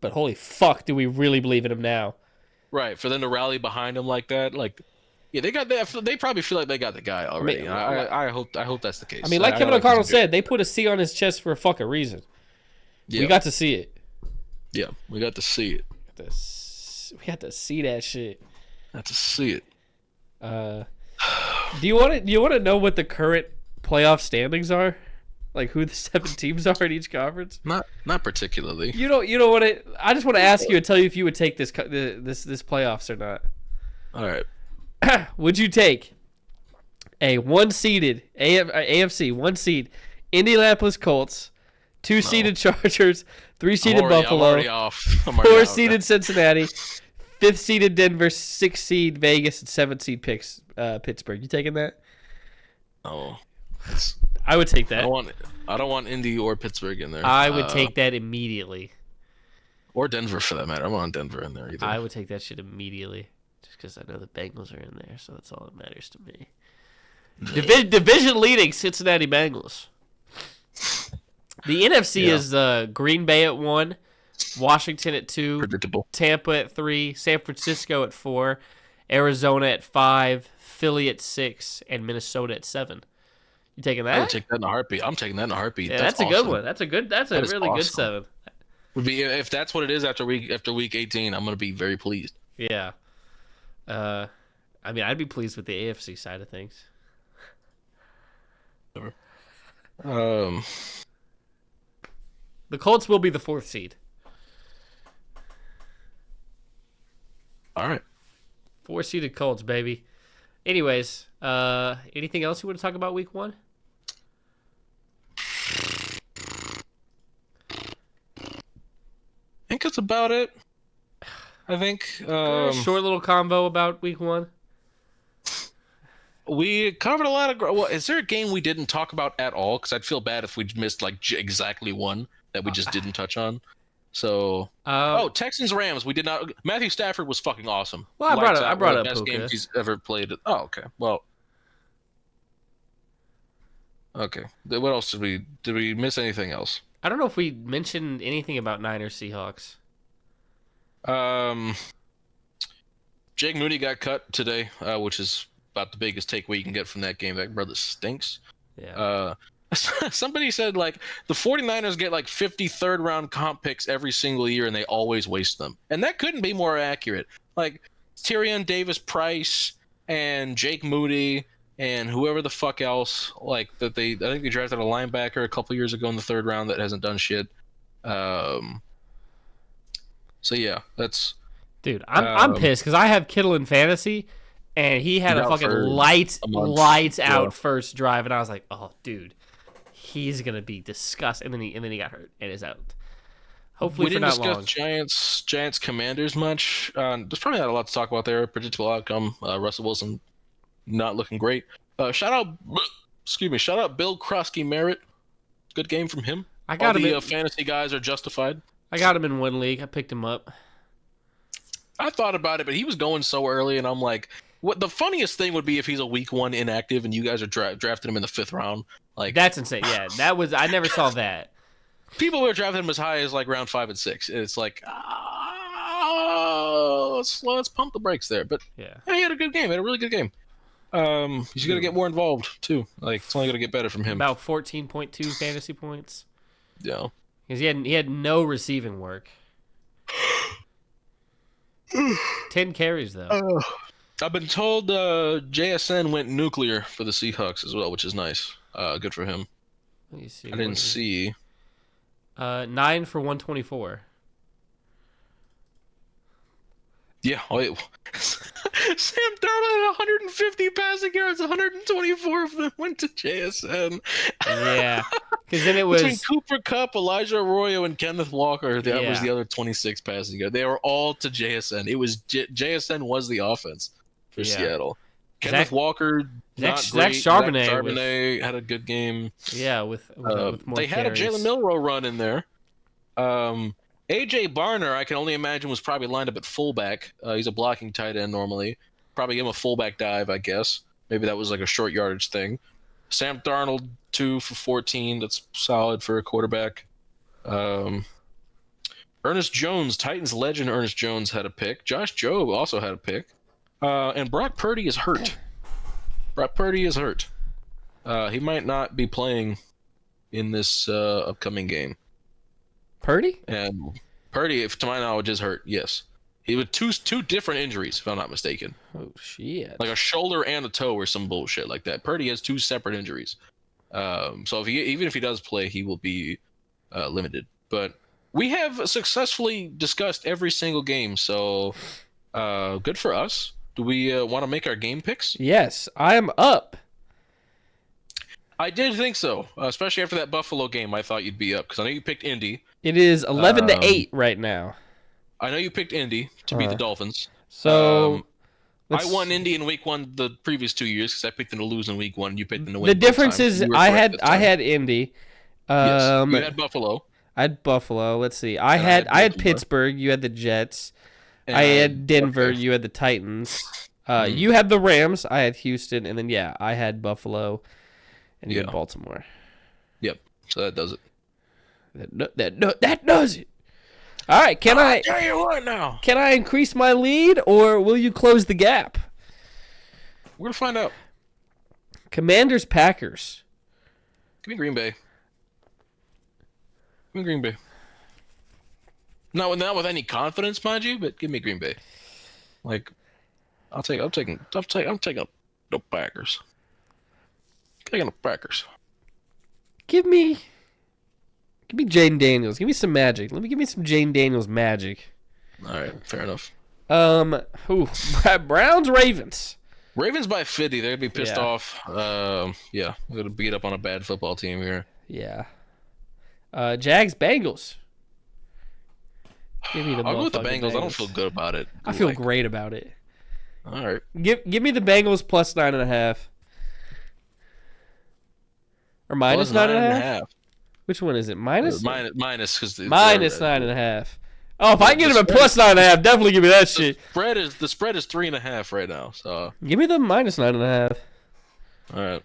but holy fuck, do we really believe in him now? Right, for them to rally behind him like that, like, yeah, they probably feel like they got the guy already. I hope that's the case. I mean, like Kevin O'Connell said, they put a C on his chest for a fucking reason. Yeah. We got to see it. Yeah, we got to see it. We got to see that shit. Got to see it. Do you want to know what the current playoff standings are? Like who the 7 teams are in each conference? Not particularly. You don't want to. I just want to ask you and tell you if you would take this playoffs or not. All right. Would you take a 1-seeded AFC 1-seed Indianapolis Colts, 2-seeded Chargers, 3-seeded Buffalo, 4-seeded Cincinnati, 5th-seeded Denver, 6th-seed Vegas, and 7th-seed Pittsburgh? You taking that? Oh, I would take that. I don't want Indy or Pittsburgh in there. I would take that immediately. Or Denver, for that matter. I don't want Denver in there either. I would take that shit immediately. Because I know the Bengals are in there, so that's all that matters to me. Division leading Cincinnati Bengals. The NFC is Green Bay at 1, Washington at 2, predictable. Tampa at 3, San Francisco at 4, Arizona at 5, Philly at 6, and Minnesota at 7. You taking that? I would take that in a heartbeat. I'm taking that in a heartbeat. Yeah, that's a good one. That's a really good 7. Would be if that's what it is after week 18. I'm gonna be very pleased. Yeah. I mean, I'd be pleased with the AFC side of things. The Colts will be the 4th seed. All right. 4-seeded Colts, baby. Anyways, anything else you want to talk about week 1? I think that's about it. I think short little convo about week 1. We covered a lot of. Well, is there a game we didn't talk about at all? Because I'd feel bad if we missed like exactly one that we just didn't touch on. So, Texans Rams. We did not. Matthew Stafford was fucking awesome. Well, I brought up best game he's ever played. Oh, okay. Well, okay. What else did we miss? Anything else? I don't know if we mentioned anything about Niners Seahawks. Jake Moody got cut today, which is about the biggest takeaway you can get from that game. That brother stinks. Yeah. Somebody said like the 49ers get like 53rd round comp picks every single year and they always waste them. And that couldn't be more accurate. Like Tyrion Davis Price and Jake Moody and whoever the fuck else, like that I think they drafted a linebacker a couple years ago in the 3rd round that hasn't done shit. So yeah, that's dude. I'm pissed because I have Kittle in fantasy, and he had a fucking lights out first drive, and I was like, oh, dude, he's gonna be disgusting. And then he got hurt and is out. Hopefully, we for didn't not long. discuss Giants Commanders much. There's probably not a lot to talk about there. Predictable outcome. Russell Wilson not looking great. Shout out Bill Krosky Merritt. Good game from him. I got All the fantasy guys are justified. I got him in one league. I picked him up. I thought about it, but he was going so early, and I'm like, what? The funniest thing would be if he's a week 1 inactive, and you guys are drafting him in the 5th round. Like that's insane. Yeah, that was. I never saw that. People were drafting him as high as like round 5 and 6. And it's like, let's pump the brakes there. But yeah, he had a good game. He had a really good game. He's gonna get more involved too. Like it's only gonna get better from him. About 14.2 fantasy points. Yeah. Because he had no receiving work. 10 carries though. I've been told JSN went nuclear for the Seahawks as well, which is nice. Good for him. Let me see. I didn't see. 9 for 124. Yeah. Sam Darnold had 150 passing yards, 124 of them went to JSN. Yeah, because then it Between was Cooper Kupp, Elijah Arroyo, and Kenneth Walker, that was Yeah. the other 26 passing yards. They were all to JSN. It was JSN was the offense for Seattle. Kenneth Walker, not great. Zach Charbonnet had a good game. with more they had carries. a Jalen Milroe run in there. AJ Barner, I can only imagine, was probably lined up at fullback. He's a blocking tight end normally. Probably give him a fullback dive, I guess. Maybe that was like a short yardage thing. Sam Darnold, 2 for 14. That's solid for a quarterback. Ernest Jones, Titans legend Ernest Jones had a pick. Josh Jobe also had a pick. And Brock Purdy is hurt. He might not be playing in this upcoming game. Purdy? And Purdy, if to my knowledge, is hurt. Yes, he had two different injuries, if I'm not mistaken. Oh shit! Like a shoulder and a toe, or some bullshit like that. Purdy has 2 separate injuries. So even if he does play, he will be limited. But we have successfully discussed every single game, so good for us. Do we want to make our game picks? Yes, I am up. I did think so, especially after that Buffalo game. I thought you'd be up because I know you picked Indy. It is 11-8 right now. I know you picked Indy to beat the Dolphins. So I won Indy in week 1 the previous 2 years because I picked them to lose in week 1. You picked them to win. The difference is I had Indy. Yes, you had Buffalo. I had Buffalo. Let's see. I had Pittsburgh. You had the Jets. And I had Denver. Okay. You had the Titans. You had the Rams. I had Houston, and then I had Buffalo, and you had Baltimore. Yep. So that does it. That does it. All right. I tell you what now? Can I increase my lead, or will you close the gap? We're gonna find out. Commanders, Packers. Give me Green Bay. Not with any confidence, mind you, but give me Green Bay. Like, I'm taking the Packers. Taking the Packers. Give me Jaden Daniels. Give me some magic. Give me some Jaden Daniels magic. All right, fair enough. Browns, Ravens. Ravens by 50. They're gonna be pissed off. We're gonna beat up on a bad football team here. Yeah. Jags, Bengals. Give me the I'll go with the Bengals. Bengals. I don't feel good about it. I feel great about it. All right. Give me the Bengals plus 9.5. Or minus 9.5? Which one is it? Minus because minus 9.5. Oh, if I can get him a plus 9.5, definitely give me that shit. The spread is 3.5 right now. So give me the minus 9.5. All right.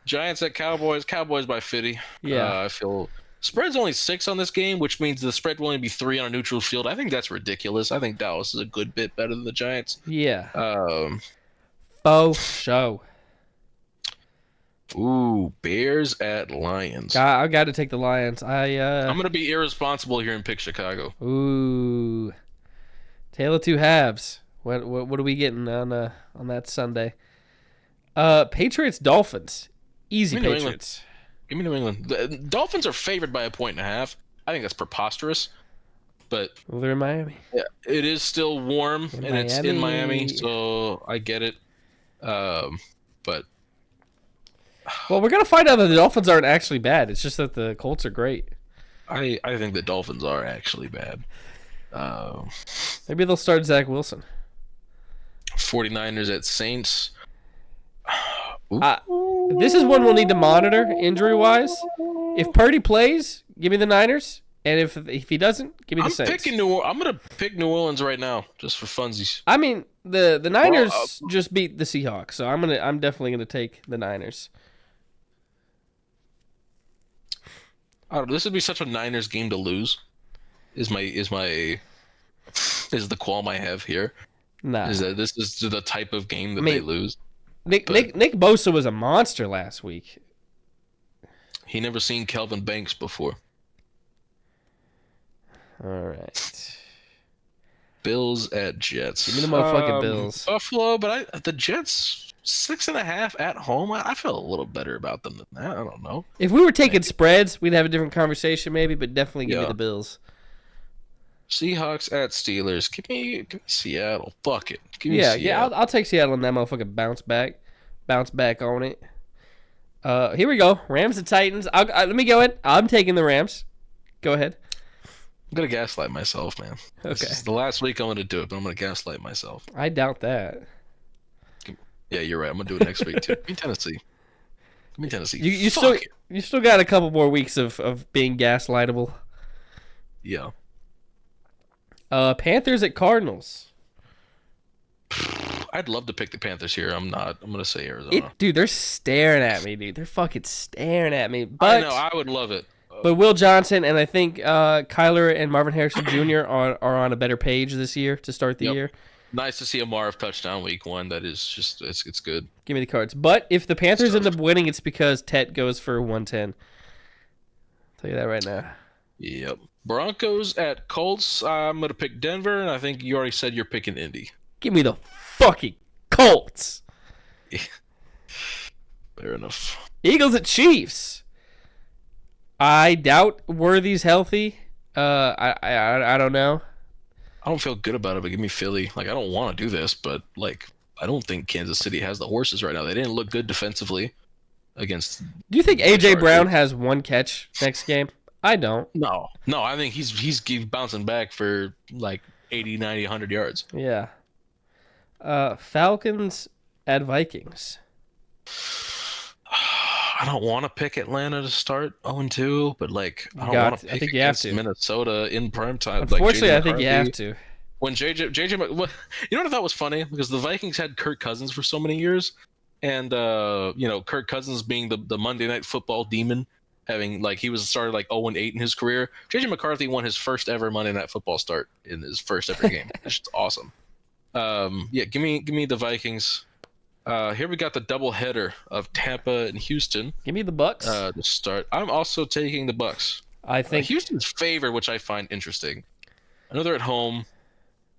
Giants at Cowboys. Cowboys by 50. Yeah. I feel spread's only 6 on this game, which means the spread will only be 3 on a neutral field. I think that's ridiculous. I think Dallas is a good bit better than the Giants. Yeah. Faux show. Ooh, Bears at Lions. I got to take the Lions. I'm gonna be irresponsible here and pick Chicago. Ooh, tale of two halves. What are we getting on that Sunday? Patriots, Dolphins. Easy Patriots. Give me New England. The Dolphins are favored by 1.5. I think that's preposterous. But they're in Miami. Yeah, it is still warm it's in Miami, so I get it. But well, we're gonna find out that the Dolphins aren't actually bad. It's just that the Colts are great. I think the Dolphins are actually bad. Maybe they'll start Zach Wilson. 49ers at Saints. This is one we'll need to monitor injury-wise. If Purdy plays, give me the Niners. And if he doesn't, give me the Saints. I'm going to pick New Orleans right now, just for funsies. I mean, the Niners just beat the Seahawks, so I'm definitely going to take the Niners. I don't know, this would be such a Niners game to lose. Is the qualm I have here? Nah. Is that this is the type of game that they lose? Nick Bosa was a monster last week. He never seen Kelvin Banks before. All right. Bills at Jets. Give me the motherfucking Bills. Buffalo, but the Jets 6.5 at home. I feel a little better about them than that. I don't know. If we were taking spreads, we'd have a different conversation maybe, but definitely give me the Bills. Seahawks at Steelers. Give me Seattle. Fuck it. Give me Yeah, Seattle. I'll take Seattle and that motherfucker bounce back on it. Here we go. Rams and Titans. Let me go ahead. I'm taking the Rams. Go ahead. I'm gonna gaslight myself, man. Okay. This is the last week I'm gonna do it, but I'm gonna gaslight myself. I doubt that. Yeah, you're right. I'm gonna do it next week too. Give me Tennessee. Give me Tennessee. You still got a couple more weeks of being gaslightable. Yeah. Panthers at Cardinals. I'd love to pick the Panthers here. I'm not. I'm gonna say Arizona. Dude, they're staring at me, dude. They're fucking staring at me. But I know. I would love it. But Will Johnson and I think Kyler and Marvin Harrison Jr. are on a better page this year to start the year. Nice to see a Marv touchdown week 1. That is just it's good. Give me the Cards. But if the Panthers end up winning, it's because Tet goes for 110. I'll tell you that right now. Yep. Broncos at Colts. I'm gonna pick Denver, and I think you already said you're picking Indy. Give me the fucking Colts. Fair enough. Eagles at Chiefs. I doubt Worthy's healthy. I don't know. I don't feel good about it, but give me Philly. Like, I don't want to do this, but like, I don't think Kansas City has the horses right now. They didn't look good defensively against. Do you think AJ Brown has 1 catch next game? I don't. No. I think he's bouncing back for like 80, 90, 100 yards. Yeah. Falcons at Vikings. I don't want to pick Atlanta to start 0-2, but like I don't want to pick against Minnesota in primetime. Unfortunately, like I think you have to. When JJ, you know what I thought was funny? Because the Vikings had Kirk Cousins for so many years, and Kirk Cousins being the Monday Night Football demon, having like he was started like 0-8 in his career. JJ McCarthy won his first ever Monday Night Football start in his first ever game. It's just awesome. Give me the Vikings. Here we got the doubleheader of Tampa and Houston. Give me the Bucks. To start. I'm also taking the Bucks. I think Houston's favored, which I find interesting. I know they're at home,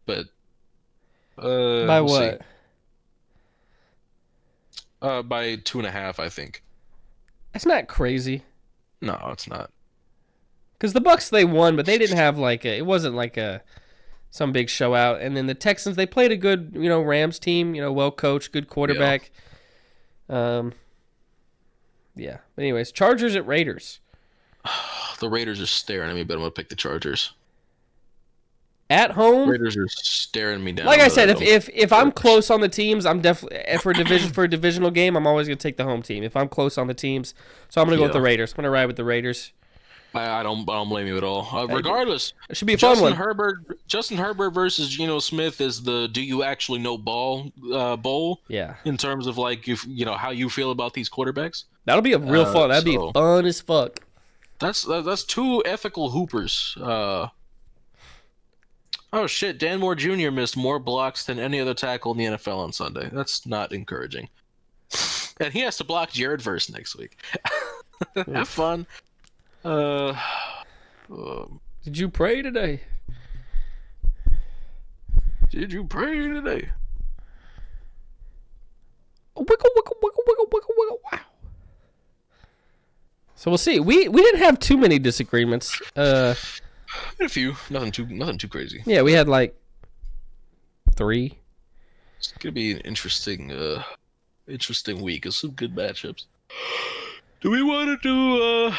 but by what? By 2.5, I think. That's not crazy. No, it's not. Because the Bucks, they won, but they didn't have it wasn't like some big show out. And then the Texans, they played a good, Rams team, well coached, good quarterback. Yeah. But anyways, Chargers at Raiders. The Raiders are staring at me, but I'm gonna pick the Chargers. At home, Raiders are staring me down. Like I said, if I'm close on the teams, I'm definitely for a divisional game, I'm always gonna take the home team. If I'm close on the teams, so I'm gonna go with the Raiders. I'm gonna ride with the Raiders. I don't blame you at all. Regardless, it should be a fun one. Justin Herbert versus Geno Smith is the "Do you actually know ball" bowl. Yeah. In terms of like if how you feel about these quarterbacks. That'll be a real fun. That'd be fun as fuck. That's 2 ethical hoopers. Oh shit! Dan Moore Jr. missed more blocks than any other tackle in the NFL on Sunday. That's not encouraging. And he has to block Jared Verse next week. Have fun. Did you pray today? Did you pray today? Wiggle, wiggle, wiggle, wiggle, wiggle, wiggle. Wow. So we'll see. We didn't have too many disagreements. A few. Nothing too crazy. Yeah, we had like 3. It's gonna be an interesting week. It's some good matchups. Do we want to do?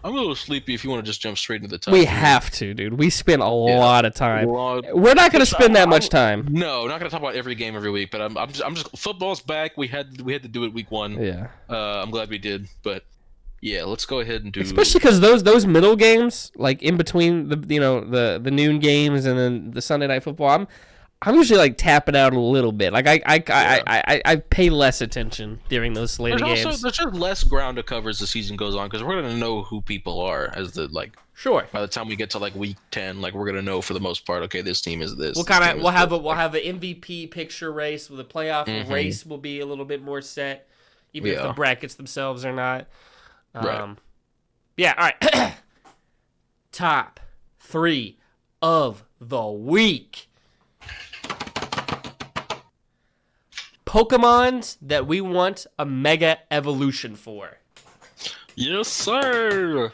I'm a little sleepy. If you want to just jump straight into the top. We have to, dude. We spent a lot of time. We're not going to spend that much time. No, not going to talk about every game every week. But I'm just football's back. We had to do it week 1. Yeah. I'm glad we did. But yeah, let's go ahead and do. Especially because those middle games, like in between the noon games and then the Sunday night football, I'm usually like tapping out a little bit. Like I pay less attention during those later games. There's just less ground to cover as the season goes on because we're gonna know who people are as the like. Sure. By the time we get to like week 10, like we're gonna know for the most part. Okay, this team is this. We'll have an MVP picture race with a playoff race will be a little bit more set, even if the brackets themselves are not. Right. Yeah. All right. Top 3 of the week. Pokemons that we want a mega evolution for. Yes, sir.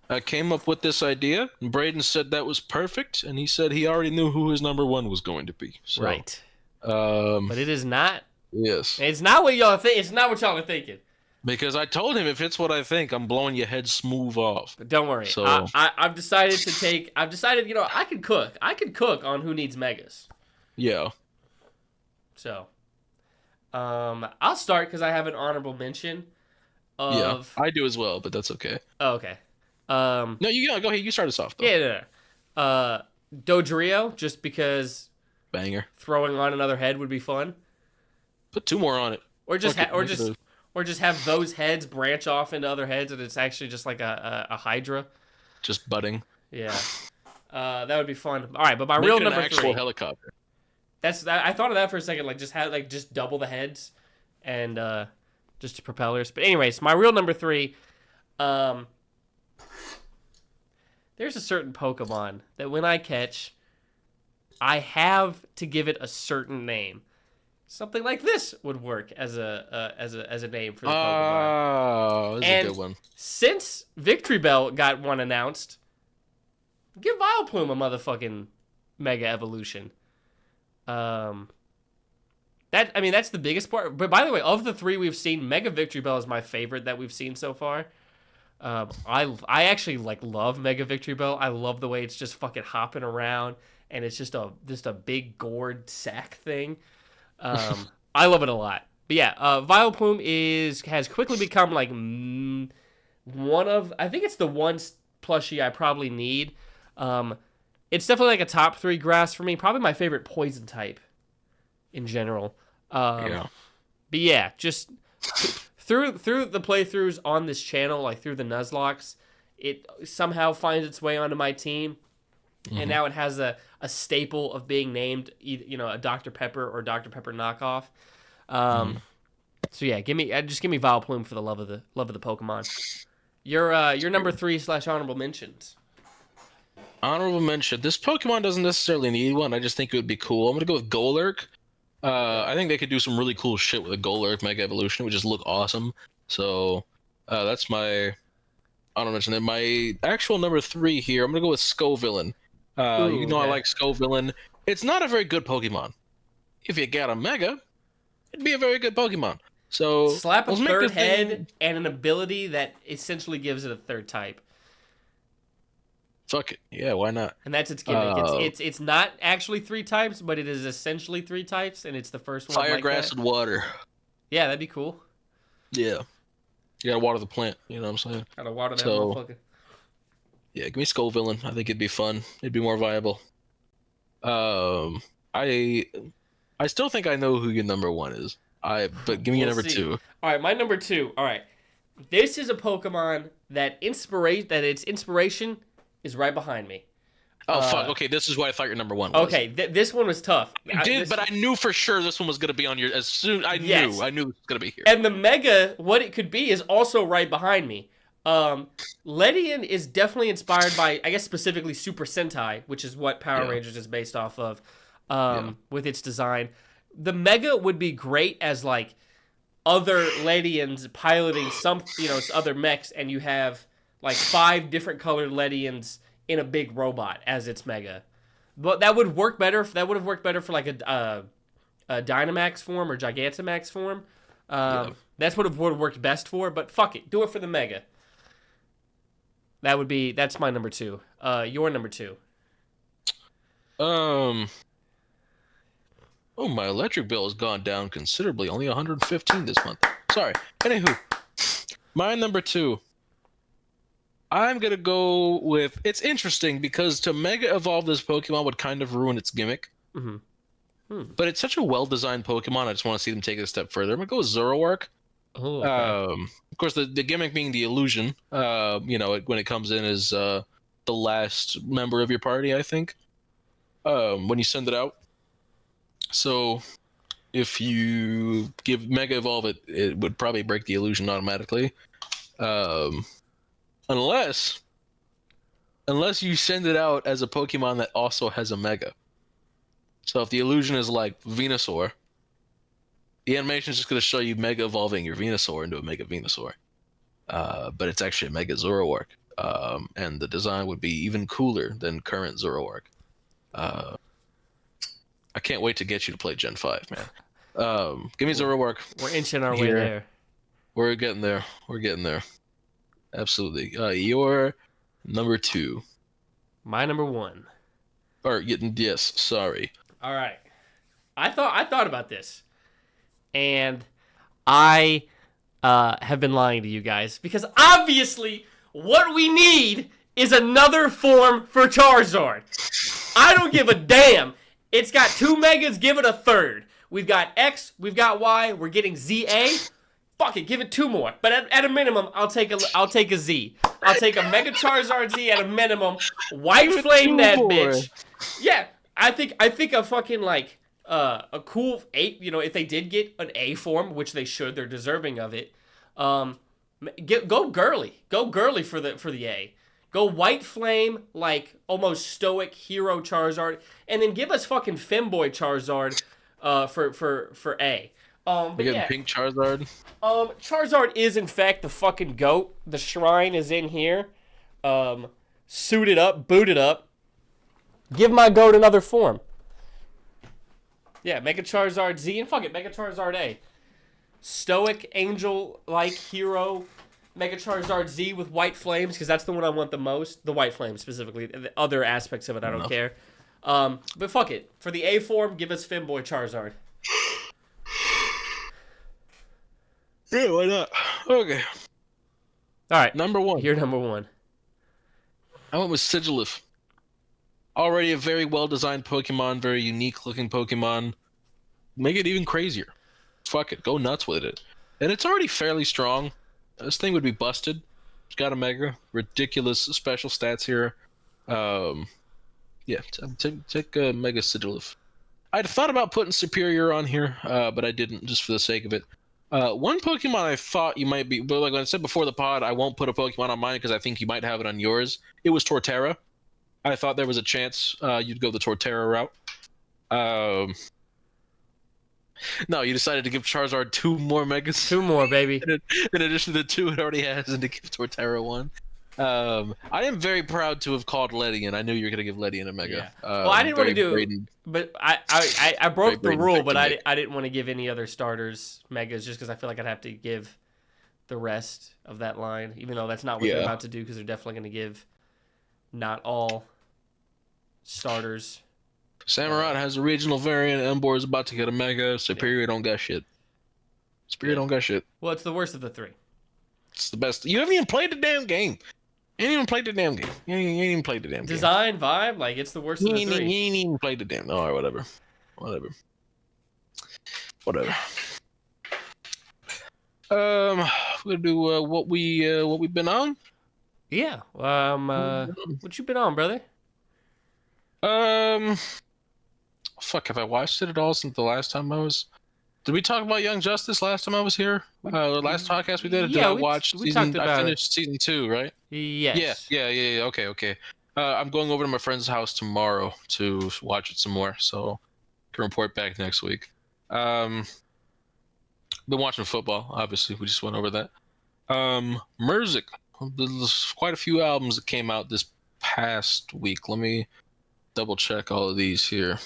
I came up with this idea, and Brayden said that was perfect, and he said he already knew who his number one was going to be. So, Right. But it is not. Yes. It's not what y'all think. It's not what y'all are thinking. Because I told him if it's what I think, I'm blowing your head smooth off. But don't worry. So I've decided to take. I've decided. I can cook. I can cook on who needs megas. yeah. So, I'll start because I have an honorable mention. Yeah, I do as well, but that's okay. Oh, okay. No, you go ahead. You start us off, though. Yeah. Dodrio, just because Banger. throwing on another head would be fun. Put 2 more on it. Or just have those heads branch off into other heads, and it's actually just like a hydra. Just budding. Yeah. That would be fun. All right, but my Make real it number an actual 3. helicopter. I thought of that for a second, like just double the heads, and just propellers. But anyways, my real number 3. There's a certain Pokemon that when I catch, I have to give it a certain name. Something like this would work as a name for the Pokemon. Oh, that's a good one. Since Victory Bell got one announced, give Vileplume a motherfucking Mega Evolution. That's the biggest part. But by the way, of the 3 we've seen, Mega Victory Bell is my favorite that we've seen so far. I actually love Mega Victory Bell. I love the way it's just fucking hopping around and it's just a big gourd sack thing. I love it a lot. But yeah, Vileplume has quickly become like one of, I think it's the one plushie I probably need. It's definitely like a top 3 grass for me. Probably my favorite poison type in general. Yeah. But yeah, just through the playthroughs on this channel, like through the Nuzlockes, it somehow finds its way onto my team, and now it has a staple of being named, a Dr. Pepper or Dr. Pepper knockoff. So yeah, give me Vileplume for the love of the Pokemon. Your number 3 / honorable mentions. Honorable mention. This Pokemon doesn't necessarily need one. I just think it would be cool. I'm gonna go with Golurk. I think they could do some really cool shit with a Golurk Mega Evolution. It would just look awesome. So that's my honorable mention. Then my actual number 3 here, I'm gonna go with Scovillain. I like Scovillain. It's not a very good Pokemon. If you got a Mega, it'd be a very good Pokemon. So slap a third head and an ability that essentially gives it a third type. Fuck it. Yeah, why not? And that's its gimmick. It's not actually 3 types, but it is essentially 3 types, and it's the first one. Fire, grass, and water. Yeah, that'd be cool. Yeah. You gotta water the plant, you know what I'm saying? Gotta water that motherfucker. Yeah, give me Scovillain. I think it'd be fun. It'd be more viable. I still think I know who your number 1 is. But give me your number 2. All right, my number 2. All right. This is a Pokemon that its inspiration is right behind me. Oh, fuck. Okay, this is what I thought your number 1 was. Okay, this one was tough. But I knew for sure this one was going to be on your... I knew it was going to be here. And the Mega, what it could be, is also right behind me. Ledian is definitely inspired by, I guess, specifically Super Sentai, which is what Power Rangers is based off of, with its design. The Mega would be great as, like, other Ledians piloting some, other mechs, and you have... like 5 different colored Ledians in a big robot as its Mega. But that would work better. That would have worked better for like a Dynamax form or Gigantamax form. That's what it would have worked best for. But fuck it, do it for the Mega. That's my number 2. Your number 2. Oh, my electric bill has gone down considerably. Only 115 this month. Sorry. Anywho, my number 2. I'm going to go with... It's interesting because to Mega Evolve this Pokemon would kind of ruin its gimmick. But it's such a well-designed Pokemon, I just want to see them take it a step further. I'm going to go with Zoroark. Oh, okay. Of course, the gimmick being the illusion, when it comes in as the last member of your party, I think, when you send it out. So if you give Mega Evolve it would probably break the illusion automatically. Unless you send it out as a Pokemon that also has a Mega. So if the illusion is like Venusaur, the animation is just going to show you Mega Evolving your Venusaur into a Mega Venusaur. But it's actually a Mega Zoroark. and the design would be even cooler than current Zoroark. I can't wait to get you to play Gen 5, man. Give me Zoroark. We're inching our way there. We're getting there. Absolutely. Your number 2. My number 1. Or yes, sorry. All right. I thought about this, and I have been lying to you guys because obviously what we need is another form for Charizard. I don't give a damn. It's got 2 megas. Give it a third. We've got X. We've got Y. We're getting ZA. Fuck it, give it 2 more. But at a minimum, I'll take a Z. I'll take a Mega Charizard Z at a minimum. White Flame that bitch. Yeah, I think a fucking like a cool 8. You know, if they did get an A form, which they should, they're deserving of it. Go girly for the A. Go White Flame, like almost stoic hero Charizard, and then give us fucking Femboy Charizard for A. But getting pink Charizard. Charizard is in fact the fucking GOAT. The shrine is in here. Suited up, booted up. Give my GOAT another form. Yeah, Mega Charizard Z and fuck it, Mega Charizard A. Stoic angel-like hero Mega Charizard Z with White Flames, because that's the one I want the most. The White Flames specifically. The other aspects of it I don't care. But fuck it. For the A form, give us Femboy Charizard. Yeah, why not? Okay. All right. Number 1. You're number 1. I went with Sigilif. Already a very well-designed Pokemon, very unique-looking Pokemon. Make it even crazier. Fuck it, go nuts with it. And it's already fairly strong. This thing would be busted. It's got a Mega. Ridiculous special stats here. Yeah, take Mega Sigilif. I'd thought about putting Superior on here, but I didn't, just for the sake of it. One Pokemon I thought you might be, but like I said before the pod, I won't put a Pokemon on mine because I think you might have it on yours. It was Torterra. I thought there was a chance you'd go the Torterra route. No, you decided to give Charizard 2 more Megas. 2 more, baby. In addition to the 2 it already has, and to give Torterra 1. I am very proud to have called Ledian. I knew you were going to give Ledian a Mega. Yeah. Well, I didn't want to do Brayden. But I broke the Brayden rule, but picked I didn't want to give any other starters Megas just because I feel like I'd have to give the rest of that line, even though that's not what they're about to do because they're definitely going to give not all starters. Samurott has a regional variant. Emboar is about to get a Mega. Superior don't got shit. Superior don't got shit. Well, it's the worst of the 3. It's the best. You haven't even played the damn game. You ain't even played the damn game. You ain't even played the damn game. Design, vibe, like it's the worst of the 3. You ain't even played the damn. All right, whatever. We're gonna do what we've been on. Yeah. What you been on, brother? Fuck. Have I watched it at all since the last time I was? Did we talk about Young Justice last time I was here? The last podcast we did. Did I watch season? I finished season 2, right? Yes. Yeah. Okay. I'm going over to my friend's house tomorrow to watch it some more, so I can report back next week. Been watching football, obviously. We just went over that. Music. There's quite a few albums that came out this past week. Let me double check all of these here.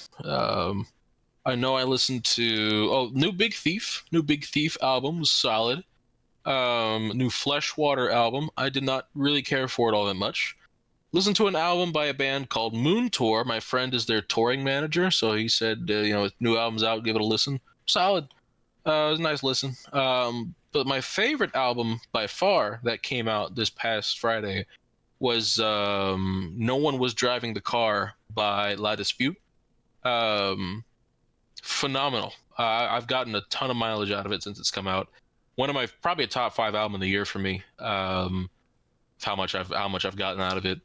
I know I listened to New Big Thief. New Big Thief album was solid. New Fleshwater album. I did not really care for it all that much. Listened to an album by a band called Moon Tour. My friend is their touring manager, so he said, new album's out, give it a listen. Solid. It was a nice listen. But my favorite album by far that came out this past Friday was No One Was Driving the Car by La Dispute. Phenomenal. I've gotten a ton of mileage out of it since it's come out. One of my probably a top 5 album of the year for me. How much I've gotten out of it.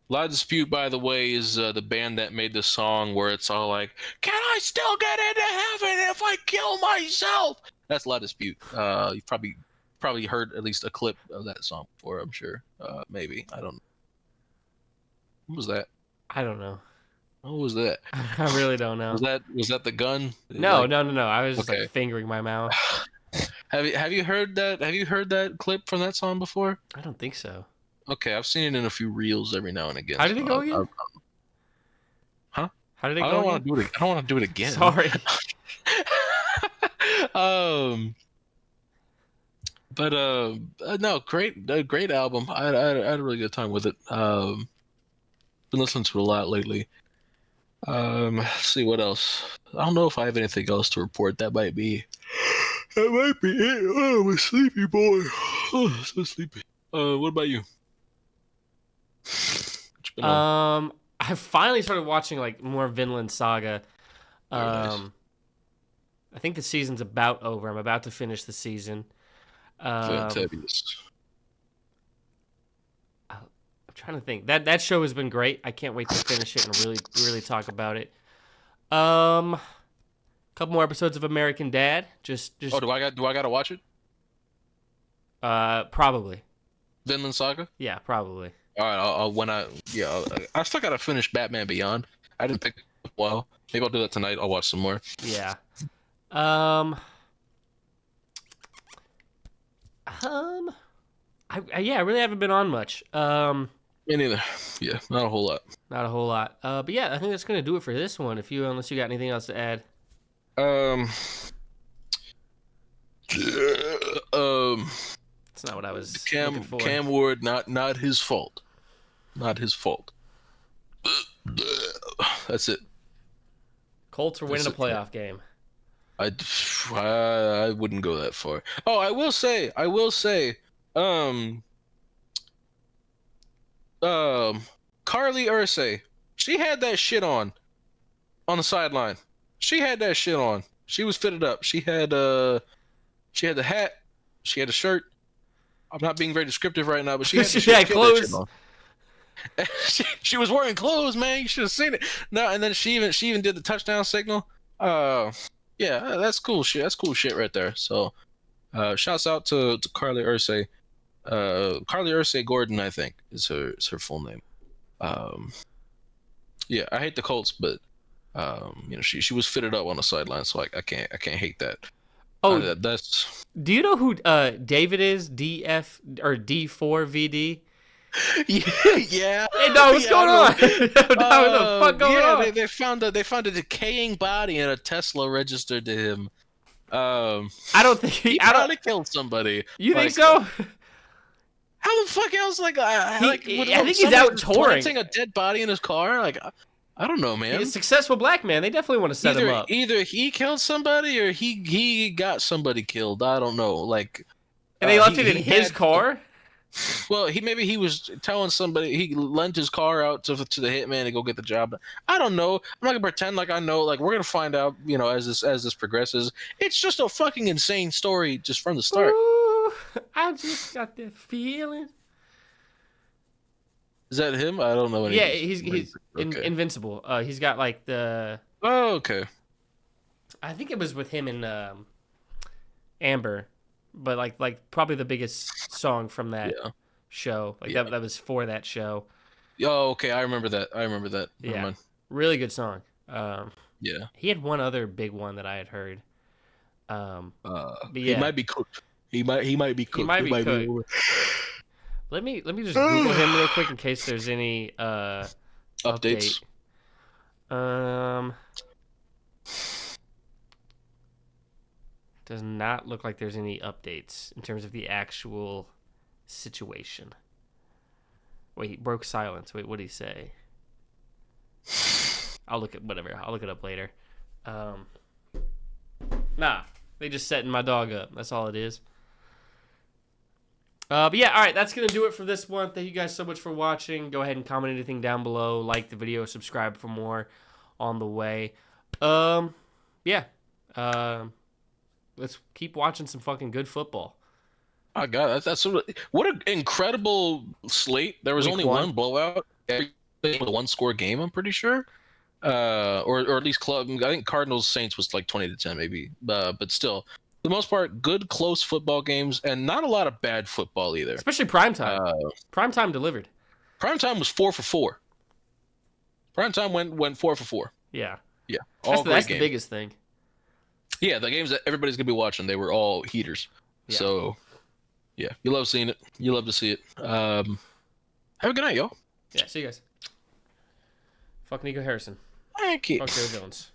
La Dispute, by the way, is the band that made the song where it's all like, "Can I still get into heaven if I kill myself?" That's La Dispute. You've probably heard at least a clip of that song before, I'm sure. Maybe. I don't know. What was that? I don't know. What was that? I really don't know. Was that the gun? No. I was just like fingering my mouth. Have you heard that? Have you heard that clip from that song before? I don't think so. Okay, I've seen it in a few reels every now and again. How did it go again? Huh? How did it I go don't again? want to do it. I don't want to do it again. Sorry. But no, great album. I had a really good time with it. Been listening to it a lot lately. Let's see what else. I don't know if I have anything else to report. That might be it. Oh, I'm a sleepy boy. Oh, so sleepy. What about you? What you been on? I finally started watching like more Vinland Saga. Very nice. I think the season's about over. I'm about to finish the season. Fantabulous. I'm trying to think. That show has been great. I can't wait to finish it and really talk about it. Couple more episodes of American Dad. Just. Oh, do I gotta watch it? Probably. Vinland Saga. Yeah, probably. All right. I still gotta finish Batman Beyond. I didn't pick it up well. Maybe I'll do that tonight. I'll watch some more. Yeah. I really haven't been on much. Me neither. Yeah, not a whole lot. Not a whole lot. But yeah, I think that's gonna do it for this one. Unless you got anything else to add. It's not what I was looking for. Cam Ward, not his fault. Not his fault. That's it. Colts are winning a playoff game. I wouldn't go that far. Oh, I will say, Carly Ursay, she had that shit on the sideline. She had that shit on. She was fitted up. She had the hat. She had a shirt. I'm not being very descriptive right now, but she had the She had clothes. She was wearing clothes, man. You should have seen it. No, and then she even did the touchdown signal. Yeah, that's cool shit. That's cool shit right there. So, shouts out to Carly Ursay. Carly Ursay Gordon, I think, is her full name. Yeah, I hate the Colts, but she was fitted up on the sideline, so I can't hate that. Oh, that's. Do you know who David is? DF or D4VD? Yeah. Hey, no, what's going on? What the fuck going on? They found a decaying body in a Tesla registered to him. I don't think he probably killed somebody. You think so? How the fuck else? I think he's out touring. Planting a dead body in his car. I don't know, man. He's a successful black man. They definitely want to set him up. Either he killed somebody or he got somebody killed. I don't know. And they left it in his car. Well, maybe he was telling somebody, he lent his car out to the hitman to go get the job. I don't know. I'm not gonna pretend like I know. We're gonna find out, as this progresses. It's just a fucking insane story just from the start. Ooh, I just got that feeling. Is that him? I don't know. Yeah, he's okay. Invincible. He's got the. Oh, okay. I think it was with him and Amber. But like probably the biggest song from that show. That was for that show. Oh, okay. I remember that. Yeah. Really good song. Yeah. He had one other big one that I had heard. But yeah. He might be cooked. He might be cooked. He might be cooked. Let me just Google him real quick in case there's any updates. Does not look like there's any updates in terms of the actual situation. Wait, he broke silence. Wait, what did he say? I'll look it up later. Nah, they just setting my dog up. That's all it is. But yeah, all right, that's going to do it for this one. Thank you guys so much for watching. Go ahead and comment anything down below. Like the video, subscribe for more on the way. Yeah. Let's keep watching some fucking good football. I got it. What an incredible slate. There was only one blowout. Every one-score game, I'm pretty sure. Or at least club. I think Cardinals Saints was 20-10 maybe. But still, for the most part, good close football games and not a lot of bad football either. Especially primetime. Primetime delivered. Primetime was 4 for 4. Primetime went 4 for 4. Yeah. Yeah. That's the biggest thing. Yeah, the games that everybody's gonna be watching, they were all heaters. Yeah. So, yeah, you love seeing it. You love to see it. Have a good night, yo. Yeah, see you guys. Fuck Nico Harrison. Thank you. Fuck Joe Jones.